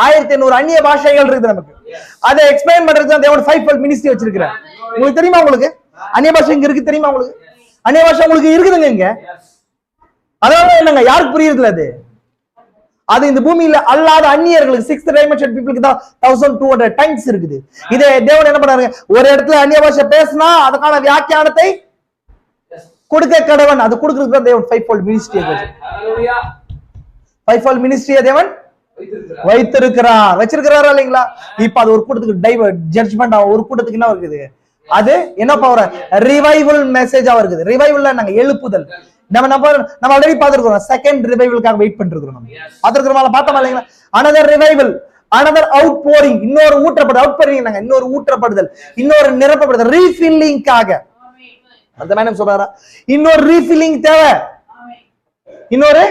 1200 அந்நிய பாஷைகள் இருக்குது நமக்கு. அதை எக்ஸ்பிளைன் பண்றதுக்கு தான் தேவன் 5-fold மினிஸ்ட்ரி வச்சிருக்கிறார். உங்களுக்கு தெரியுமா? உங்களுக்கு அந்நிய பாஷை இங்க இருக்கு தெரியுமா? உங்களுக்கு அந்நிய பாஷை உங்களுக்கு இருக்குதுங்க இங்க. அதனால என்னங்க, யாருக்கு புரியுதுல? அது இந்த பூமியில அல்லாத அந்நியர்களுக்கு 6th dimension பீப்புளுக்கு தான் 1200 டங்ஸ் இருக்குது. இதே தேவன் என்ன பண்றாரு? ஒரு இடத்துல அந்நிய பாஷை பேசினா அதுக்கான வியாக்கியானத்தை கொடுக்க கடவன். அது கொடுக்கிறதுக்கு தான் தேவன் 5-fold மினிஸ்ட்ரி ஹalleluya 5-fold மினிஸ்ட்ரியை தேவன் வச்சிருக்கிறாரா இல்லைங்களா? இப்ப அது ஒரு கூட்டத்துக்கு ஜட்ஜ்மெண்ட் ஆகும். ஒரு கூட்டத்துக்கு என்ன இருக்குது? அது என்ன பவர்? ரிவைவல் மெசேஜா இருக்குது. ரிவைவல்ல நாங்க எழுப்புதல். நம்ம ஆல்ரெடி பார்த்திருக்கிறோம். செகண்ட் ரிவைவலுக்காக வெயிட் பண்ணிட்டு இருக்கிறோம். நம்ம பார்த்திருக்கிறோம், பார்த்தோமா இல்லைங்களா? another revival, another outpouring, இன்னொரு ஊற்றப்படுதல். அவுட்போரிங் நாங்க இன்னொரு ஊற்றப்படுதல், இன்னொரு நிரப்பப்படுதல், ரீஃபில்லிங்காக. அந்த மேடம் சொல்றாரா? இன்னொரு ரீஃபில்லிங் தேவை. இன்னொரு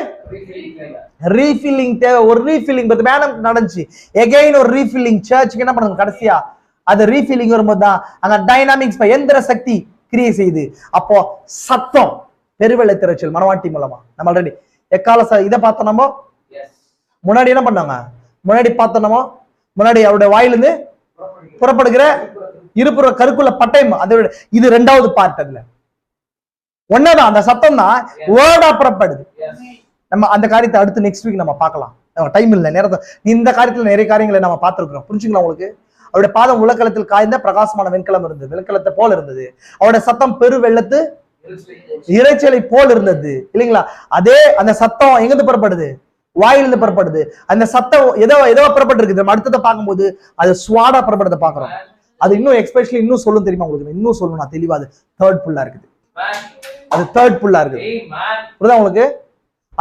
ரீஃபில்லிங் தேவை. ஒரு ரீஃபில்லிங் மேடம் நடந்துச்சு. எகைன் ஒரு ரீஃபில்லிங் சர்ச்சுக்கு என்ன பண்ணுங்க கடைசியா அது ரீஃபில்லிங் வரும்போது தான் அங்க டைனாமிக்ஸ் எந்திர சக்தி கிரியை செய்யுது. அப்போ சத்தம் பெருவெள்ளை திரைச்சல் மனவாட்டி மூலமா நம்ம ஆல்ரெடி எக்கால இதை பார்த்தோம். நம்ம முன்னாடி என்ன பண்ணாங்க, முன்னாடி பார்த்தோம், முன்னாடி அவருடைய வாயிலிருந்து புறப்படுகிற இருப்புற கருக்குள்ள பட்டயம், அதோட இது ரெண்டாவது பார்ட். அதுல ஒன்னதான் அந்த சத்தம் தான் வேர்டா புறப்படுது. நம்ம அந்த காரியத்தை அடுத்து நெக்ஸ்ட் வீக் நம்ம பார்க்கலாம். டைம் இல்லை, நேரத்தை இந்த காரியத்துல நிறைய காரியங்களை நம்ம பார்த்துருக்கிறோம். புரிஞ்சுங்களா உங்களுக்கு? அவருடைய பாதம் உலகளத்தில் காய்ந்த பிரகாசமான வெண்கலம் இருந்தது, வெண்கலத்தை போல இருந்தது. அவருடைய சத்தம் பெரு வெள்ளத்து இறைச்சலை போல் இருந்தது இல்லைங்களா? அதே அந்த சத்தம் எங்கிருந்து புறப்படுது? வாயிலிருந்து புறப்படுது. அந்த சத்தம் ஏதோ புறப்பட்டு இருக்குது. நம்ம அடுத்ததை பார்க்கும்போது அது ஸ்வாடா புறப்படுறத பாக்குறோம். அது இன்னும் எக்ஸ்பெஷலி இன்னும் சொல்லும் தெரியுமா உங்களுக்கு? இன்னும் சொல்லணும் நான் தெளிவா. அது தேர்ட் புல்லா இருக்குது. அது தேர்ட் புல்லா இருக்குது. புரியுதா உங்களுக்கு?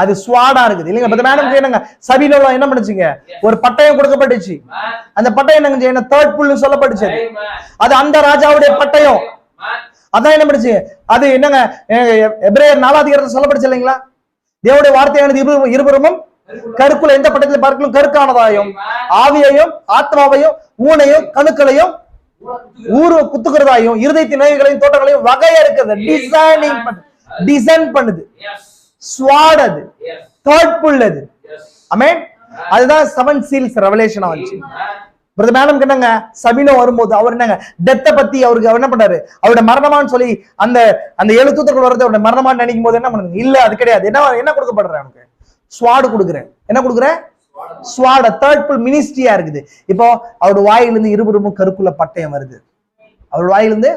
அது ஸ்வாடா இருக்குது இல்லைங்க? மேடம் என்னங்க சபீனோல என்ன பண்ணுச்சுங்க? ஒரு பட்டயம் கொடுக்கப்பட்டுச்சு. அந்த பட்டயம் என்னங்க என்ன தேர்ட் புல் சொல்லப்பட்டுச்சு. அது அந்த ராஜாவுடைய பட்டயம். அதான் என்ன பண்ணுச்சு? அது என்னங்க எபிரேயர் 4ஆம் அதிகாரத்துல சொல்லப்பட்டுச்சு இல்லைங்களா? தேவனுடைய வார்த்தையானது இருபுறமும் கருக்குள்ள எந்த பட்டயத்தில் பார்க்கலும் கருக்கானதாயும் ஆவியையும் ஆத்மாவையும் ஊனையும் கணுக்களையும் குத்துக்கிறதாயும் இருதயத்தின் நோய்களையும் தோட்டங்களையும் வகையா இருக்குது. டிசைன் பண்ணுது. ஸ்வாட் அது தேர்ட் புல் அது. ஆமென். அதுதான் 7 சீல்ஸ் ரெவலேஷனா வந்துச்சு. பிரதர் மேடம் என்னங்க சபீனோ வரும்போது அவர் என்னங்க டெத்தை பத்தி அவருக்கு அவர் என்ன பண்றாரு? அவருடைய மரணமான்னு சொல்லி அந்த அந்த 7 தூதர்கள் வரது அவருடைய மரணமான்னு நினைக்கும் போது என்ன பண்ணுங்க? இல்ல அது கிடையாது. என்ன கொடுக்கப்படுறேன் எனக்கு? ஸ்வாடு கொடுக்குறேன். என்ன கொடுக்குறேன்? ஸ்வாட தேர்ட் புல் மினிஸ்ட்ரியா இருக்குது. இப்போ அவருடைய வாயிலிருந்து இருபுறமும் கருக்குள்ள பட்டயம் வருது. அவருடைய வாயிலிருந்து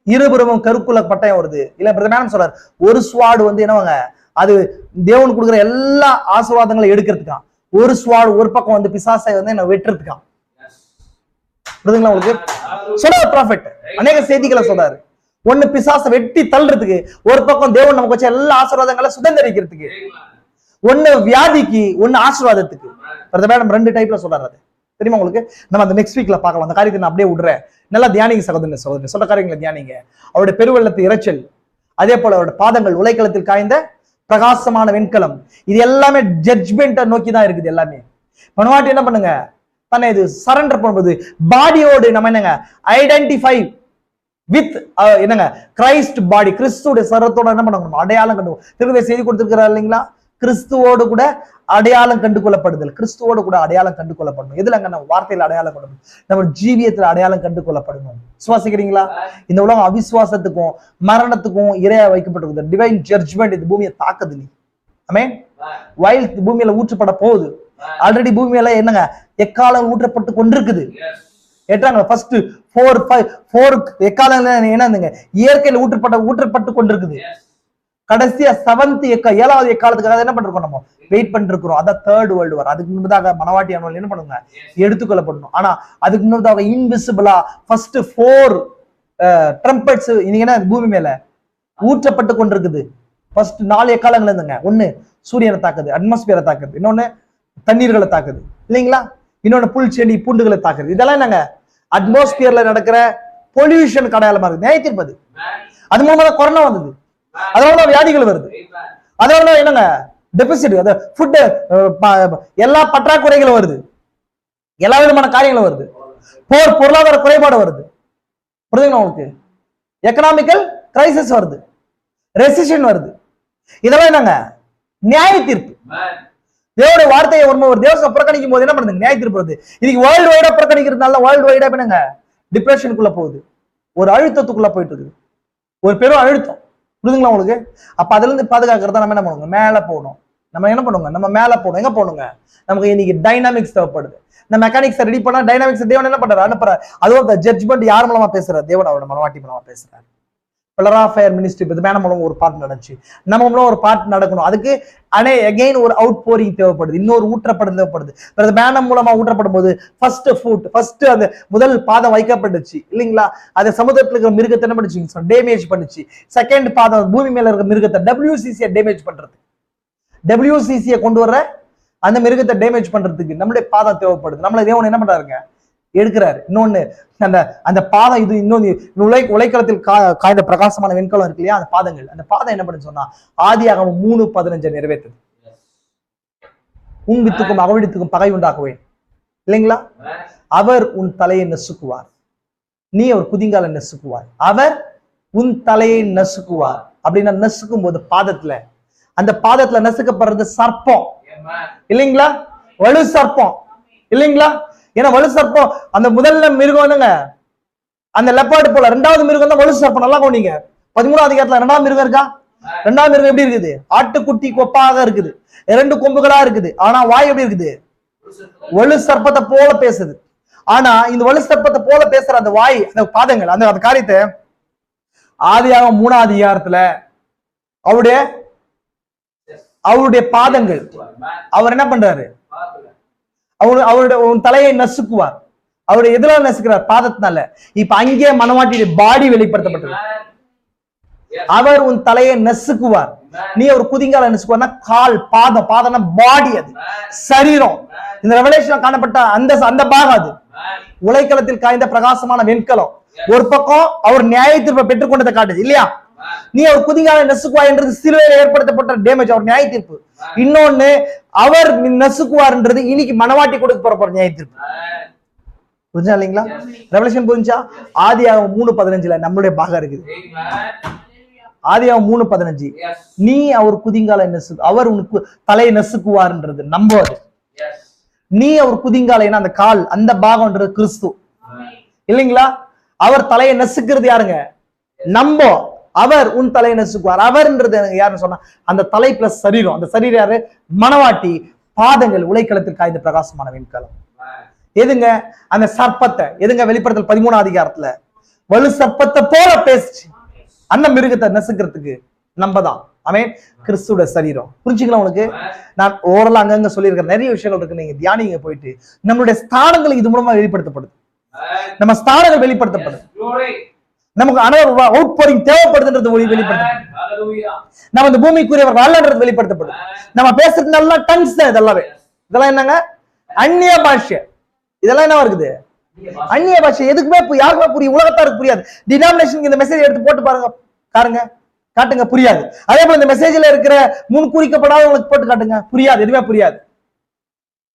இருபுறமும் கருக்குள்ள பட்டயம் வருது. இல்ல பிரதர் மேடம் சொல்றாரு ஒரு ஸ்வாடு வந்து என்னவாங்க அது தேவன் கொடுக்குற எல்லா ஆசீர்வாதங்களை எடுக்கிறதுக்கான். ஒரு ஸ்வாடு ஒரு பக்கம் வந்து பிசாசை வந்து என்ன வெட்டுறதுக்கான். புரியுதுங்களா உங்களுக்கு? சொல்றாரு ப்ராஃபெட் அநேக செய்திகளை சொல்றாரு. ஒண்ணு பிசாசை வெட்டி தள்ளுறதுக்கு, ஒரு பக்கம் தேவன் நமக்கு வச்ச எல்லா ஆசீர்வாதங்களை சுதந்திரிக்கிறதுக்கு. ஒண்ணு வியாதிக்கு, ஒண்ணு ஆசீர்வாதத்துக்கு. பிரதர் மேடம் 2 டைப்ல சொல்றாரு. அது தெரியுமா உங்களுக்கு? நம்ம அந்த நெக்ஸ்ட் வீக்ல பார்க்கலாம். அந்த காரியத்தை நான் அப்படியே விடுறேன். நல்லா தியானிங்க சகோதரன் சகோதரி, சொல்ற காரியங்களை தியானிங்க. அவருடைய பெருவெள்ளத்து இறைச்சல், அதே போல அவருடைய பாதங்கள் உலைக்களத்தில் காய்ந்த பிரகாசமான வெண்கலம், இது எல்லாமே ஜட்ஜ்மெண்ட்டை நோக்கி தான் இருக்குது. எல்லாமே மனவாட்டி என்ன பண்ணுங்க, தன்னை இது சரண்டர் பண்ணும்போது பாடியோடு நம்ம என்னங்க ஐடென்டிஃபை வித் என்னங்க கிரைஸ்ட் பாடி, கிறிஸ்துவோட சரத்தோட என்ன பண்ணுங்க அடையாளம் கண்டு திரும்ப செய்தி கொடுத்திருக்கிறார் இல்லைங்களா? கிறிஸ்துவோடு கூட அடையாளம் கண்டு கொள்ளப்படுதல். கிறிஸ்துவோடு கூட அடையாளம் கண்டு கொள்ளப்படணும். எதுல அங்க நம்ம வார்த்தையில அடையாளம் கொள்ளணும், நம்ம ஜீவியத்துல அடையாளம் கண்டு கொள்ளப்படணும். விசுவாசிக்கிறீங்களா? இந்த உலகம் அவிசுவாசத்துக்கும் மரணத்துக்கும் இரையா வைக்கப்பட்டிருக்கு. டிவைன் ஜட்ஜ்மெண்ட் இது பூமியை தாக்குது. நீ ஆமென். வயல் பூமியில ஊற்றப்பட போகுது. ஆல்ரெடி பூமியில என்னங்க எக்காலம் ஊற்றப்பட்டு கொண்டிருக்குது. ஏற்றாங்க ஃபர்ஸ்ட் 4 எக்காலம் என்னதுங்க இயற்கையில ஊற்றப்பட்டு கொண்டிருக்குது. கடைசியா 7th 7வது எக்காலத்துக்காக என்ன பண்றோம், நம்ம வெயிட் பண்ணிருக்கிறோம். அதான் தேர்ட் வேர்ல்டு வார். அதுக்கு முன்னதாக மனவாட்டி அனுவல் என்ன பண்ணுங்க எடுத்துக்கொள்ளப்படணும். ஆனா அதுக்கு முன்னதாக இன்விசிபிளா ஃபர்ஸ்ட் 4 ட்ரம்பட்ஸ் இன்னைக்கு என்ன பூமி மேல ஊற்றப்பட்டு கொண்டிருக்குது. ஃபர்ஸ்ட் 4 எக்காலங்கள் இருந்துங்க. ஒண்ணு சூரியனை தாக்குது, அட்மாஸ்பியரை தாக்குது. இன்னொன்னு தண்ணீர்களை தாக்குது இல்லைங்களா? இன்னொன்னு புல் செடி பூண்டுகளை தாக்குது. இதெல்லாம் என்னங்க அட்மாஸ்பியர்ல நடக்கிற பொல்யூஷன் அடையாளமா இருக்கு. நியாயத்திருப்பது அது மூலமா தான் கொரோனா வந்தது. அதனாலதான் வியாதிகள் வருது. அதனாலதான் என்னங்க டெபிசிட், ஃபுட் எல்லா பற்றாக்குறைகளும் வருது. எல்லா விதமான காரியங்களும் வருது. பொருளாதார குறைபாடு வருது. புரியுதுங்களா உங்களுக்கு? எக்கனாமிக்கல் கிரைசிஸ் வருது, ரெசிஷன் வருது. இதெல்லாம் என்னங்க நியாய தீர்ப்பு. தேவனுடைய வார்த்தையை ஒரு தேவசம் புறக்கணிக்கும் போது என்ன பண்ணுது? நியாய தீர்ப்பு வருது. இன்னைக்கு வேர்ல்டு வைடா புறக்கணிக்கிறதுனால வேர்ல்டு வைடா என்னங்க டிப்ரெஷனுக்குள்ள போகுது, ஒரு அழுத்தத்துக்குள்ள போயிட்டு இருக்குது, ஒரு பெரும் அழுத்தம். புரியுதுங்களா உங்களுக்கு? அப்ப அதுல இருந்து பாதுகாக்கிறதா நம்ம என்ன பண்ணுவோம்? மேல போகணும். நம்ம என்ன பண்ணுவோங்க? நம்ம மேல போகணும். எங்க போகணுங்க? நமக்கு இன்னைக்கு டைனாமிக்ஸ் தேவைப்படுது. இந்த மெக்கானிக்ஸ் ரெடி பண்ணா டைனாமிக்ஸ் தேவன் என்ன பண்றாரு? அனுப்புறாரு. அதுவும் ஜட்ஜ்மெண்ட் யார் மூலமா பேசுறாரு? தேவன் அவரோட மனவாட்டி மூலமா பேசுறாரு. பில்லர் ஆஃப் ஃபயர் மினிஸ்ட்ரி மேன மூலம் ஒரு பார்ட் நடந்துச்சு. நம்ம மூலம் ஒரு பார்ட் நடக்கணும். அதுக்கு அகைன் ஒரு அவுட் போரிங் தேவைப்படுது, இன்னொரு ஊற்றப்படும் தேவைப்படுது. மேன மூலமா ஊற்றப்படும் போது ஃபர்ஸ்ட் அந்த முதல் பாதம் வைக்கப்பட்டுச்சு இல்லைங்களா? அது சமுதிரத்துல இருக்கிற மிருகத்தை என்ன பண்ணுச்சு? டேமேஜ் பண்ணுச்சு. செகண்ட் பாதம் பூமி மேல இருக்கிற மிருகத்தை WCC டேமேஜ் பண்றது, WCC கொண்டு வர அந்த மிருகத்தை டேமேஜ் பண்றதுக்கு நம்மளுடைய பாதம் தேவைப்படுது. நம்மள தேவன் என்ன பண்றாருங்க? எடுக்கிறாரு. இன்னொன்னு அந்த அந்த பாதம், இது இன்னொன்னு உலைக்களத்தில் காய்ந்த பிரகாசமான வெண்கலம் இருக்கு இல்லையா, அந்த பாதங்கள், அந்த பாதம் என்ன பண்ணுன்னு சொன்னா ஆதியாகமம் 3:15 நிறைவேற்றுது. உன் வித்துக்கும் அவழித்துக்கும் பகை உண்டாக்குவேன் இல்லைங்களா? அவர் உன் தலையை நசுக்குவார், நீ அவர் குதிங்கால நசுக்குவார். அவர் உன் தலையை நசுக்குவார் அப்படின்னா நசுக்கும் போது பாதத்துல, அந்த பாதத்துல நசுக்கப்படுறது சர்ப்பம் இல்லைங்களா? வலு சர்ப்பம் இல்லைங்களா? ஏன்னா வலு சர்ப்பம் அந்த முதல்ல மிருகம் வந்துங்க அந்த லெப்பர்ட் போல, ரெண்டாவது மிருகம் தான் வலு சர்ப்பம். நல்லா கவனிங்க, 13ஆம் அதிகாரத்துல ரெண்டாவது மிருகம் இருக்கா? ரெண்டாவது மிருகம் எப்படி இருக்குது? ஆட்டுக்குட்டி கொப்பாக இருக்குது, 2 கொம்புகளா இருக்குது. ஆனா வாய் எப்படி இருக்குது? வலு சர்ப்பத்தை போல பேசுது. ஆனா இந்த வலு சர்ப்பத்தை போல பேசுற அந்த வாய், அந்த பாதங்கள், அந்த காரியத்தை ஆதியாகமம் 3ஆம் அதிகாரத்துல அவருடைய பாதங்கள் அவர் என்ன பண்றாரு? அவருடைய தலையை நசுக்குவார். அவருடைய எதிராக நசுக்கிறார் பாதத்தினால. இப்ப அங்கே மனவாட்டியுடைய பாடி வெளிப்படுத்தப்பட்டது. அவர் உன் தலையை நசுக்குவார், நீ அவர் குதிங்கால நசுக்குவார்னா கால், பாதம், பாதம்னா பாடி, அது சரீரம். இந்த ரெவலேஷன்ல காணப்பட்ட அந்த பாகம் அது உலைக்களத்தில் காய்ந்த பிரகாசமான வெண்கலம். ஒரு பக்கம் அவர் நியாய தீர்ப்பை பெற்றுக்கொண்டதை காட்டுது இல்லையா? நீ அவர் குதிங்கால நசுக்குவார் என்றது சிலுவையில் ஏற்படுத்தப்பட்ட டேமேஜ், அவர் நியாய தீர்ப்பு. இன்னொன்னு அவர் நசுக்குவார்ன்றது இன்னைக்கு மனவாட்டி கொடுக்க போற நியாய தீர்ப்பு. புரிஞ்சா இல்லைங்களா? ரெவலேஷன் புரிஞ்சா? ஆதியாகமம் 3:15 நம்மளுடைய பாகம் இருக்குது. ஆதியாகமம் 3:15 நீ அவர் குதிங்கால அவர் உனக்கு தலையை நசுக்குவார்ன்றது நம்பாது. நீ அவர் குதிங்காலைன்னா அந்த கால், அந்த பாகம்ன்றது கிறிஸ்து இல்லைங்களா? அவர் தலையை நசுக்கிறது யாருங்க? நம்போ. அவர் உன் தலையை நசுக்குவார். அவர்ன்றது யாருன்னு சொன்னா அந்த தலை பிளஸ் சரீரம். அந்த சரீரம் யாரு? மனவாட்டி. பாதங்கள் உலைக்களத்தில் காய்ந்த பிரகாசமான வெண்கலம். எதுங்க? அந்த சர்ப்பத்தை எதுங்க? வெளிப்படுத்தல் 13ஆம் அதிகாரத்துல வலு சர்ப்பத்தை போல பேசிச்சு அந்த மிருகத்தை நசுக்கிறதுக்கு நம்பதான். ஆமென். கிறிஸ்துவோட சரீரம். புரிஞ்சுக்கலாம் உங்களுக்கு? நான் ஓரளவு அங்கங்க சொல்லியிருக்கிறேன், நிறைய விஷயங்கள் இருக்கு, நீங்க தியானிங்க போயிட்டு. நம்மளுடைய ஸ்தானங்கள் இது மூலமா வெளிப்படுத்தப்படுது. நம்ம ஸ்தானங்கள் வெளிப்படுத்தப்படுது. நமக்கு அவுட் போரிங் தேவைப்படுதுன்றது வெளிப்படுத்தப்படுது. நம்ம இந்த பூமிக்குரியவர் அல்லன்றது வெளிப்படுத்தப்படுது. நம்ம பேசுறது நல்லா டங்ஸ் தான். இதெல்லாம் என்னங்க? அந்நிய பாஷை. இதெல்லாம் என்ன இருக்குது? அந்நிய பாஷை. எதுக்குமே யாருக்குமே புரியும், உலகத்தாருக்கு புரியாது. டினாமினேஷன் இந்த மெசேஜ் எடுத்து போட்டு பாருங்க, காட்டுங்க, புரியாது. அதே போல இந்த மெசேஜ்ல இருக்கிற முன்குறிக்கப்படாதவங்களுக்கு போட்டு காட்டுங்க, புரியாது, எதுவுமே புரியாது.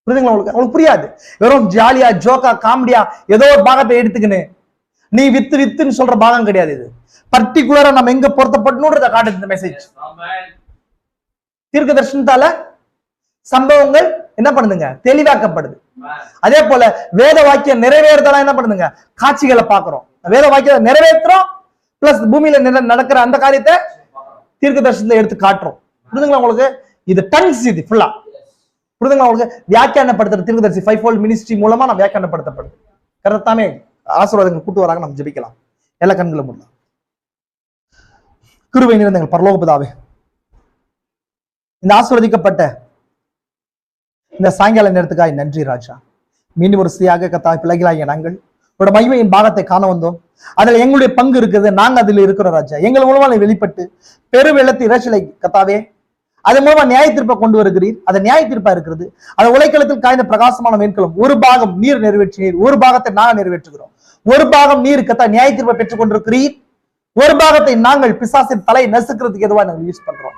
புரியுதுங்களா உங்களுக்கு? அவங்களுக்கு புரியாது. வெறும் ஜாலியா, ஜோக்கா, காமெடியா ஏதோ ஒரு பாகத்தை எடுத்துக்கின்னு நீ வித்துன்னு சொல்ற பாகம் கிடையாது. இது பர்டிகுலரா நம்ம எங்க பொருத்தப்படணும்ன்றத காட்டுது இந்த மெசேஜ். தீர்க்க தரிசனத்தால சம்பவங்கள் என்ன பண்ணுதுங்க? தெளிவாக்கப்படுது. அதே போல வேத வாக்கியம் நிறைவேறுதலா என்ன பண்ணுதுங்க? காட்சிகளை பாக்குறோம். வேத வாக்கியத்தை நிறைவேற்றுறோம், பிளஸ் பூமியில நடக்கிற அந்த காரியத்தை தீர்க்க தரிசனத்தை எடுத்து காட்டுறோம். புரியுதுங்களா உங்களுக்கு? இது டங்ஸ், இது ஃபுல்லா. புரியுதுங்களா உங்களுக்கு? வியாக்கியானப்படுத்துற தீர்க்க தரிசி 5-fold மினிஸ்ட்ரி மூலமா நான் வியாக்கியானப்படுத்தப்படுது. கரெக்டாமே ஆசீர்வாதங்கள் கூட்டு வராங்க. நம்ம ஜெபிக்கலாம். எல்லா கண்களும் மூடலாம். கிருபை நிறைந்த எங்கள் பரலோக பிதாவே, இந்த ஆசீர்வதிக்கப்பட்ட இந்த சாயங்கால நேரத்துக்காக நன்றி ராஜா. மீண்டும் ஒரு ஸ்ரீயாக கத்தாய் பிள்ளைகளாகிய நாங்கள் உங்களோட மகிமையின் பாகத்தை காண வந்தோம். அதுல எங்களுடைய பங்கு இருக்குது, நாங்க அதுல இருக்கிறோம் ராஜா. எங்கள் மூலமா வெளிப்பட்டு பெரு வெள்ளத்து இறைச்சலை கத்தாவே அது மூலமா நியாய தீர்ப்பை கொண்டு வருகிறீர். அது நியாய தீர்ப்பா இருக்கிறது. அது உலைக்களத்தில் காய்ந்த பிரகாசமான வெண்கலம். ஒரு பாகம் நீர் நிறைவேற்றினீர், ஒரு பாகத்தை நாங்கள் நிறைவேற்றுகிறோம். ஒரு பாகம் நீர் கத்தா நியாய தீர்ப்பை பெற்றுக் கொண்டிருக்கிறீர், ஒரு பாகத்தை நாங்கள் பிசாசின் தலை நசுக்கிறதுக்கு எதுவா நாங்கள் யூஸ் பண்றோம்.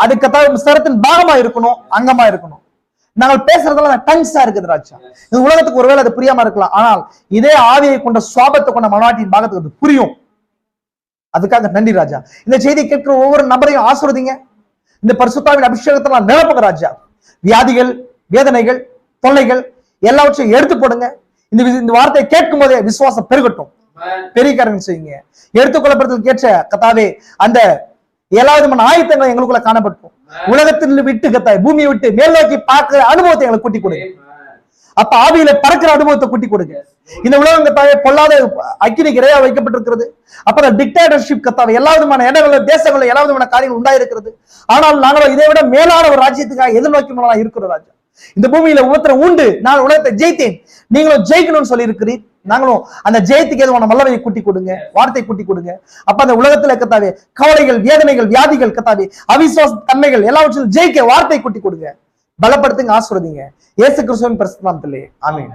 அது கத்தா சரத்தின் பாகமா இருக்கணும், அங்கமா இருக்கணும். நாங்கள் பேசுறதெல்லாம் டங்ஸா இருக்குது ராஜா. இந்த உலகத்துக்கு ஒருவேளை அது புரியாம இருக்கலாம், ஆனால் இதே ஆவியை கொண்ட சுவாபத்தை கொண்ட மனவாட்டியின் பாகத்துக்கு அது புரியும். அதுக்காக நன்றி ராஜா. இந்த செய்தியை கேட்கிற ஒவ்வொரு நபரையும் ஆசீர்வதிங்க. இந்த பரிசுத்தாவின் அபிஷேகத்தை நிரப்புங்க ராஜா. வியாதிகள், வேதனைகள், தொல்லைகள் எல்லாவற்றையும் எடுத்து போடுங்க. இந்த வார்த்தையை கேட்கும் போதே விசுவாசம் பெருகட்டும். பெரிய காரணம் செய்யுங்க. எடுத்துக்கொள்ளப்படுறதுக்கு ஏற்ற கத்தாவே அந்த 7வது ஆயத்தங்கள் எங்களுக்குள்ள காணப்பட்டோம். உலகத்தில் விட்டு கத்தாய் பூமியை விட்டு மேல் நோக்கி பார்க்கிற அனுபவத்தை எங்களுக்கு கூட்டி கொடுங்க. அப்ப ஆவியில பறக்கிற அனுபவத்தை கூட்டி கொடுங்க. இந்த உலகம் கத்தாவே பொல்லாத அக்கினிக்கு இரையா வைக்கப்பட்டிருக்கிறது. அப்ப அந்த டிக்டேட்டர்ஷிப் கத்தாவே எல்லா விதமான இடங்கள்ல, தேசங்கள்ல எல்லா விதமான காரியங்கள் உண்டாயிருக்கிறது. ஆனால் நாங்களும் இதை விட மேலான ஒரு ராஜ்யத்துக்காக எதிர்நோக்கி இருக்கிறோம் ராஜா. இந்த பூமியில ஒவ்வொருத்தரும் உண்டு, நான் உலகத்தை ஜெயித்தேன், நீங்களும் ஜெயிக்கணும்னு சொல்லி இருக்கிறீர். நாங்களும் அந்த ஜெயத்துக்கு எதுவான வல்லமையை கூட்டி கொடுங்க, வார்த்தை கூட்டி கொடுங்க. அப்ப அந்த உலகத்துல கத்தாவே கவலைகள், வேதனைகள், வியாதிகள் கத்தாவே அவிசுவாச தன்மைகள் எல்லாவற்றிலும் ஜெயிக்க வார்த்தை கூட்டி கொடுங்க. பலப்படுத்துங்க, ஆசீர்வதிங்க. இயேசு கிறிஸ்துவின் பரிசுத்த நாமத்திலே ஆமென்.